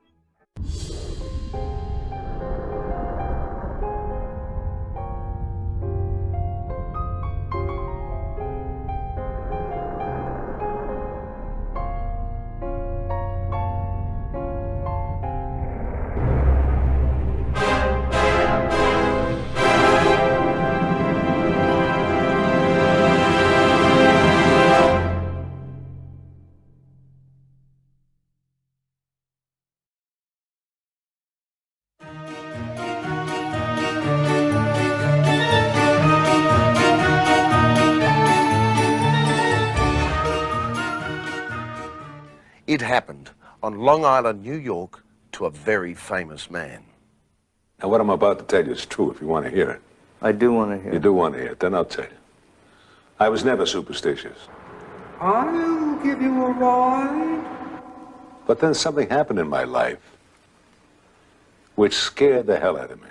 It happened on Long Island, New York, to a very famous man. And what I'm about to tell you is true if you want to hear it. I do want to hear You do want to hear it, then I'll tell you. I was never superstitious. I'll give you a ride. But then something happened in my life which scared the hell out of me.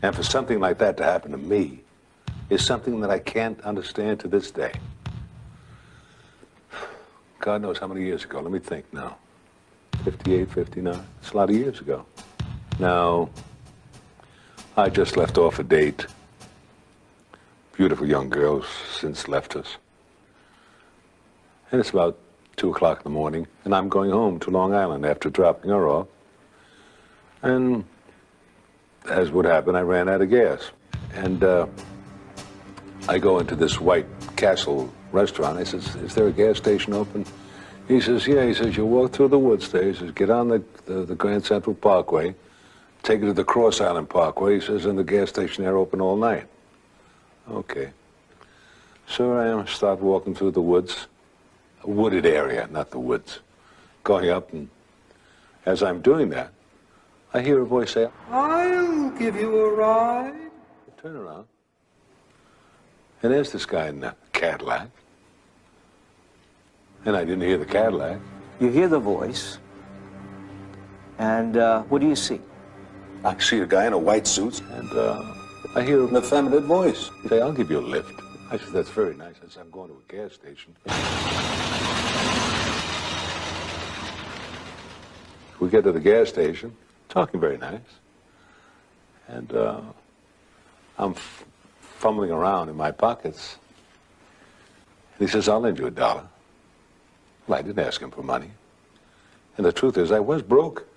And for something like that to happen to me is something that I can't understand to this day. God knows how many years ago. Let me think now. 58, 59. It's a lot of years ago. Now, I just left off a date. Beautiful young girl since left us. And it's about 2 o'clock in the morning, and I'm going home to Long Island after dropping her off. And as would happen, I ran out of gas. And I go into this White Castle restaurant. I says, is there a gas station open? He says, yeah. He says, you walk through the woods there. He says, get on the Grand Central Parkway, take it to the Cross Island Parkway. He says, and the gas station there open all night. Okay. So I am, start walking through the woods, a wooded area, not the woods, going up, and as I'm doing that, I hear a voice say, I'll give you a ride. I turn around, and there's this guy in the Cadillac, and I didn't hear the Cadillac. You hear the voice, and what do you see? I see a guy in a white suit, and I hear an effeminate voice. He say, I'll give you a lift. I said, that's very nice. I said, I'm going to a gas station. We get to the gas station, talking very nice. And I'm fumbling around in my pockets. And he says, I'll lend you $1. Well, I didn't ask him for money. And the truth is, I was broke.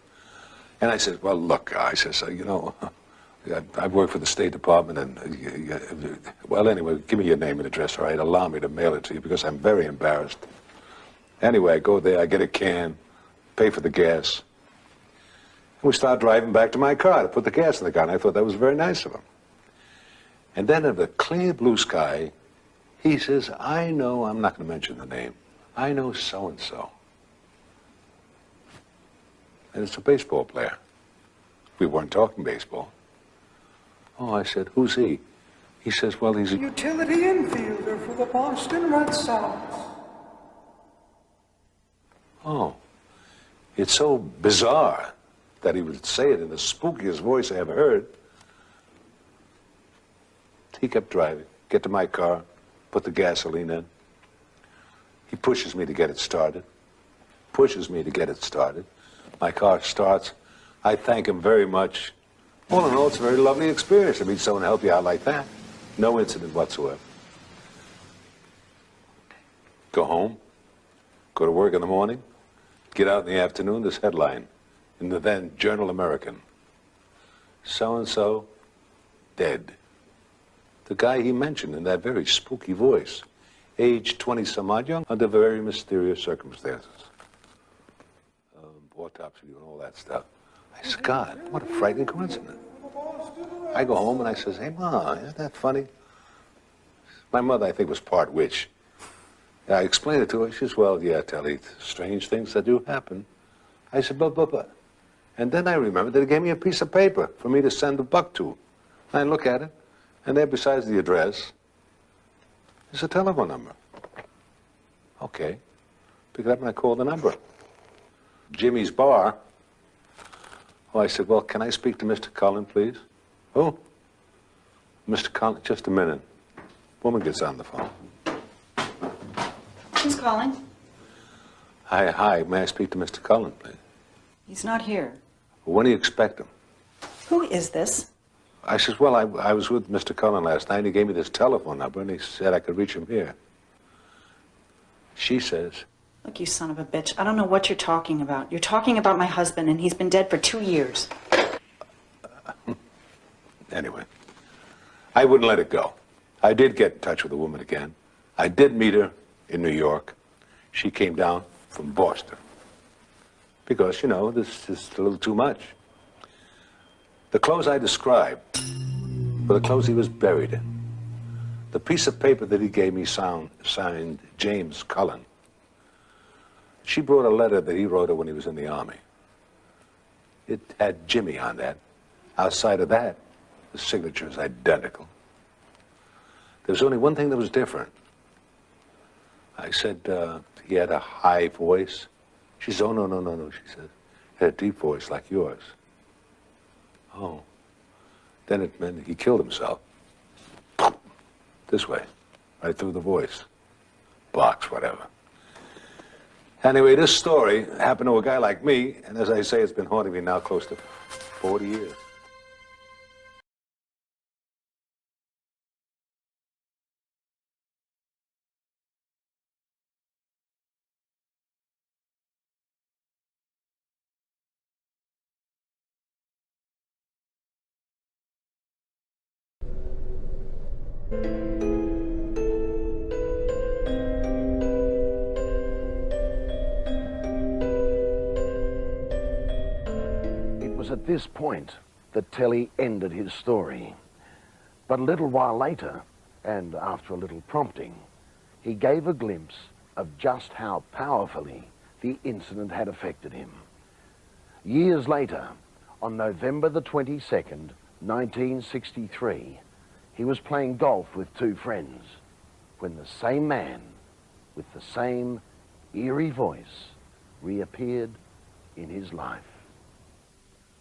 And I said, well, look, I says, you know, I work for the State Department, and, well, anyway, give me your name and address, all right? Allow me to mail it to you, because I'm very embarrassed. Anyway, I go there, I get a can, pay for the gas. And we start driving back to my car to put the gas in the car, and I thought that was very nice of him. And then in the clear blue sky, he says, I know, I'm not going to mention the name, I know so-and-so. And it's a baseball player. We weren't talking baseball. Oh, I said, who's he? He says, well, he's a utility infielder for the Boston Red Sox. Oh, it's so bizarre that he would say it in the spookiest voice I ever heard. He kept driving, get to my car, put the gasoline in. He pushes me to get it started, My car starts. I thank him very much. All in all, it's a very lovely experience to meet someone to help you out like that. No incident whatsoever. Go home, go to work in the morning, get out in the afternoon, this headline in the then Journal American. So-and-so dead. The guy he mentioned in that very spooky voice, age 20-some-odd, young, under very mysterious circumstances. Autopsy and all that stuff. I said, God, what a frightening coincidence. I go home and I says, hey, Ma, isn't that funny? My mother, I think, was part witch. I explained it to her. She says, well, yeah, Telly, strange things that do happen. I said, but. And then I remembered that he gave me a piece of paper for me to send $1 to. And I look at it, and there besides the address is a telephone number. Okay. Pick it up and I call the number. Jimmy's Bar. Oh, I said, well, can I speak to Mr. Cullen, please? Oh, Mr. Cullen, just a minute. Woman gets on the phone. Who's calling? Hi, may I speak to Mr. Cullen, please? He's not here. When do you expect him? Who is this? I says, well, I was with Mr. Cullen last night, and he gave me this telephone number, and he said I could reach him here. She says, Look, you son of a bitch, I don't know what you're talking about. You're talking about my husband, and he's been dead for 2 years. Anyway, I wouldn't let it go. I did get in touch with the woman again. I did meet her in New York. She came down from Boston. Because, you know, this is a little too much. The clothes I described were the clothes he was buried in. The piece of paper that he gave me signed James Cullen. She brought a letter that he wrote her when he was in the Army. It had Jimmy on that. Outside of that, the signature is identical. There's only one thing that was different. I said he had a high voice. She said, oh, no, she said. He had a deep voice like yours. Oh. Then it meant he killed himself. This way, right through the voice. Box, whatever. Anyway, this story happened to a guy like me, and as I say, it's been haunting me now close to 40 years. It was at this point that Telly ended his story. But a little while later, and after a little prompting, he gave a glimpse of just how powerfully the incident had affected him. Years later, on November the 22nd, 1963, he was playing golf with two friends when the same man with the same eerie voice reappeared in his life.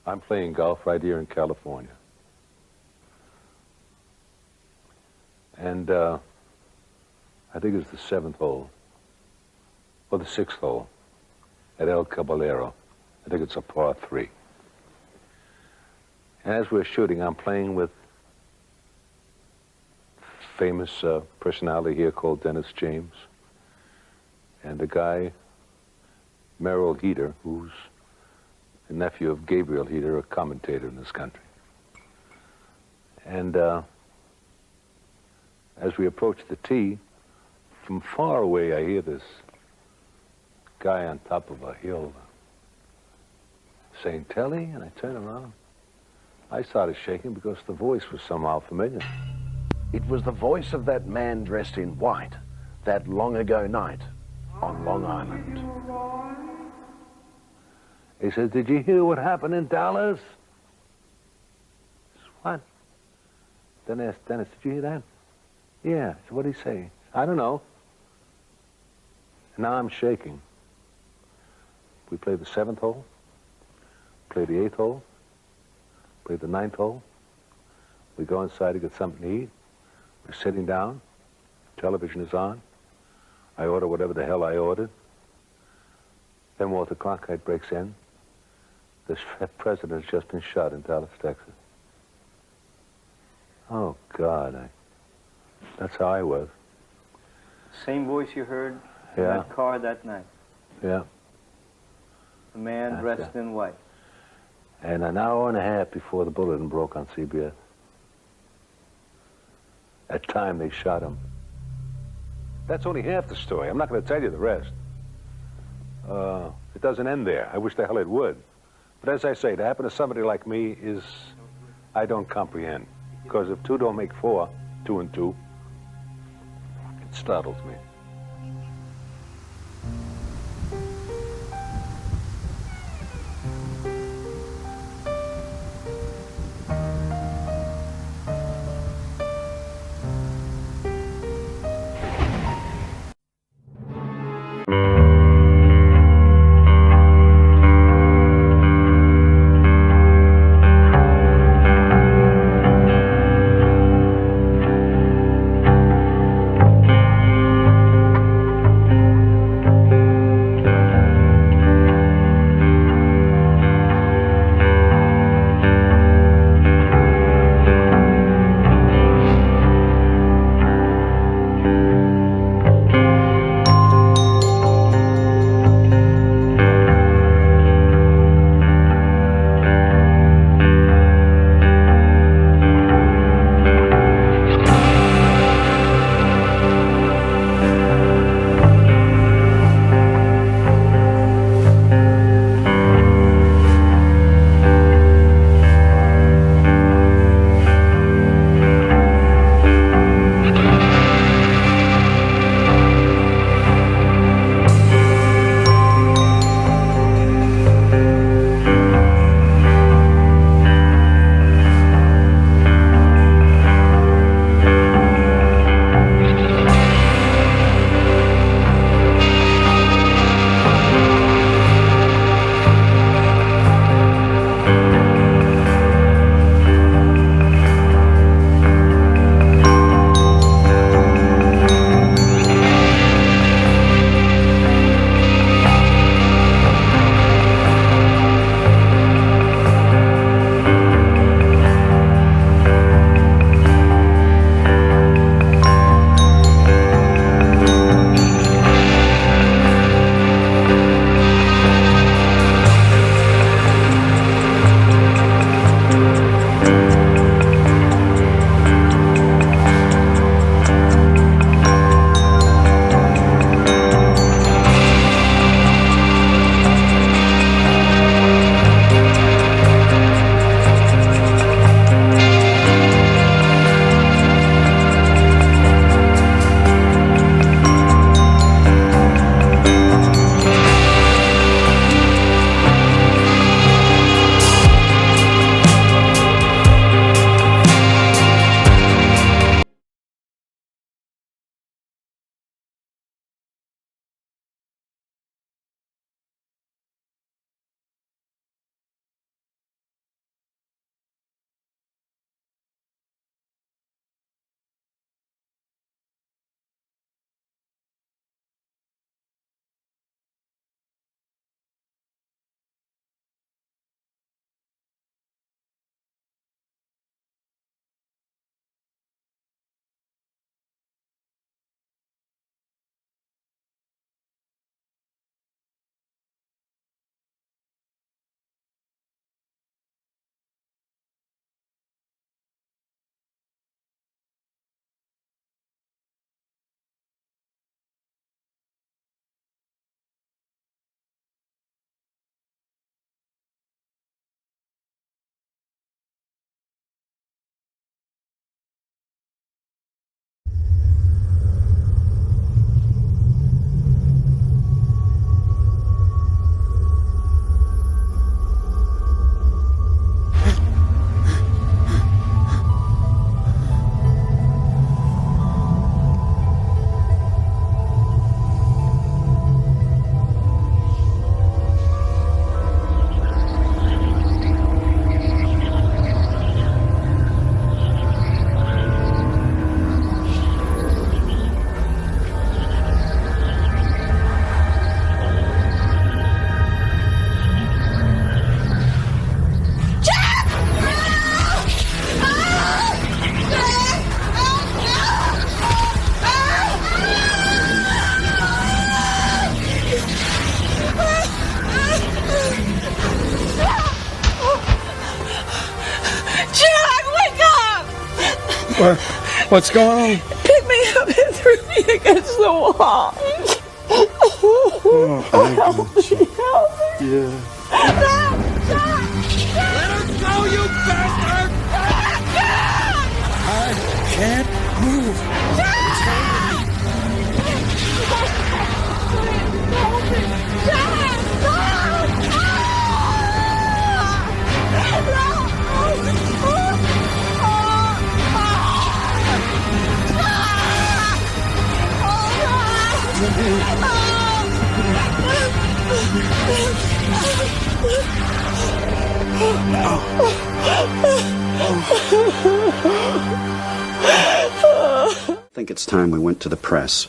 I'm playing golf right here in California. And I think it's the 7th hole, or the 6th hole, at El Caballero. I think it's a par 3. And as we're shooting, I'm playing with a famous personality here called Dennis James, and a guy, Merrill Heater, who's a nephew of Gabriel Heater, a commentator in this country. And as we approach the tee, from far away I hear this guy on top of a hill saying, "Telly," and I turn around. I started shaking because the voice was somehow familiar. It was the voice of that man dressed in white that long ago night on Long Island. He said, "Did you hear what happened in Dallas?" I said, "What?" Then I asked Dennis, "Did you hear that?" "Yeah." I said, "What did he say?" "I don't know." And now I'm shaking. We played the 7th hole, played the 8th hole, played the 9th hole. We go inside to get something to eat. We're sitting down. Television is on. I order whatever the hell I ordered. Then Walter Cronkite breaks in. This president has just been shot in Dallas, Texas. Oh, God. That's how I was. Same voice you heard in Yeah. that car that night. Yeah. The man That's dressed it. in white. And an hour and a half before the bulletin broke on CBS. At time they shot him. That's only half the story. I'm not going to tell you the rest. It doesn't end there. I wish the hell it would. But as I say, to happen to somebody like me is, I don't comprehend. Because if 2 don't make 4, 2 and 2, it startles me. What's going on? Pick me up and threw me against the wall. Help me. Yeah. Let her go, you bastard! I can't move. I think it's time we went to the press.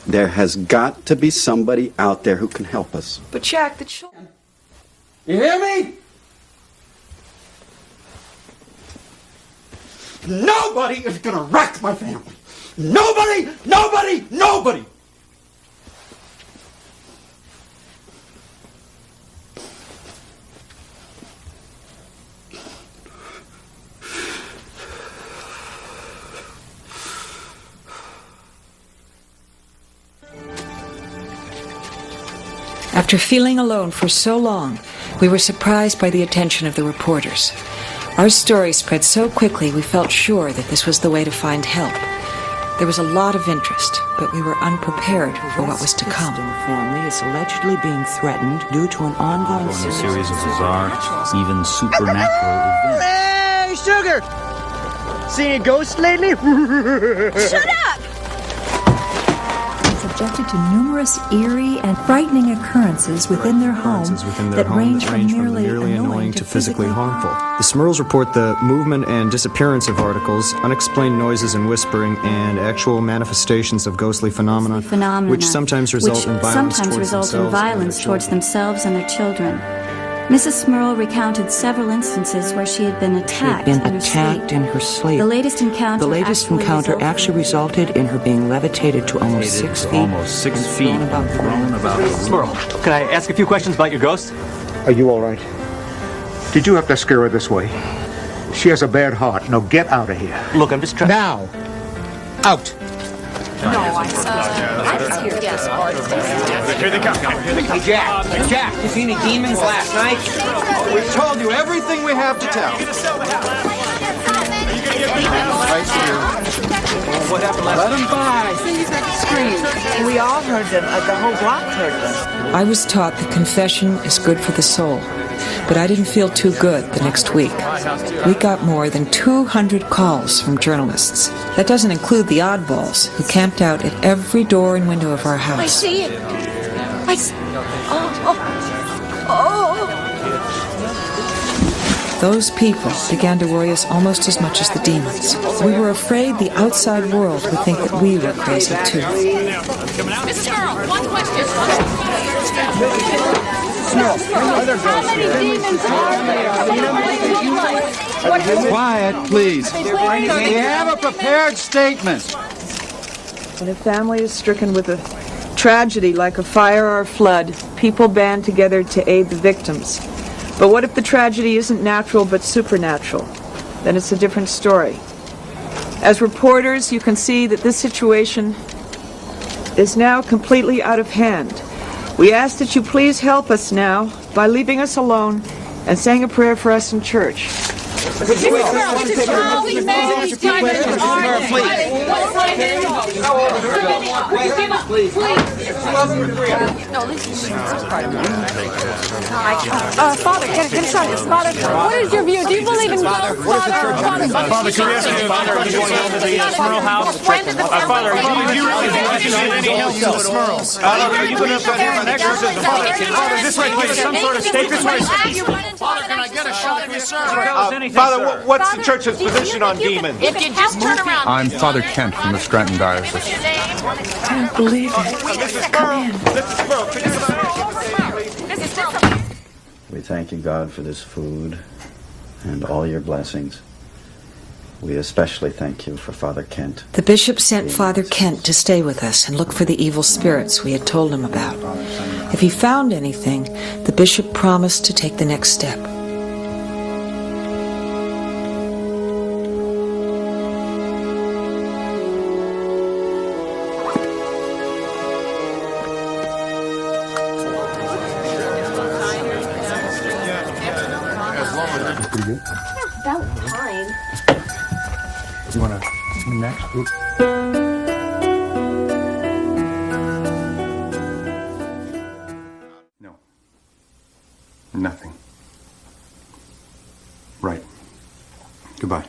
There has got to be somebody out there who can help us. But Jack, the children. You hear me? Nobody is gonna wreck my family. Nobody, nobody, nobody. After feeling alone for so long, we were surprised by the attention of the reporters. Our story spread so quickly we felt sure that this was the way to find help. There was a lot of interest, but we were unprepared for what was to come. The family is allegedly being threatened due to an ongoing series of bizarre, even supernatural events. Hey, Sugar! Seen a ghost lately? Shut up! Subjected to numerous eerie and frightening occurrences within their home that range from merely annoying to physically harmful. The Smurls report the movement and disappearance of articles, unexplained noises and whispering, and actual manifestations of ghostly phenomena, which sometimes result in violence towards themselves and their children. Mrs. Smurl recounted several instances where she had been attacked, in her sleep. The latest encounter actually resulted in her being levitated to almost 6 feet. Almost 6 feet and thrown about the room. Smurl, can I ask a few questions about your ghost? Are you all right? Did you have to scare her this way? She has a bad heart. Now get out of here. Look, I'm just trying. Now! Out! No, I was here. Yes, Here they come. Hey, Jack, you seen any demons last night? We've told you everything we have to tell. What happened last Let him by. Screams. We all heard them. The whole block heard them. I was taught that confession is good for the soul, but I didn't feel too good the next week. We got more than 200 calls from journalists. That doesn't include the oddballs who camped out at every door and window of our house. I see it. Those people began to worry us almost as much as the demons. We were afraid the outside world would think that we were crazy too. Mr. Earl, one question. How many demons are there? Quiet, please. We have a prepared statement. When a family is stricken with a tragedy like a fire or a flood, people band together to aid the victims. But what if the tragedy isn't natural but supernatural? Then it's a different story. As reporters, you can see that this situation is now completely out of hand. We ask that you please help us now by leaving us alone and saying a prayer for us in church. Father, can I start this? Father, what is your view? Do you believe in God? Father, can we ask you, Father, are you going over to the Smurl house? Father, do you really think you can get any help from the Smurls? Are you going to perform an exorcism? Father, this way, please. Some sort of stake this way. Father, can I get a shot of your service? Father, what's the church's position on demons? If you just turn around. I'm Father Kent from the Scranton Diocese. I don't believe it. Come in. We thank you, God, for this food and all your blessings. We especially thank you for Father Kent. The bishop sent Father Kent to stay with us and look for the evil spirits we had told him about. If he found anything, the bishop promised to take the next step. About time. You want to next? No. Nothing. Right. Goodbye.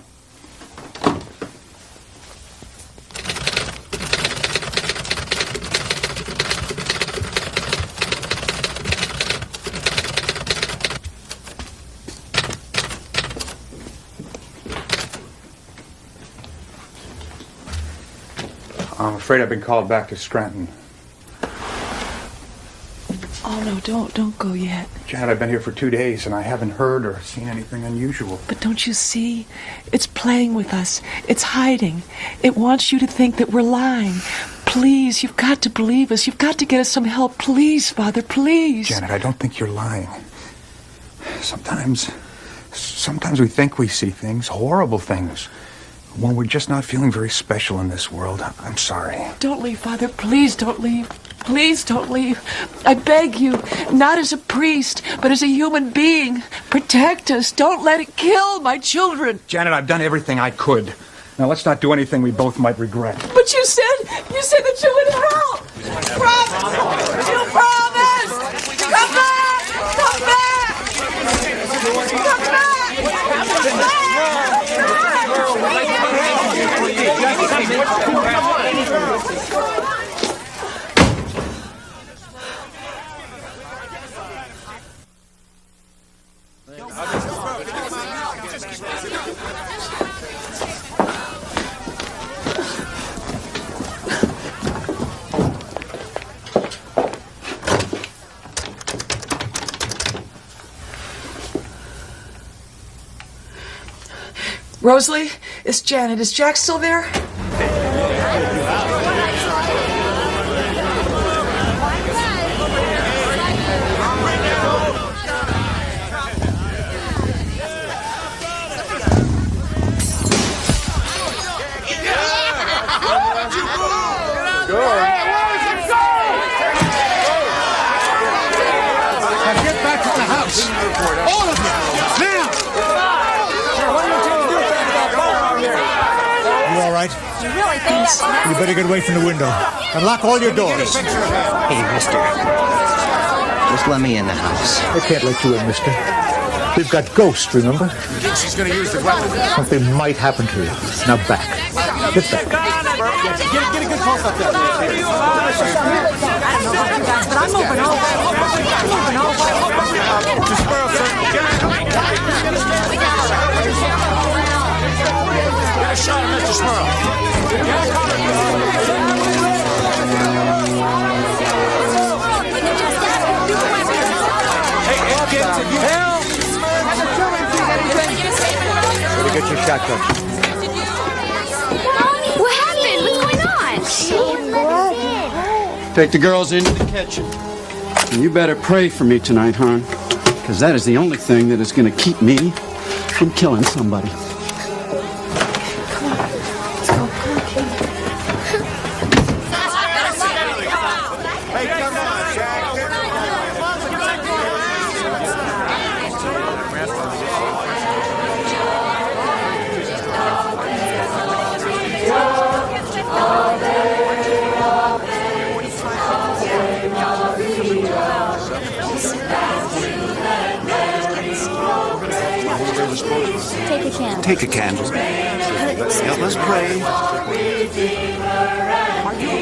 I'm afraid I've been called back to Scranton. Oh, no, don't go yet. Janet, I've been here for 2 days and I haven't heard or seen anything unusual. But don't you see? It's playing with us. It's hiding. It wants you to think that we're lying. Please, you've got to believe us. You've got to get us some help. Please, Father, please. Janet, I don't think you're lying. Sometimes we think we see things, horrible things, when we're just not feeling very special in this world. I'm sorry. Don't leave, Father. Please don't leave. Please don't leave. I beg you, not as a priest, but as a human being. Protect us. Don't let it kill my children. Janet, I've done everything I could. Now, let's not do anything we both might regret. But you said that you would help. Promise. You promised. Come back. Come back. Come back. Come back. Rosalie, it's Janet. Is Jack still there? Get back to the house. All of you. Now. You all right? You really think that's You better get away from the window. And lock all your doors. Hey, mister. Just let me in the house. They can't let you in, mister. We've got ghosts, remember? She's going to use the weapon. Something might happen to you. Now back. Get back. Get a good close up there. but I'm moving over. Get a shot at Mr. Smurl. Hey, kids, have you help? Better get your shotgun. What happened? What's going on? Take the girls into the kitchen. And you better pray for me tonight, hon. Because that is the only thing that is going to keep me from killing somebody. Take a candle. Help us pray.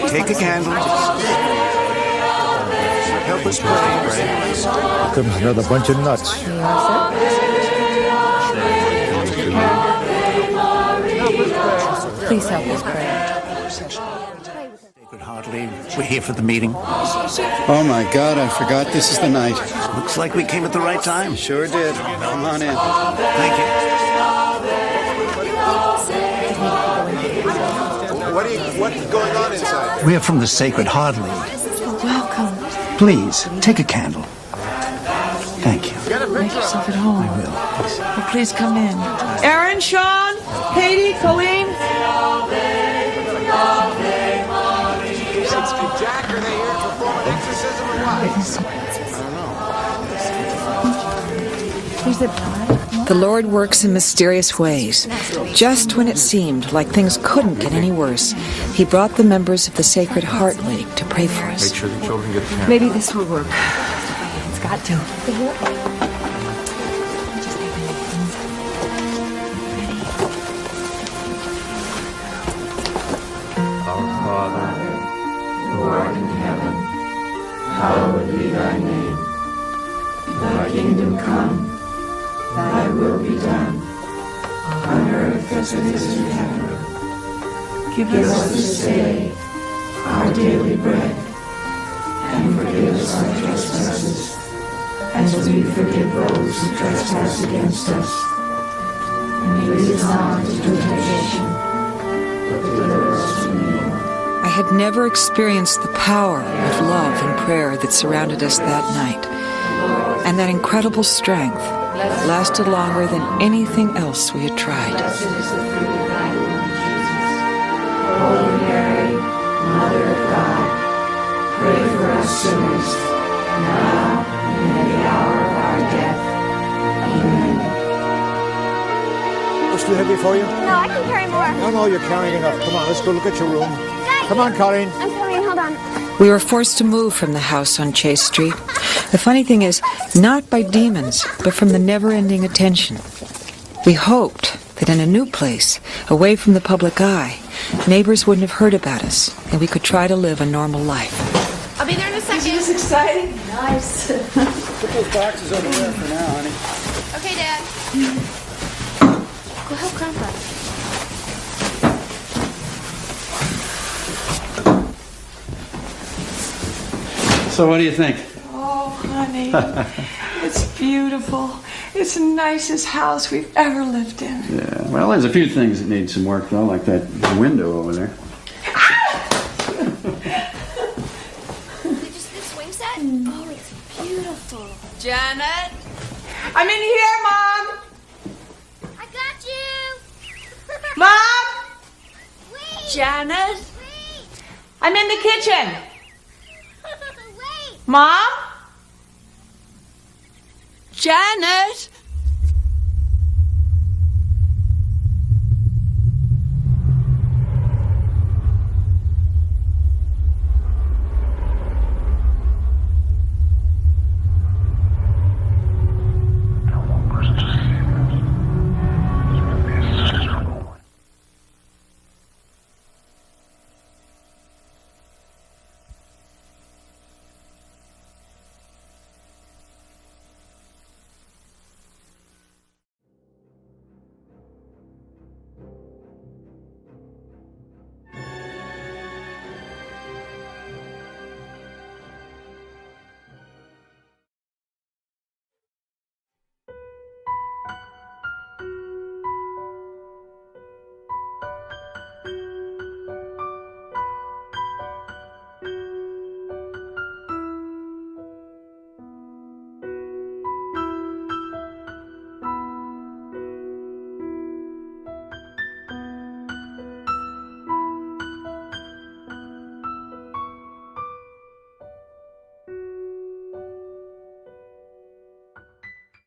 Take a candle. Help us pray. Here comes another bunch of nuts. Please help us pray. Sacred Hartley, we're here for the meeting. Oh my God, I forgot this is the night. Looks like we came at the right time. Sure did. Come on in. Thank you. What's going on inside? We're from the Sacred Hartley. Welcome. Please, take a candle. Thank you. Make yourself at home. I will. Well, please come in. Aaron, Sean, Katie, Colleen. Jack, are they here to perform an exorcism or what? There's a pie. The Lord works in mysterious ways. Just when it seemed like things couldn't get any worse, He brought the members of the Sacred Heart League to pray for us. Make sure the children get a parent. Maybe this will work. It's got to. Our Father, who art in heaven, hallowed be thy name. Thy kingdom come, thy will be done, on earth as it is in heaven. Give us this day our daily bread, and forgive us our trespasses, as we forgive those who trespass against us. And lead us not into temptation, but deliver us from evil. I had never experienced the power of love and prayer that surrounded us that night. And that incredible strength lasted longer than anything else we had tried. Holy Mary, Mother of God, pray for us sinners, now and at the hour of our death. Amen. What's too heavy for you? No, I can carry more. No, you're carrying enough. Come on, let's go look at your room. Come on, Colleen. I'm coming, hold on. We were forced to move from the house on Chase Street. The funny thing is, not by demons, but from the never-ending attention. We hoped that in a new place, away from the public eye, neighbors wouldn't have heard about us, and we could try to live a normal life. I'll be there in a second. Isn't this exciting? Nice. Put those boxes over there for now, honey. Okay, Dad. Go help Grandpa. So what do you think? Oh, honey, it's beautiful. It's the nicest house we've ever lived in. Yeah, well, there's a few things that need some work, though, like that window over there. Did you see the swing set? Oh, it's beautiful. Janet? I'm in here, Mom! I got you! Mom! Wait! Janet? Wait! I'm in the kitchen. Wait! Mom? Janet?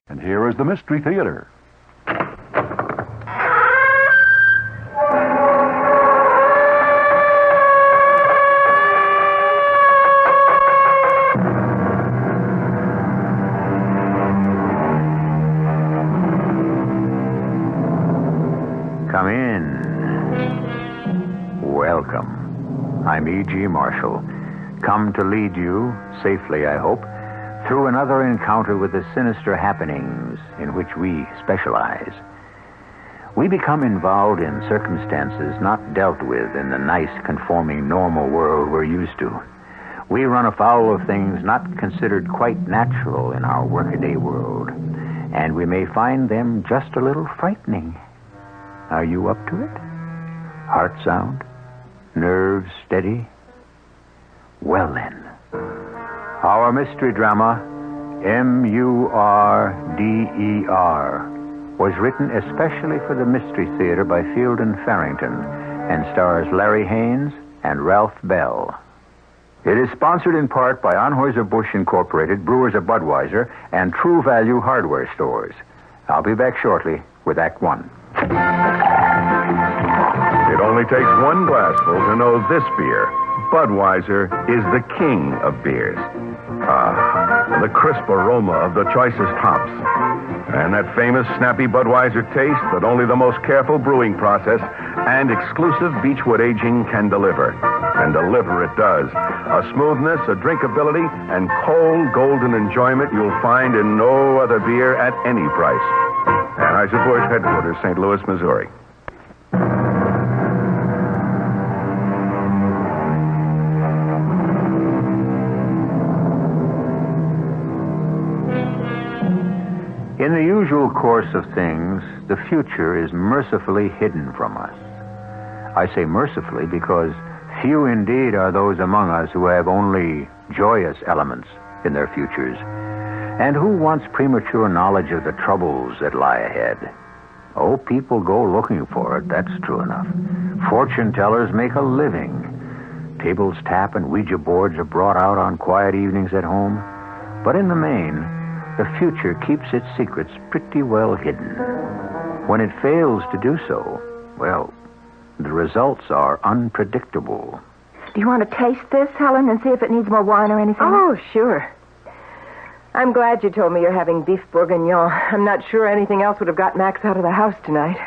And here is the Mystery Theater. Come in. Welcome. I'm E.G. Marshall, come to lead you, safely I hope, through another encounter with the sinister happenings in which we specialize. We become involved in circumstances not dealt with in the nice, conforming, normal world we're used to. We run afoul of things not considered quite natural in our workaday world, and we may find them just a little frightening. Are you up to it? Heart sound? Nerves steady? Well then, our mystery drama, M-U-R-D-E-R, was written especially for the Mystery Theater by Field and Farrington and stars Larry Haynes and Ralph Bell. It is sponsored in part by Anheuser-Busch Incorporated, Brewers of Budweiser, and True Value Hardware Stores. I'll be back shortly with Act One. It only takes one glassful to know this beer. Budweiser is the king of beers. The crisp aroma of the choicest hops. And that famous snappy Budweiser taste that only the most careful brewing process and exclusive Beechwood aging can deliver. And deliver it does. A smoothness, a drinkability, and cold golden enjoyment you'll find in no other beer at any price. Anheuser-Busch headquarters, St. Louis, Missouri. In the usual course of things, the future is mercifully hidden from us. I say mercifully because few indeed are those among us who have only joyous elements in their futures, and who wants premature knowledge of the troubles that lie ahead. Oh, people go looking for it, that's true enough. Fortune tellers make a living. Tables tap and Ouija boards are brought out on quiet evenings at home. But in the main, the future keeps its secrets pretty well hidden. When it fails to do so, well, the results are unpredictable. Do you want to taste this, Helen, and see if it needs more wine or anything? Oh, sure. I'm glad you told me you're having beef bourguignon. I'm not sure anything else would have got Max out of the house tonight.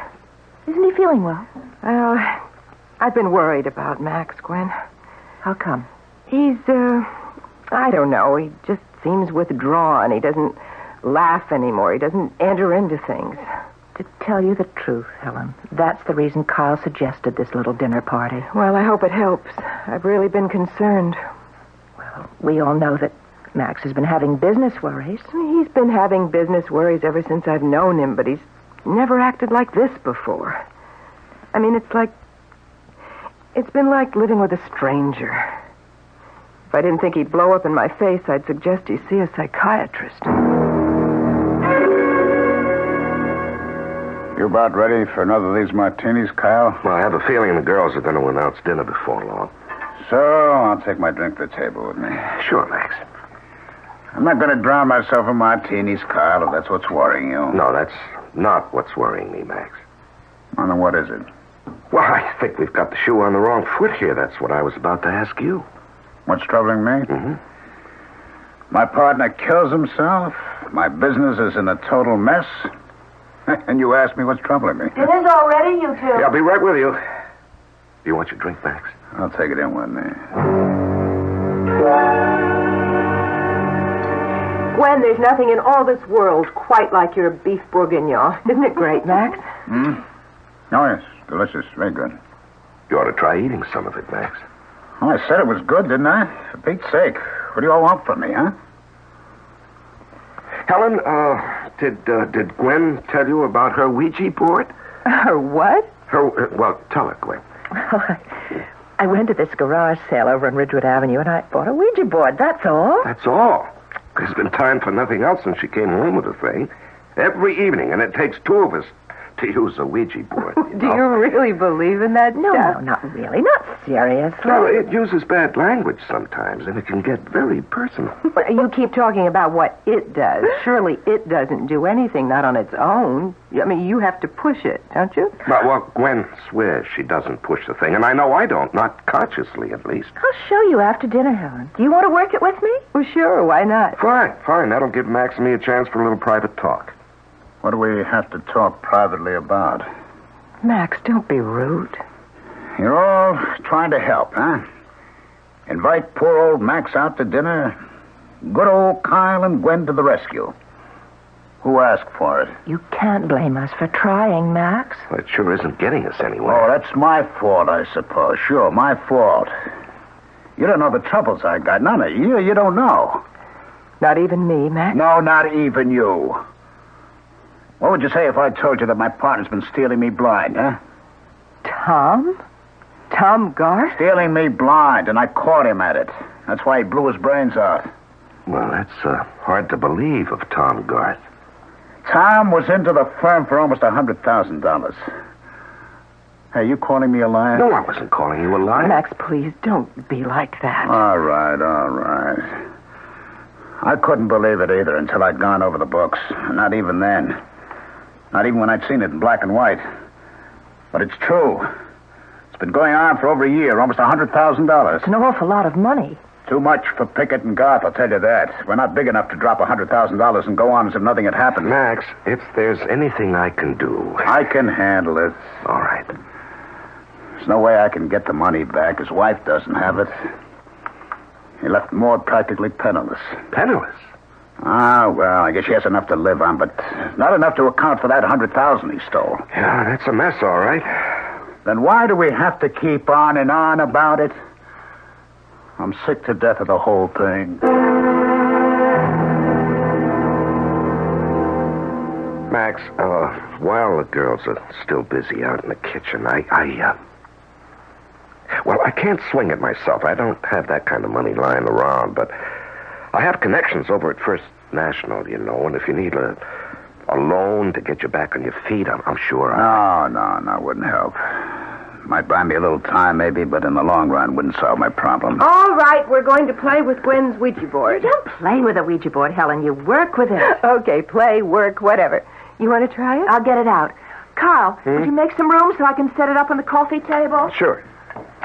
Isn't he feeling well? Well, I've been worried about Max, Gwen. How come? He's, I don't know. He just seems withdrawn. He doesn't laugh anymore. He doesn't enter into things. To tell you the truth, Helen, that's the reason Kyle suggested this little dinner party. Well, I hope it helps. I've really been concerned. Well, we all know that Max has been having business worries. He's been having business worries ever since I've known him, but he's never acted like this before. I mean, it's been like living with a stranger. If I didn't think he'd blow up in my face, I'd suggest he see a psychiatrist. You about ready for another of these martinis, Kyle? Well, I have a feeling the girls are going to announce dinner before long. So, I'll take my drink to the table with me. Sure, Max. I'm not going to drown myself in martinis, Kyle, if that's what's worrying you. No, that's not what's worrying me, Max. Well, then what is it? Well, I think we've got the shoe on the wrong foot here. That's what I was about to ask you. What's troubling me? Mm-hmm. My partner kills himself. My business is in a total mess. And you ask me what's troubling me. Dinner's all ready, you two. Yeah, I'll be right with you. Do you want your drink, Max? I'll take it in with me. Gwen, there's nothing in all this world quite like your beef bourguignon. Isn't it great, Max? Hmm? Oh, yes. Delicious. Very good. You ought to try eating some of it, Max. Oh, I said it was good, didn't I? For Pete's sake. What do you all want from me, huh? Helen, did Gwen tell you about her Ouija board? Her what? Well, tell her, Gwen. Well, I went to this garage sale over on Ridgewood Avenue, and I bought a Ouija board, that's all. That's all. There's been time for nothing else since she came home with the thing. Every evening, and it takes two of us to use a Ouija board. Do you really believe in that stuff? No, not really. Not seriously. No, it uses bad language sometimes, and it can get very personal. But you keep talking about what it does. Surely it doesn't do anything, not on its own. I mean, you have to push it, don't you? Well, Gwen swears she doesn't push the thing, and I know I don't, not consciously at least. I'll show you after dinner, Helen. Do you want to work it with me? Well, sure, why not? Fine. That'll give Max and me a chance for a little private talk. What do we have to talk privately about? Max, don't be rude. You're all trying to help, huh? Invite poor old Max out to dinner. Good old Kyle and Gwen to the rescue. Who asked for it? You can't blame us for trying, Max. Well, it sure isn't getting us anywhere. Oh, that's my fault, I suppose. Sure, my fault. You don't know the troubles I got. None of you. You don't know. Not even me, Max? No, not even you. What would you say if I told you that my partner's been stealing me blind, huh? Tom? Tom Garth? Stealing me blind, and I caught him at it. That's why he blew his brains out. Well, that's hard to believe of Tom Garth. Tom was into the firm for almost $100,000. Hey, you calling me a liar? No, I wasn't calling you a liar. Max, please, don't be like that. All right. I couldn't believe it either until I'd gone over the books. Not even then. Not even when I'd seen it in black and white. But it's true. It's been going on for over a year, almost $100,000. It's an awful lot of money. Too much for Pickett and Garth, I'll tell you that. We're not big enough to drop $100,000 and go on as if nothing had happened. Max, if there's anything I can do... I can handle it. All right. There's no way I can get the money back. His wife doesn't have it. He left Maud practically penniless. Penniless? Ah, well, I guess she has enough to live on, but not enough to account for that $100,000 he stole. Yeah, that's a mess, all right. Then why do we have to keep on and on about it? I'm sick to death of the whole thing. Max, while the girls are still busy out in the kitchen, I can't swing it myself. I don't have that kind of money lying around, but I have connections over at First National, you know, and if you need a loan to get you back on your feet, I'm sure No, wouldn't help. Might buy me a little time, maybe, but in the long run, wouldn't solve my problem. All right, we're going to play with Gwen's Ouija board. You don't play with a Ouija board, Helen. You work with it. Okay, play, work, whatever. You want to try it? I'll get it out. Carl, would you make some room so I can set it up on the coffee table? Sure.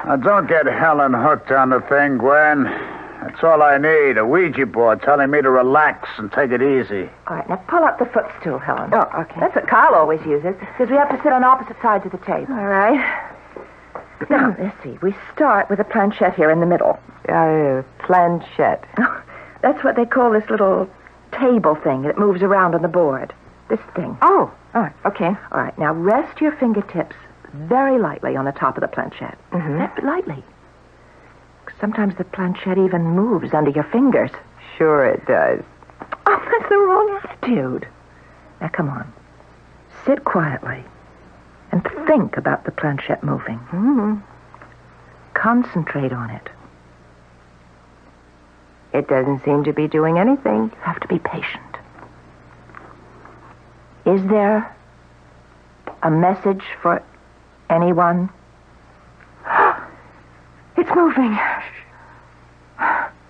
Now, don't get Helen hooked on the thing, Gwen. That's all I need, a Ouija board telling me to relax and take it easy. All right, now pull up the footstool, Helen. Oh, okay. That's what Carl always uses, because we have to sit on opposite sides of the table. All right. Now, let's see. We start with a planchette here in the middle. Planchette. That's what they call this little table thing that moves around on the board. This thing. Oh, okay. All right, now rest your fingertips very lightly on the top of the planchette. Mm-hmm. Lightly. Sometimes the planchette even moves under your fingers. Sure it does. Oh, that's the wrong attitude. Now, come on. Sit quietly and think about the planchette moving. Mm-hmm. Concentrate on it. It doesn't seem to be doing anything. You have to be patient. Is there a message for anyone? It's moving.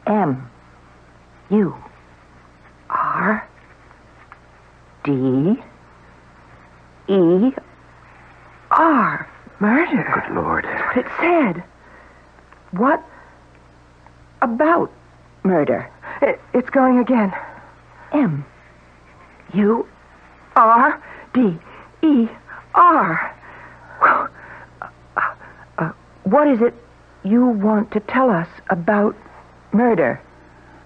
M-U-R-D-E-R. Murder. Good Lord. That's what it said. What about murder? It's going again. M-U-R-D-E-R. What is it you want to tell us about murder?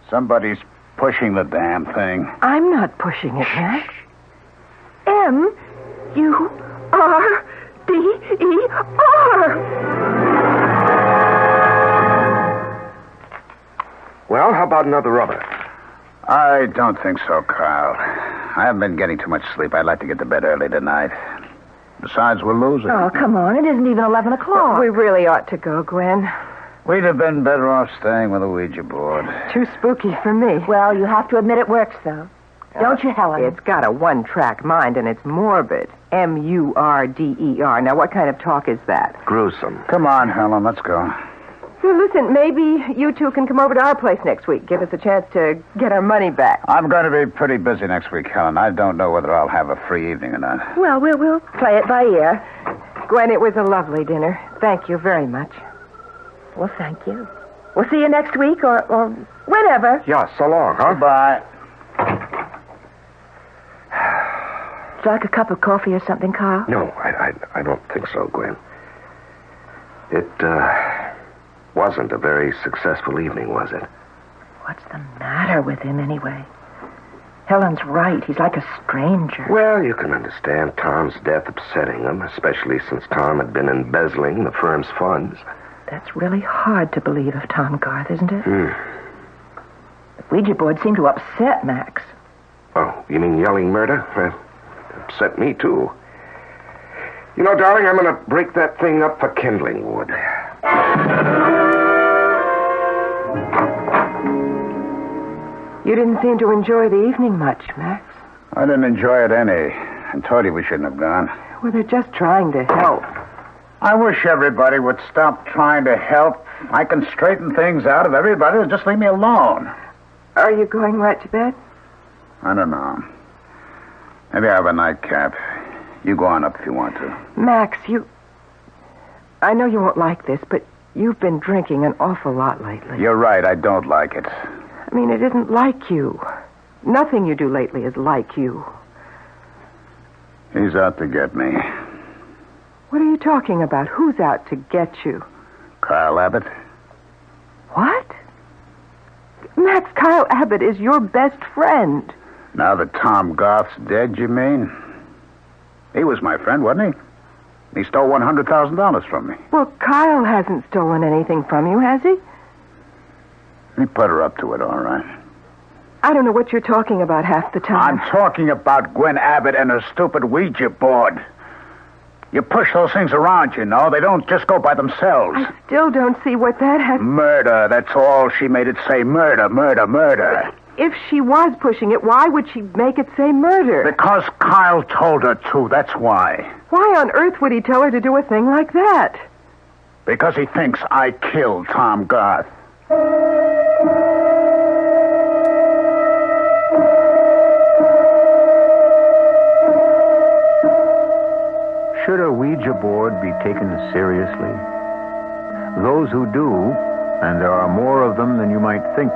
Somebody's pushing the damn thing. I'm not pushing it, Max. M-U-R-D-E-R. Well, how about another rubber? I don't think so, Carl. I haven't been getting too much sleep. I'd like to get to bed early tonight. Besides, we're losing. Oh, come on. It isn't even 11 o'clock. We really ought to go, Gwen. We'd have been better off staying with a Ouija board. Too spooky for me. Well, you have to admit it works, though. Don't you, Helen? It's got a one-track mind, and it's morbid. M-U-R-D-E-R. Now, what kind of talk is that? Gruesome. Come on, Helen, let's go. Well, listen, maybe you two can come over to our place next week. Give us a chance to get our money back. I'm going to be pretty busy next week, Helen. I don't know whether I'll have a free evening or not. Well, we'll play it by ear. Gwen, it was a lovely dinner. Thank you very much. Well, thank you. We'll see you next week or whenever. Yeah, so long, huh? Bye. Would you like a cup of coffee or something, Carl? No, I don't think so, Gwen. It, wasn't a very successful evening, was it? What's the matter with him, anyway? Helen's right. He's like a stranger. Well, you can understand Tom's death upsetting him, especially since Tom had been embezzling the firm's funds. That's really hard to believe of Tom Garth, isn't it? The Ouija board seemed to upset Max. Oh, you mean yelling murder? Well, upset me, too. You know, darling, I'm going to break that thing up for kindling wood. You didn't seem to enjoy the evening much, Max. I didn't enjoy it any. I told you we shouldn't have gone. Well, they're just trying to help. I wish everybody would stop trying to help. I can straighten things out if everybody would just leave me alone. Are you going right to bed? I don't know. Maybe I'll have a nightcap. You go on up if you want to. Max, I know you won't like this, but you've been drinking an awful lot lately. You're right, I don't like it. I mean, it isn't like you. Nothing you do lately is like you. He's out to get me. What are you talking about? Who's out to get you? Kyle Abbott. What? Max, Kyle Abbott is your best friend. Now that Tom Goth's dead, you mean? He was my friend, wasn't he? He stole $100,000 from me. Well, Kyle hasn't stolen anything from you, has he? He put her up to it, all right. I don't know what you're talking about half the time. I'm talking about Gwen Abbott and her stupid Ouija board. You push those things around, you know. They don't just go by themselves. I still don't see what that has... Murder, that's all. She made it say murder, murder, murder. If she was pushing it, why would she make it say murder? Because Kyle told her to, that's why. Why on earth would he tell her to do a thing like that? Because he thinks I killed Tom Goth. Should a Ouija board be taken seriously? Those who do, and there are more of them than you might think,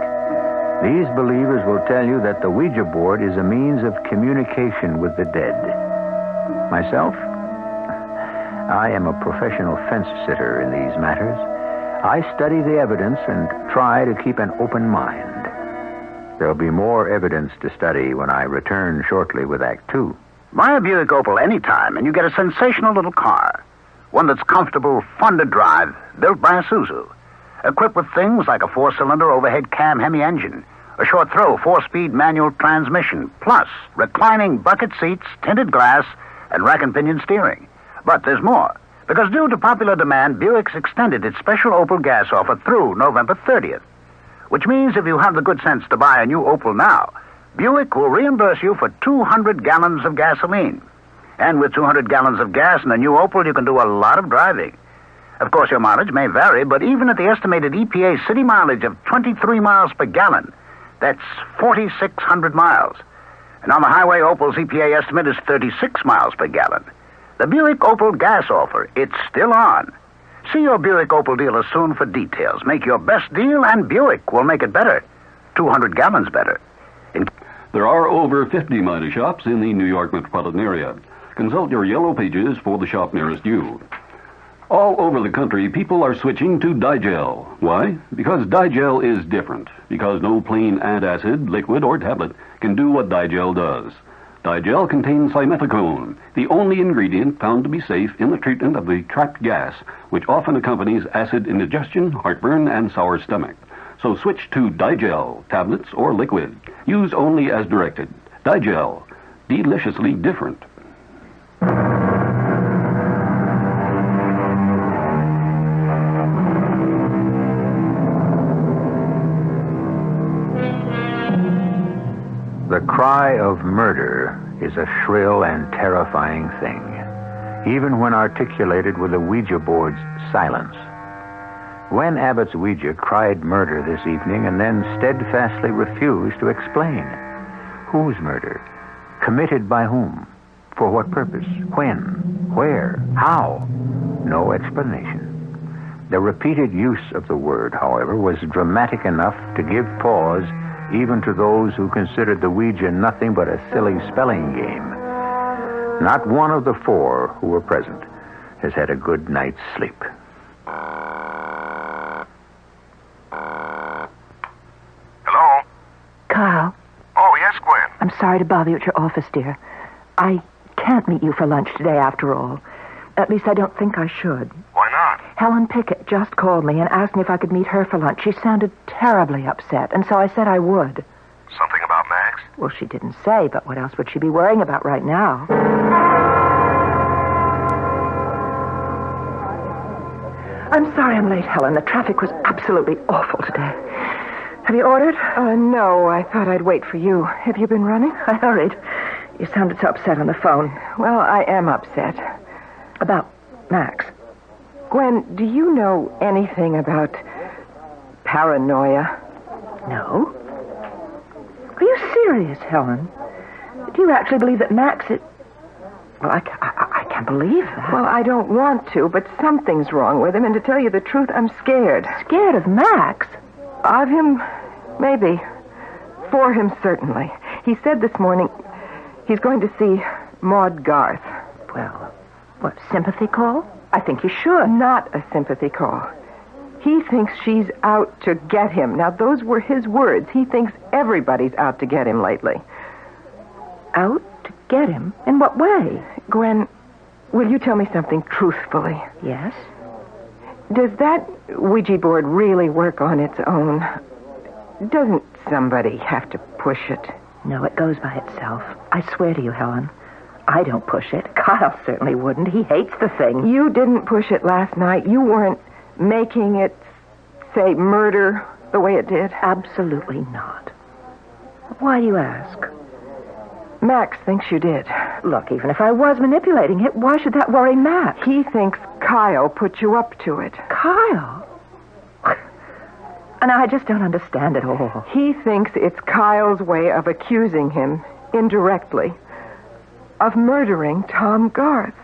these believers will tell you that the Ouija board is a means of communication with the dead. Myself, I am a professional fence sitter in these matters. I study the evidence and try to keep an open mind. There'll be more evidence to study when I return shortly with Act 2. Buy a Buick Opal anytime, and you get a sensational little car. One that's comfortable, fun to drive, built by Isuzu. Equipped with things like a 4-cylinder overhead cam Hemi engine, a short-throw 4-speed manual transmission, plus reclining bucket seats, tinted glass, and rack and pinion steering. But there's more. Because due to popular demand, Buick's extended its special Opal gas offer through November 30th. Which means if you have the good sense to buy a new Opal now, Buick will reimburse you for 200 gallons of gasoline. And with 200 gallons of gas in a new Opal, you can do a lot of driving. Of course, your mileage may vary, but even at the estimated EPA city mileage of 23 miles per gallon, that's 4,600 miles. And on the highway, Opal's EPA estimate is 36 miles per gallon. The Buick Opal gas offer, it's still on. See your Buick Opal dealer soon for details. Make your best deal, and Buick will make it better. 200 gallons better. There are over 50 Midas shops in the New York metropolitan area. Consult your yellow pages for the shop nearest you. All over the country, people are switching to Digel. Why? Because Digel is different. Because no plain antacid, liquid, or tablet can do what Digel does. Digel contains simethicone, the only ingredient found to be safe in the treatment of the trapped gas, which often accompanies acid indigestion, heartburn, and sour stomach. So switch to Digel, tablets or liquid. Use only as directed. Digel, deliciously different. The cry of murder is a shrill and terrifying thing, even when articulated with a Ouija board's silence. Gwen Abbott's Ouija cried murder this evening and then steadfastly refused to explain. Whose murder? Committed by whom? For what purpose? When? Where? How? No explanation. The repeated use of the word, however, was dramatic enough to give pause even to those who considered the Ouija nothing but a silly spelling game. Not one of the four who were present has had a good night's sleep. Hello? Kyle. Oh, yes, Gwen. I'm sorry to bother you at your office, dear. I can't meet you for lunch today, after all. At least I don't think I should. Why not? Helen Pickett just called me and asked me if I could meet her for lunch. She sounded terribly upset, and so I said I would. Something about Max? Well, she didn't say, but what else would she be worrying about right now? I'm sorry I'm late, Helen. The traffic was absolutely awful today. Have you ordered? No, I thought I'd wait for you. Have you been running? I hurried. You sounded so upset on the phone. Well, I am upset. About Max. Gwen, do you know anything about paranoia? No. Are you serious, Helen? Do you actually believe that Max is... Well, I can't believe that. Well, I don't want to, but something's wrong with him, and to tell you the truth, I'm scared. Scared of Max? Of him, maybe. For him, certainly. He said this morning he's going to see Maud Garth. Well, what, sympathy call? I think he should. Not a sympathy call. He thinks she's out to get him. Now, those were his words. He thinks everybody's out to get him lately. Out to get him? In what way? Gwen, will you tell me something truthfully? Yes. Does that Ouija board really work on its own? Doesn't somebody have to push it? No, it goes by itself. I swear to you, Helen. I don't push it. Kyle certainly wouldn't. He hates the thing. You didn't push it last night. You weren't making it say murder the way it did? Absolutely not. Why do you ask? Max thinks you did. Look, even if I was manipulating it, why should that worry Max? He thinks Kyle put you up to it. Kyle? And I just don't understand it all. He thinks it's Kyle's way of accusing him, indirectly, of murdering Tom Garth.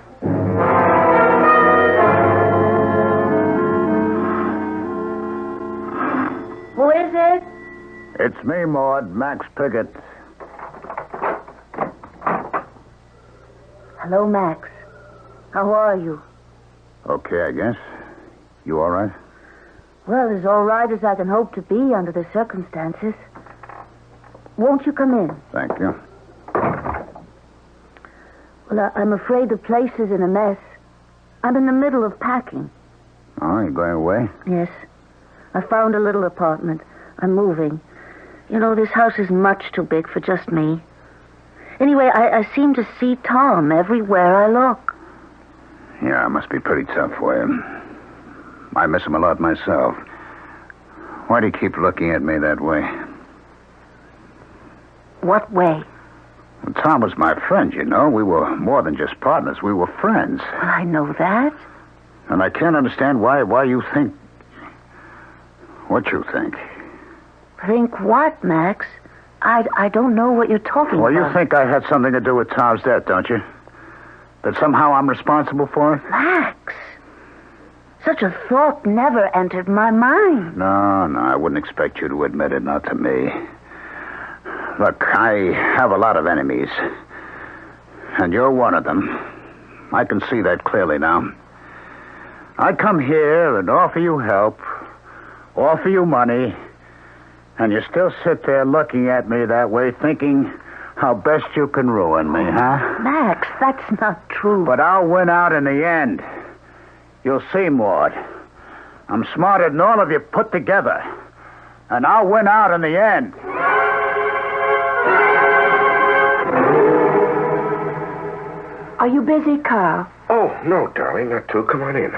Who is it? It's me, Maud, Max Pickett. Hello, Max. How are you? Okay, I guess. You all right? Well, as all right as I can hope to be under the circumstances. Won't you come in? Thank you. Well, I'm afraid the place is in a mess. I'm in the middle of packing. Oh, you going away? Yes. I found a little apartment. I'm moving. You know, this house is much too big for just me. Anyway, I seem to see Tom everywhere I look. Yeah, it must be pretty tough for you. I miss him a lot myself. Why do you keep looking at me that way? What way? Well, Tom was my friend, you know. We were more than just partners. We were friends. Well, I know that. And I can't understand why you think what you think. Think what, Max? I don't know what you're talking about. Well, you think I had something to do with Tom's death, don't you? That somehow I'm responsible for it? Max! Such a thought never entered my mind. No, I wouldn't expect you to admit it, not to me. Look, I have a lot of enemies. And you're one of them. I can see that clearly now. I come here and offer you help, offer you money, and you still sit there looking at me that way, thinking how best you can ruin me, huh? Max, that's not true. But I'll win out in the end. You'll see, Maud. I'm smarter than all of you put together. And I'll win out in the end. Are you busy, Carl? Oh, no, darling, not too. Come on in.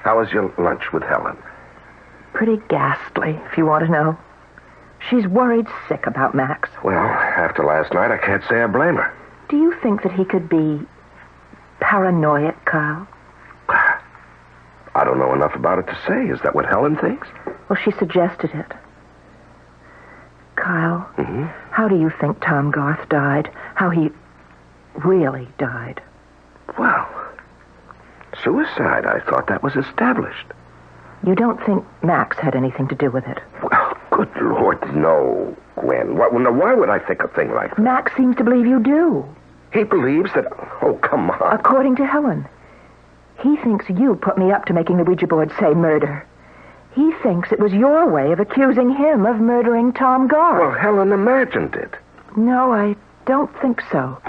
How was your lunch with Helen? Pretty ghastly, if you want to know. She's worried sick about Max. Well, after last night, I can't say I blame her. Do you think that he could be paranoid, Carl? I don't know enough about it to say. Is that what Helen thinks? Well, she suggested it. Kyle, how do you think Tom Garth died? How he really died? Well, suicide. I thought that was established. You don't think Max had anything to do with it? Well, good Lord, no, Gwen. Why would I think a thing like that? Max seems to believe you do. He believes that... Oh, come on. According to Helen. He thinks you put me up to making the Ouija board say murder. He thinks it was your way of accusing him of murdering Tom Garth. Well, Helen imagined it. No, I don't think so.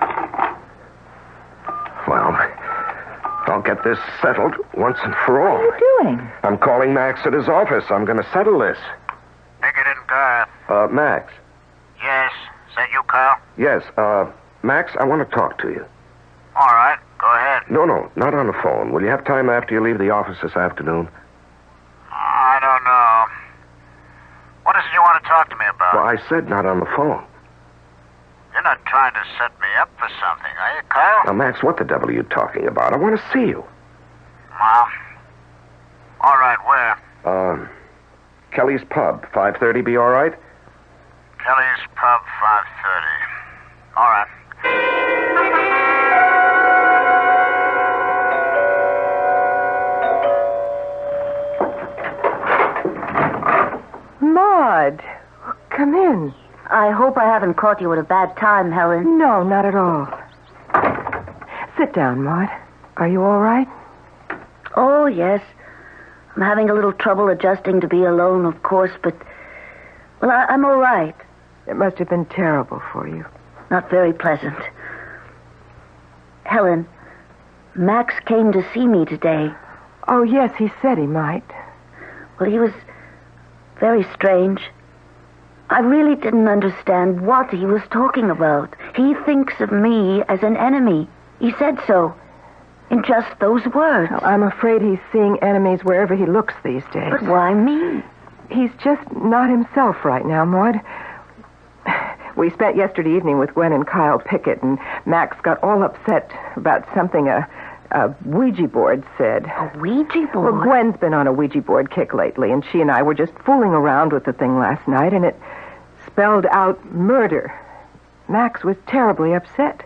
Well, I'll get this settled once and for all. What are you doing? I'm calling Max at his office. I'm going to settle this. Pickett and Garth. Max. Yes. Is that you, Carl? Yes, Max, I want to talk to you. All right. Go ahead. No, not on the phone. Will you have time after you leave the office this afternoon? I don't know. What is it you want to talk to me about? Well, I said not on the phone. You're not trying to set me up for something, are you, Carl? Now, Max, what the devil are you talking about? I want to see you. Well, all right, where? Kelly's Pub, 5:30, be all right? Kelly's Pub, 5:30. All right. come in. I hope I haven't caught you at a bad time, Helen. No, not at all. Sit down, Maud. Are you all right? Oh, yes. I'm having a little trouble adjusting to be alone, of course, but... Well, I'm all right. It must have been terrible for you. Not very pleasant. Helen, Max came to see me today. Oh, yes, he said he might. Well, he was very strange. I really didn't understand what he was talking about. He thinks of me as an enemy. He said so. In just those words. Well, I'm afraid he's seeing enemies wherever he looks these days. But why me? He's just not himself right now, Maud. We spent yesterday evening with Gwen and Kyle Pickett, and Max got all upset about something a Ouija board said. A Ouija board? Well, Gwen's been on a Ouija board kick lately, and she and I were just fooling around with the thing last night, and it spelled out murder. Max was terribly upset.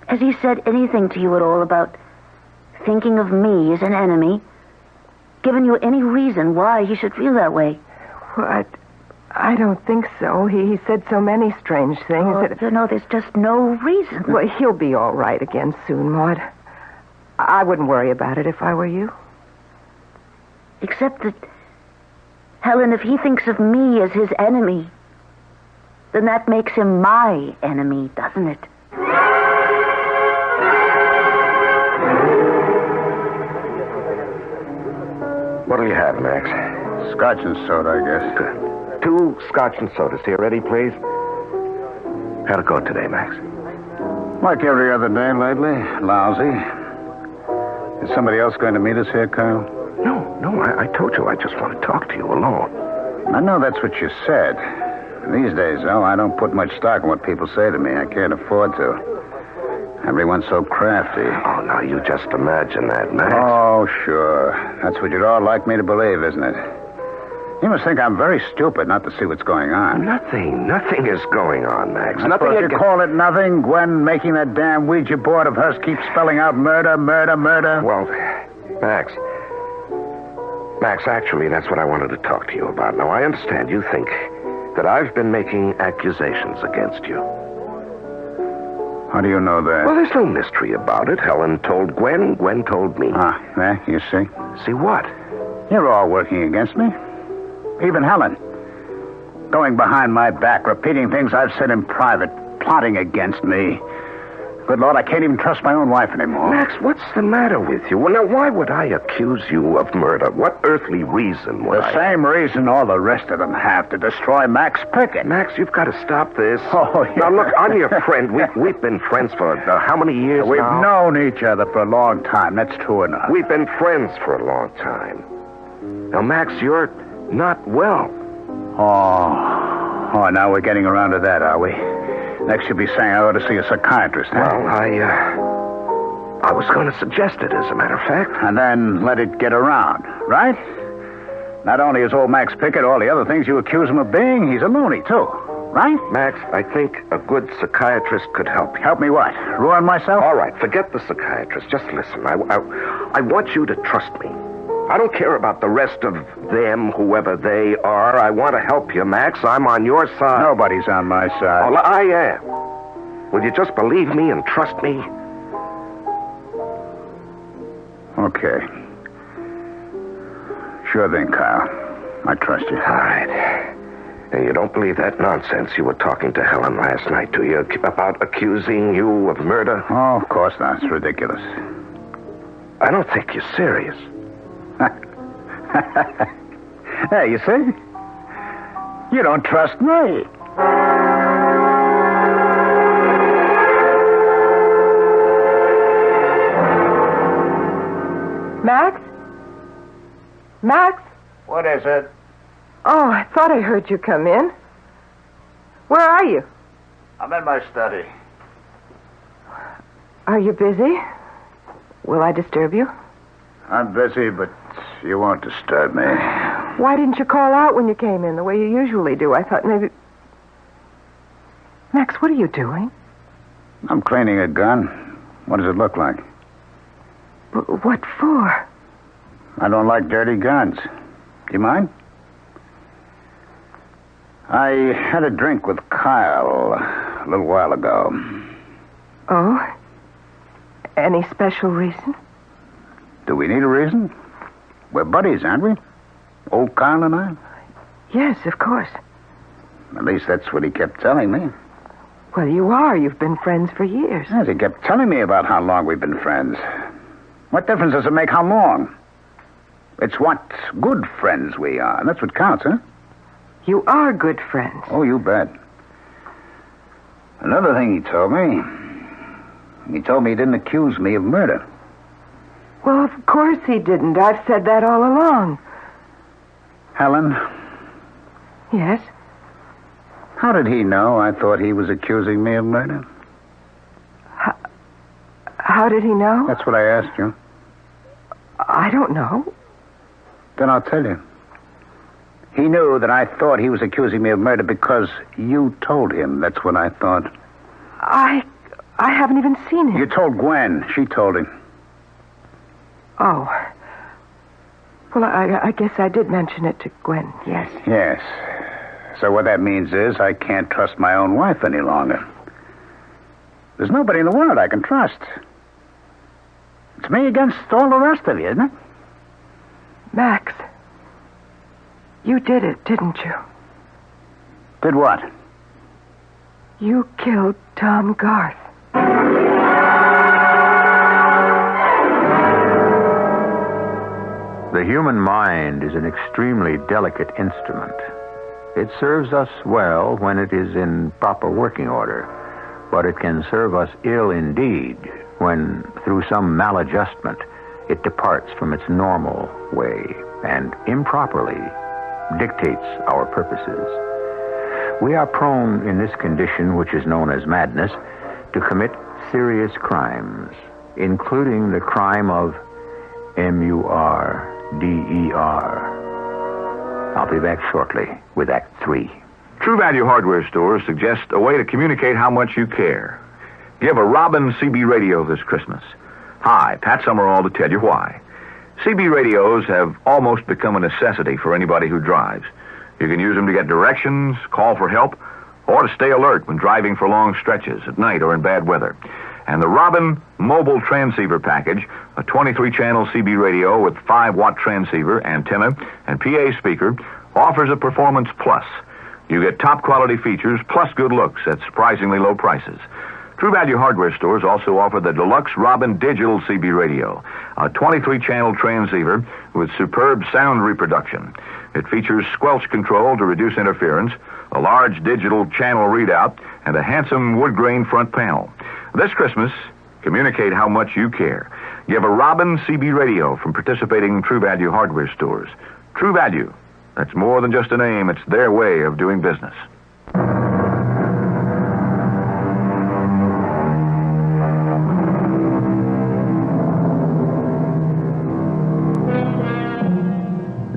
Has he said anything to you at all about thinking of me as an enemy? Given you any reason why he should feel that way? What? I don't think so. He said so many strange things. Oh, there's just no reason. Well, he'll be all right again soon, Maud. I wouldn't worry about it if I were you. Except that, Helen, if he thinks of me as his enemy, then that makes him my enemy, doesn't it? What'll you have, Max? Scotch and soda, I guess. Good. 2 scotch and sodas here. Ready, please? How'd it go today, Max? Like every other day lately. Lousy. Is somebody else going to meet us here, Kyle? No, I told you I just want to talk to you alone. I know that's what you said. These days, though, I don't put much stock in what people say to me. I can't afford to. Everyone's so crafty. Oh, now you just imagine that, Max. Oh, sure. That's what you'd all like me to believe, isn't it? You must think I'm very stupid not to see what's going on. Nothing is going on, Max. I suppose you call it nothing? Gwen making that damn Ouija board of hers keep spelling out murder, murder, murder? Well, Max, actually, that's what I wanted to talk to you about. Now, I understand you think that I've been making accusations against you. How do you know that? Well, there's no mystery about it. Helen told Gwen, Gwen told me. There, you see? See what? You're all working against me. Even Helen. Going behind my back, repeating things I've said in private, plotting against me. Good Lord, I can't even trust my own wife anymore. Max, what's the matter with you? Well, now, why would I accuse you of murder? What earthly reason would The same reason all the rest of them have, to destroy Max Pickett. Max, you've got to stop this. Oh, yeah. Now, look, I'm your friend. We've been friends for how many years We've now? known each other for a long time. That's true enough. We've been friends for a long time. Now, Max, you're not well. Oh, now we're getting around to that, are we? Next you'll be saying I ought to see a psychiatrist, huh? Well, I was going to suggest it, as a matter of fact. And then let it get around, right? Not only is old Max Pickett all the other things you accuse him of being, he's a loony, too. Right? Max, I think a good psychiatrist could help you. Help me what? Ruin myself? All right, forget the psychiatrist. Just listen. I want you to trust me. I don't care about the rest of them, whoever they are. I want to help you, Max. I'm on your side. Nobody's on my side. Well, I am. Will you just believe me and trust me? Okay. Sure thing, Kyle. I trust you. All right. And you don't believe that nonsense you were talking to Helen last night, do you? About accusing you of murder? Oh, of course not. It's ridiculous. I don't think you're serious. Hey, you see? You don't trust me. Max? Max? What is it? Oh, I thought I heard you come in. Where are you? I'm in my study. Are you busy? Will I disturb you? I'm busy, but you won't disturb me. Why didn't you call out when you came in the way you usually do? I thought maybe... Max, what are you doing? I'm cleaning a gun. What does it look like? What for? I don't like dirty guns. Do you mind? I had a drink with Kyle a little while ago. Oh? Any special reason? Do we need a reason? We're buddies, aren't we? Old Kyle and I? Yes, of course. At least that's what he kept telling me. Well, you are. You've been friends for years. Yes, he kept telling me about how long we've been friends. What difference does it make how long? It's what good friends we are. And that's what counts, huh? You are good friends. Oh, you bet. Another thing he told me he didn't accuse me of murder. Well, of course he didn't. I've said that all along. Helen? Yes? How did he know I thought he was accusing me of murder? How did he know? That's what I asked you. I don't know. Then I'll tell you. He knew that I thought he was accusing me of murder because you told him. That's what I thought. I haven't even seen him. You told Gwen. She told him. Oh. Well, I guess I did mention it to Gwen, yes. Yes. So what that means is I can't trust my own wife any longer. There's nobody in the world I can trust. It's me against all the rest of you, isn't it? Max, you did it, didn't you? Did what? You killed Tom Garth. The human mind is an extremely delicate instrument. It serves us well when it is in proper working order, but it can serve us ill indeed when, through some maladjustment, it departs from its normal way and improperly dictates our purposes. We are prone in this condition, which is known as madness, to commit serious crimes, including the crime of murder. I'll be back shortly with Act 3. True Value Hardware stores suggest a way to communicate how much you care. Give a Robin CB radio this Christmas. Hi, Pat Summerall to tell you why. CB radios have almost become a necessity for anybody who drives. You can use them to get directions, call for help, or to stay alert when driving for long stretches at night or in bad weather. And the Robin Mobile Transceiver Package, a 23-channel CB radio with 5-watt transceiver, antenna, and PA speaker, offers a Performance Plus. You get top-quality features plus good looks at surprisingly low prices. True Value Hardware stores also offer the Deluxe Robin Digital CB radio, a 23-channel transceiver with superb sound reproduction. It features squelch control to reduce interference, a large digital channel readout, and a handsome wood-grain front panel. This Christmas, communicate how much you care. Give a Robin CB radio from participating True Value Hardware stores. True Value. That's more than just a name. It's their way of doing business.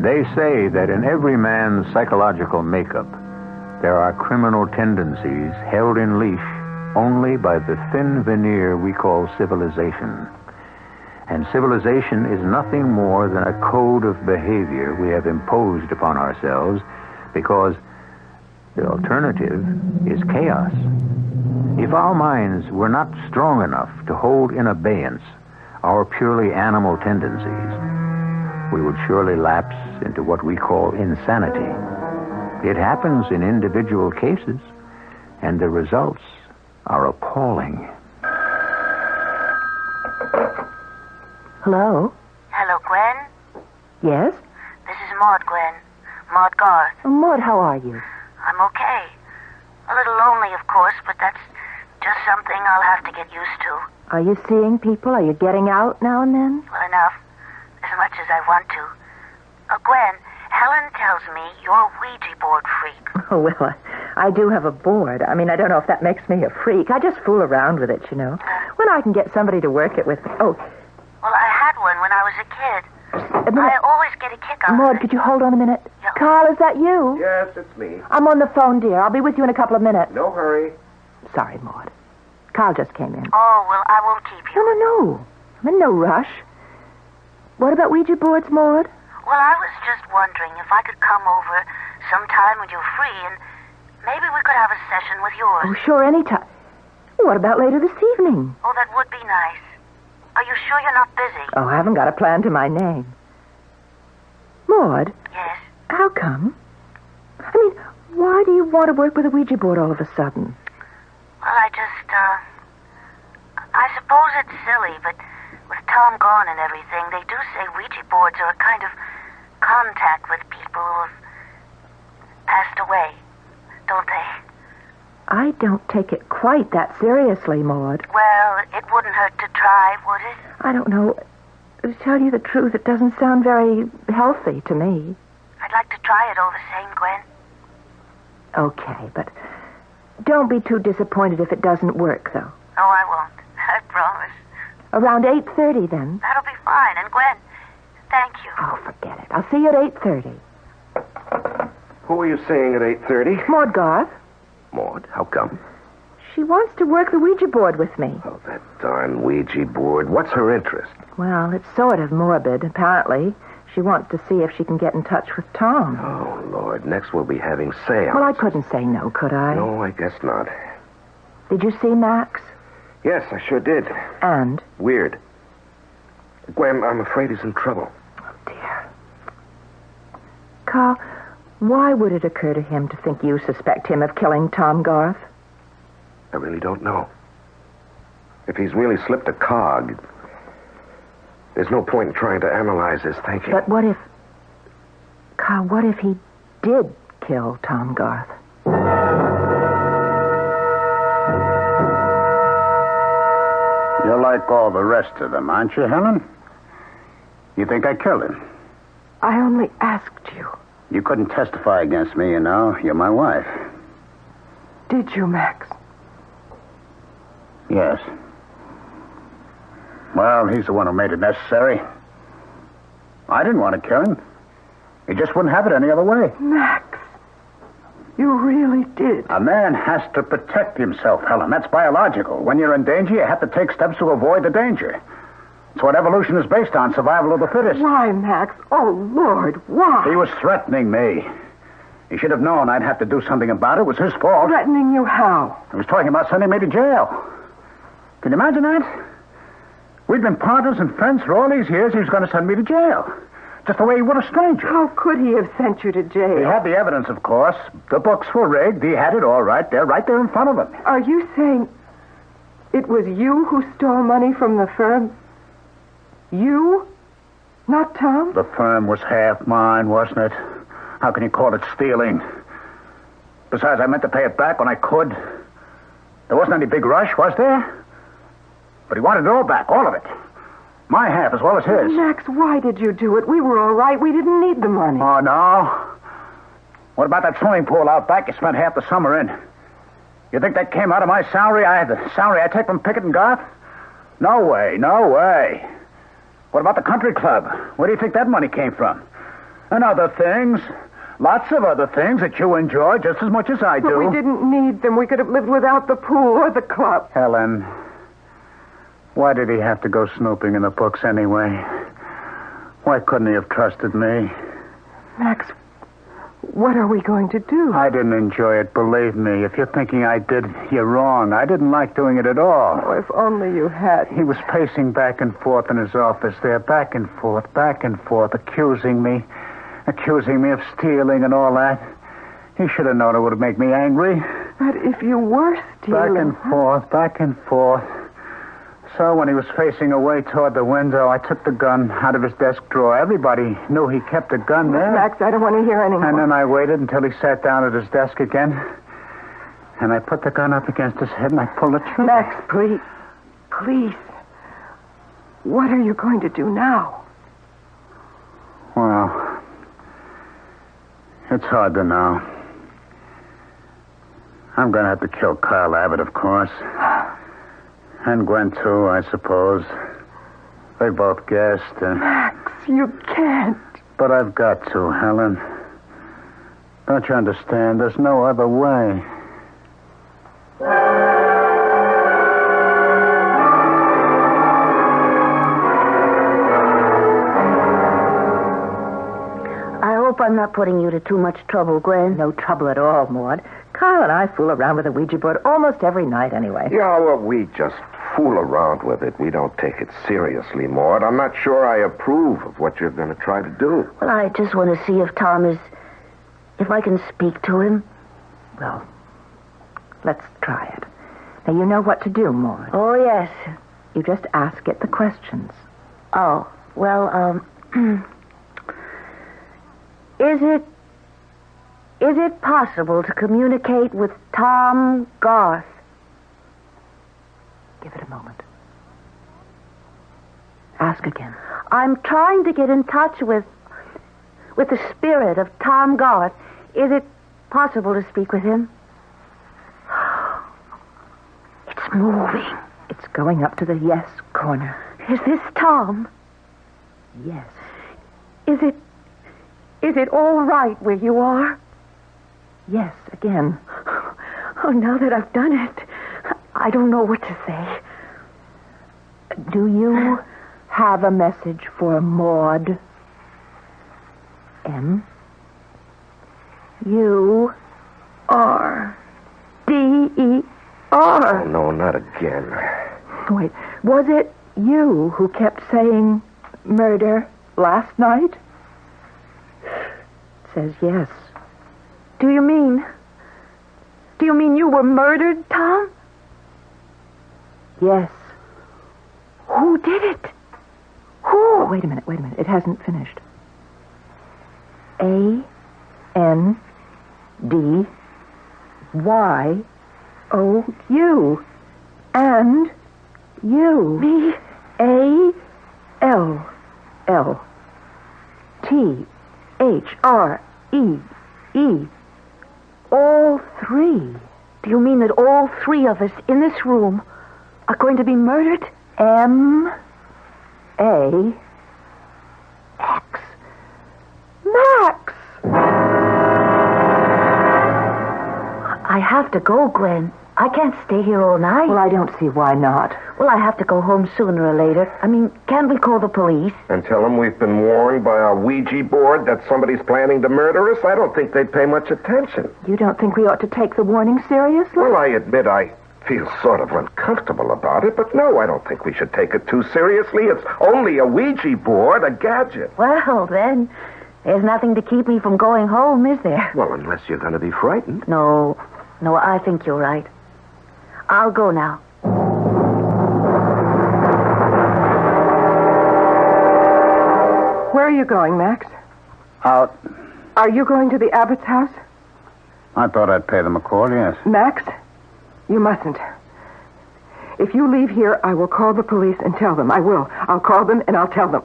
They say that in every man's psychological makeup, there are criminal tendencies held in leash only by the thin veneer we call civilization. And civilization is nothing more than a code of behavior we have imposed upon ourselves because the alternative is chaos. If our minds were not strong enough to hold in abeyance our purely animal tendencies, we would surely lapse into what we call insanity. It happens in individual cases, and the results are appalling. Hello? Hello, Gwen? Yes? This is Maud, Gwen. Maud Garth. Oh, Maud, how are you? I'm okay. A little lonely, of course, but that's just something I'll have to get used to. Are you seeing people? Are you getting out now and then? Well, enough. As much as I want to. Gwen, Helen tells me you're a Ouija board freak. Oh, well, I do have a board. I mean, I don't know if that makes me a freak. I just fool around with it, you know. When I can get somebody to work it with me. Oh. Well, I had one when I was a kid. I always get a kick out of Maud, it. could you hold on a minute? Yeah. Carl, is that you? Yes, it's me. I'm on the phone, dear. I'll be with you in a couple of minutes. No hurry. Sorry, Maud. Carl just came in. Oh, well, I won't keep you. No. I'm in no rush. What about Ouija boards, Maud? Well, I was just wondering if I could come over sometime when you're free and Maybe we could have a session with yours. Oh, sure, anytime. What about later this evening? Oh, that would be nice. Are you sure you're not busy? Oh, I haven't got a plan to my name. Maud? Yes? How come? I mean, why do you want to work with a Ouija board all of a sudden? Well, I suppose it's silly, but with Tom gone and everything, they do say Ouija boards are a kind of contact with people who have passed away, don't they? I don't take it quite that seriously, Maud. Well, it wouldn't hurt to try, would it? I don't know. To tell you the truth, it doesn't sound very healthy to me. I'd like to try it all the same, Gwen. Okay, but don't be too disappointed if it doesn't work, though. Oh, I won't. I promise. Around 8:30, then. That'll be fine. And Gwen, thank you. Oh, forget it. I'll see you at 8:30. Who are you seeing at 8:30? Maud Garth. Maud, how come? She wants to work the Ouija board with me. Oh, that darn Ouija board. What's her interest? Well, it's sort of morbid, apparently. She wants to see if she can get in touch with Tom. Oh, Lord. Next we'll be having seance. Well, I couldn't say no, could I? No, I guess not. Did you see Max? Yes, I sure did. And? Weird. Gwen, I'm afraid he's in trouble. Oh, dear. Carl, why would it occur to him to think you suspect him of killing Tom Garth? I really don't know. If he's really slipped a cog, there's no point in trying to analyze his thinking. But what if... Carl, what if he did kill Tom Garth? You're like all the rest of them, aren't you, Helen? You think I killed him? I only asked you. You couldn't testify against me, you know. You're my wife. Did you, Max? Yes. Well, he's the one who made it necessary. I didn't want to kill him. He just wouldn't have it any other way. Max, you really did. A man has to protect himself, Helen. That's biological. When you're in danger, you have to take steps to avoid the danger. It's what evolution is based on, survival of the fittest. Why, Max? Oh, Lord, why? He was threatening me. He should have known I'd have to do something about it. It was his fault. Threatening you how? He was talking about sending me to jail. Can you imagine that? We'd been partners and friends for all these years. He was going to send me to jail. Just the way he would a stranger. How could he have sent you to jail? He had the evidence, of course. The books were rigged. He had it all right there in front of him. Are you saying it was you who stole money from the firm? You? Not Tom? The firm was half mine, wasn't it? How can you call it stealing? Besides, I meant to pay it back when I could. There wasn't any big rush, was there? But he wanted it all back, all of it. My half as well as his. Max, why did you do it? We were all right. We didn't need the money. Oh, no? What about that swimming pool out back you spent half the summer in? You think that came out of my salary? The salary I take from Pickett and Garth? No way, no way. What about the country club? Where do you think that money came from? And other things. Lots of other things that you enjoy just as much as I do. But we didn't need them. We could have lived without the pool or the club. Helen, why did he have to go snooping in the books anyway? Why couldn't he have trusted me? Max, what are we going to do? I didn't enjoy it, believe me. If you're thinking I did, you're wrong. I didn't like doing it at all. Oh, if only you had. He was pacing back and forth in his office there, back and forth, accusing me of stealing and all that. He should have known it would make me angry. But if you were stealing... Back and forth. So when he was facing away toward the window, I took the gun out of his desk drawer. Everybody knew he kept a gun there. Max, I don't want to hear any more. And then I waited until he sat down at his desk again. And I put the gun up against his head and I pulled the trigger. Max, please. Please. What are you going to do now? Well, it's hard to know. I'm going to have to kill Kyle Abbott, of course. And Gwen, too, I suppose. They both guessed. Max, you can't. But I've got to, Helen. Don't you understand? There's no other way. I hope I'm not putting you to too much trouble, Gwen. No trouble at all, Maud. Kyle and I fool around with the Ouija board almost every night anyway. Yeah, well, we just fool around with it. We don't take it seriously, Maud. I'm not sure I approve of what you're going to try to do. Well, I just want to see if Tom is... if I can speak to him. Well, let's try it. Now, you know what to do, Maud. Oh, yes. You just ask it the questions. Oh, well, Is it possible to communicate with Tom Garth? Give it a moment. Ask again. I'm trying to get in touch with the spirit of Tom Garth. Is it possible to speak with him? It's moving. It's going up to the yes corner. Is this Tom? Yes. Is it all right where you are? Yes, again. Oh, now that I've done it, I don't know what to say. Do you have a message for Maud? M. U-R-D-E-R. Oh, no, not again. Wait, was it you who kept saying murder last night? It says yes. Do you mean you were murdered, Tom? Yes. Who did it? Who? Oh, wait a minute. It hasn't finished. A-N-D-Y-O-U. And you. Me? A-L-L-T-H-R-E-E. All three. Do you mean that all three of us in this room are going to be murdered? M-A-X. Max! I have to go, Gwen. I can't stay here all night. Well, I don't see why not. Well, I have to go home sooner or later. I mean, can't we call the police? And tell them we've been warned by our Ouija board that somebody's planning to murder us? I don't think they'd pay much attention. You don't think we ought to take the warning seriously? Well, I admit I feel sort of uncomfortable about it, but no, I don't think we should take it too seriously. It's only a Ouija board, a gadget. Well, then, there's nothing to keep me from going home, is there? Well, unless you're going to be frightened. No, I think you're right. I'll go now. Where are you going, Max? Out. Are you going to the Abbott's house? I thought I'd pay them a call, yes. Max, you mustn't. If you leave here, I will call the police and tell them. I will. I'll call them and I'll tell them.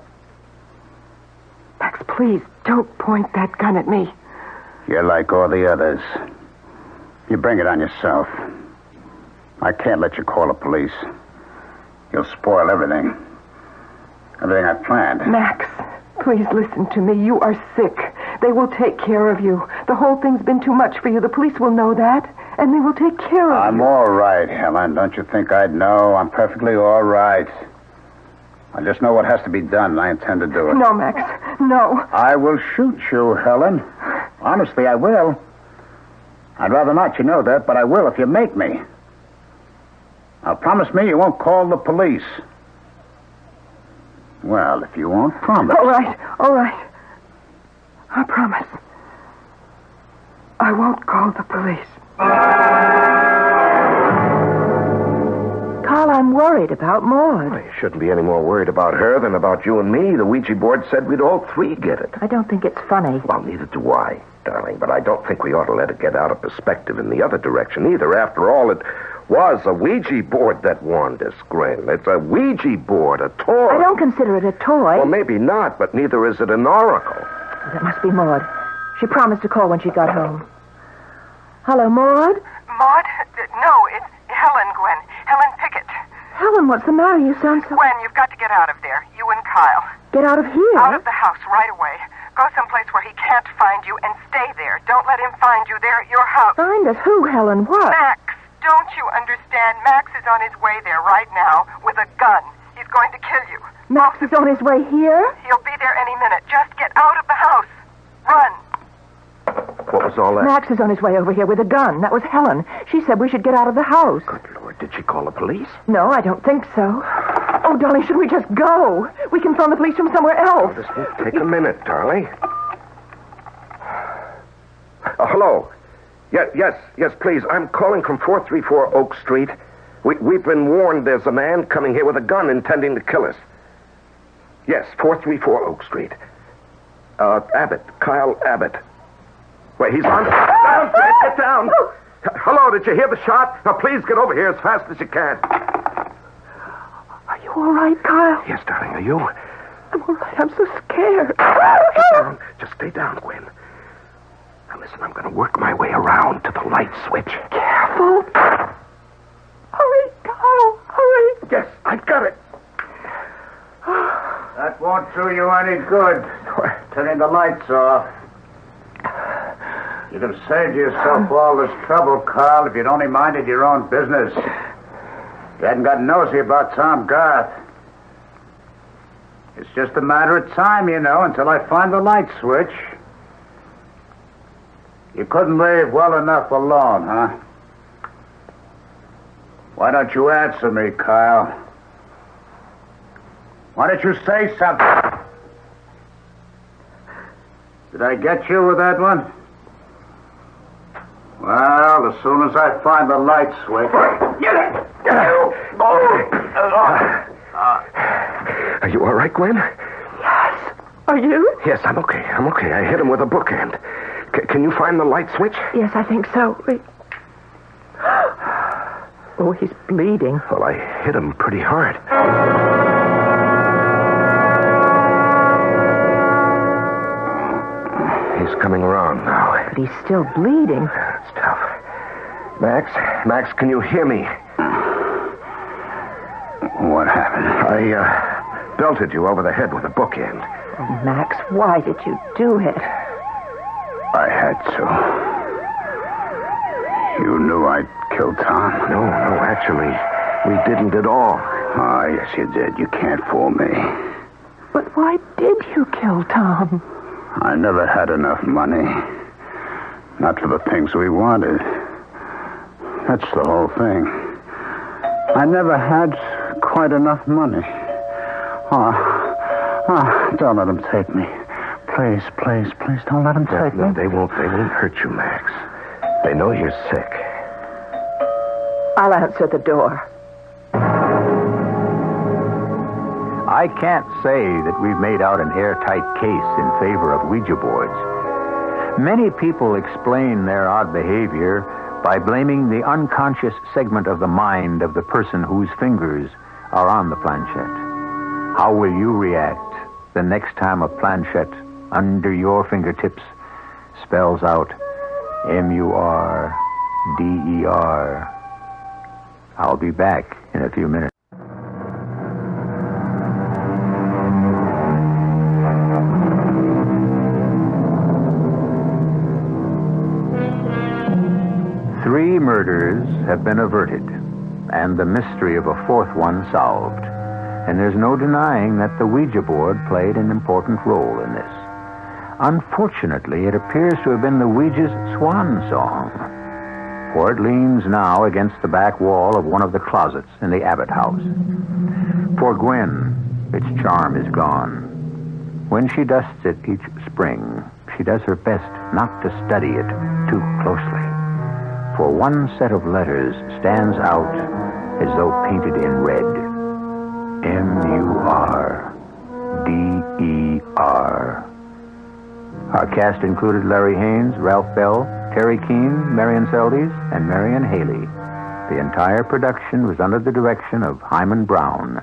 Max, please, don't point that gun at me. You're like all the others. You bring it on yourself. I can't let you call the police. You'll spoil everything. Everything I planned. Max, please listen to me. You are sick. They will take care of you. The whole thing's been too much for you. The police will know that, and they will take care of you. I'm all right, Helen. Don't you think I'd know? I'm perfectly all right. I just know what has to be done, and I intend to do it. No, Max. No. I will shoot you, Helen. Honestly, I will. I'd rather not, you know that, but I will if you make me. Now, promise me you won't call the police. Well, if you won't promise. All right. I promise. I won't call the police. Carl, I'm worried about Maud. You shouldn't be any more worried about her than about you and me. The Ouija board said we'd all three get it. I don't think it's funny. Well, neither do I, darling, but I don't think we ought to let it get out of perspective in the other direction either. After all, it was a Ouija board that warned us, Gwen. It's a Ouija board, a toy. I don't consider it a toy. Well, maybe not, but neither is it an oracle. That must be Maud. She promised to call when she got home. Hello, Maud? Maud? No, it's Helen, Gwen. Helen Pickett. Helen, what's the matter? You sound so... Gwen, you've got to get out of there. You and Kyle. Get out of here? Out of the house right away. Go someplace where he can't find you and stay there. Don't let him find you there at your house. Find us? Who, Helen? What? Max. Don't you understand? Max is on his way there right now with a gun. He's going to kill you. Max is on his way here? He'll be there any minute. Just get out of the house. Run. caused all that? Max is on his way over here with a gun. That was Helen. She said we should get out of the house. Good Lord, did she call the police? No, I don't think so. Oh, darling, should we just go? We can phone the police from somewhere else. Oh, this won't take a minute, darling. Hello. Yes, please. I'm calling from 434 Oak Street. We've been warned there's a man coming here with a gun intending to kill us. Yes, 434 Oak Street. Abbott. Kyle Abbott. Wait, he's on. Down, Fred, get down. Hello, did you hear the shot? Now, please get over here as fast as you can. Are you all right, Kyle? Yes, darling, are you? I'm all right. I'm so scared. Get down. Just stay down, Gwen. Now, listen, I'm going to work my way around to the light switch. Careful. Hurry, Kyle. Hurry. Yes, I've got it. That won't do you any good. Turning the lights off. You'd have saved yourself all this trouble, Carl, if you'd only minded your own business. You hadn't got nosy about Tom Garth. It's just a matter of time, you know, until I find the light switch. You couldn't leave well enough alone, huh? Why don't you answer me, Kyle? Why don't you say something? Did I get you with that one? Well, as soon as I find the light switch... Are you all right, Gwen? Yes. Are you? Yes, I'm okay. I hit him with a bookend. Can you find the light switch? Yes, I think so. Wait. Oh, he's bleeding. Well, I hit him pretty hard. He's coming around now. But he's still bleeding. That's tough. Max, can you hear me? What happened? I belted you over the head with a bookend. Oh, Max, why did you do it? I had to. You knew I'd killed Tom? No, actually, we didn't at all. Ah, yes, you did. You can't fool me. But why did you kill Tom? I never had enough money. Not for the things we wanted. That's the whole thing. I never had quite enough money. Don't let him take me. Please, don't let him take me. No, they won't hurt you, Max. They know you're sick. I'll answer the door. I can't say that we've made out an airtight case in favor of Ouija boards. Many people explain their odd behavior by blaming the unconscious segment of the mind of the person whose fingers are on the planchette. How will you react the next time a planchette under your fingertips spells out MURDER? I'll be back in a few minutes. Three murders have been averted, and the mystery of a fourth one solved. And there's no denying that the Ouija board played an important role in this. Unfortunately, it appears to have been the Ouija's swan song, for it leans now against the back wall of one of the closets in the Abbott house. For Gwen, its charm is gone. When she dusts it each spring, she does her best not to study it too closely. For one set of letters stands out as though painted in red. MURDER. Our cast included Larry Haynes, Ralph Bell, Terry Keane, Marion Seldes, and Marion Haley. The entire production was under the direction of Hyman Brown.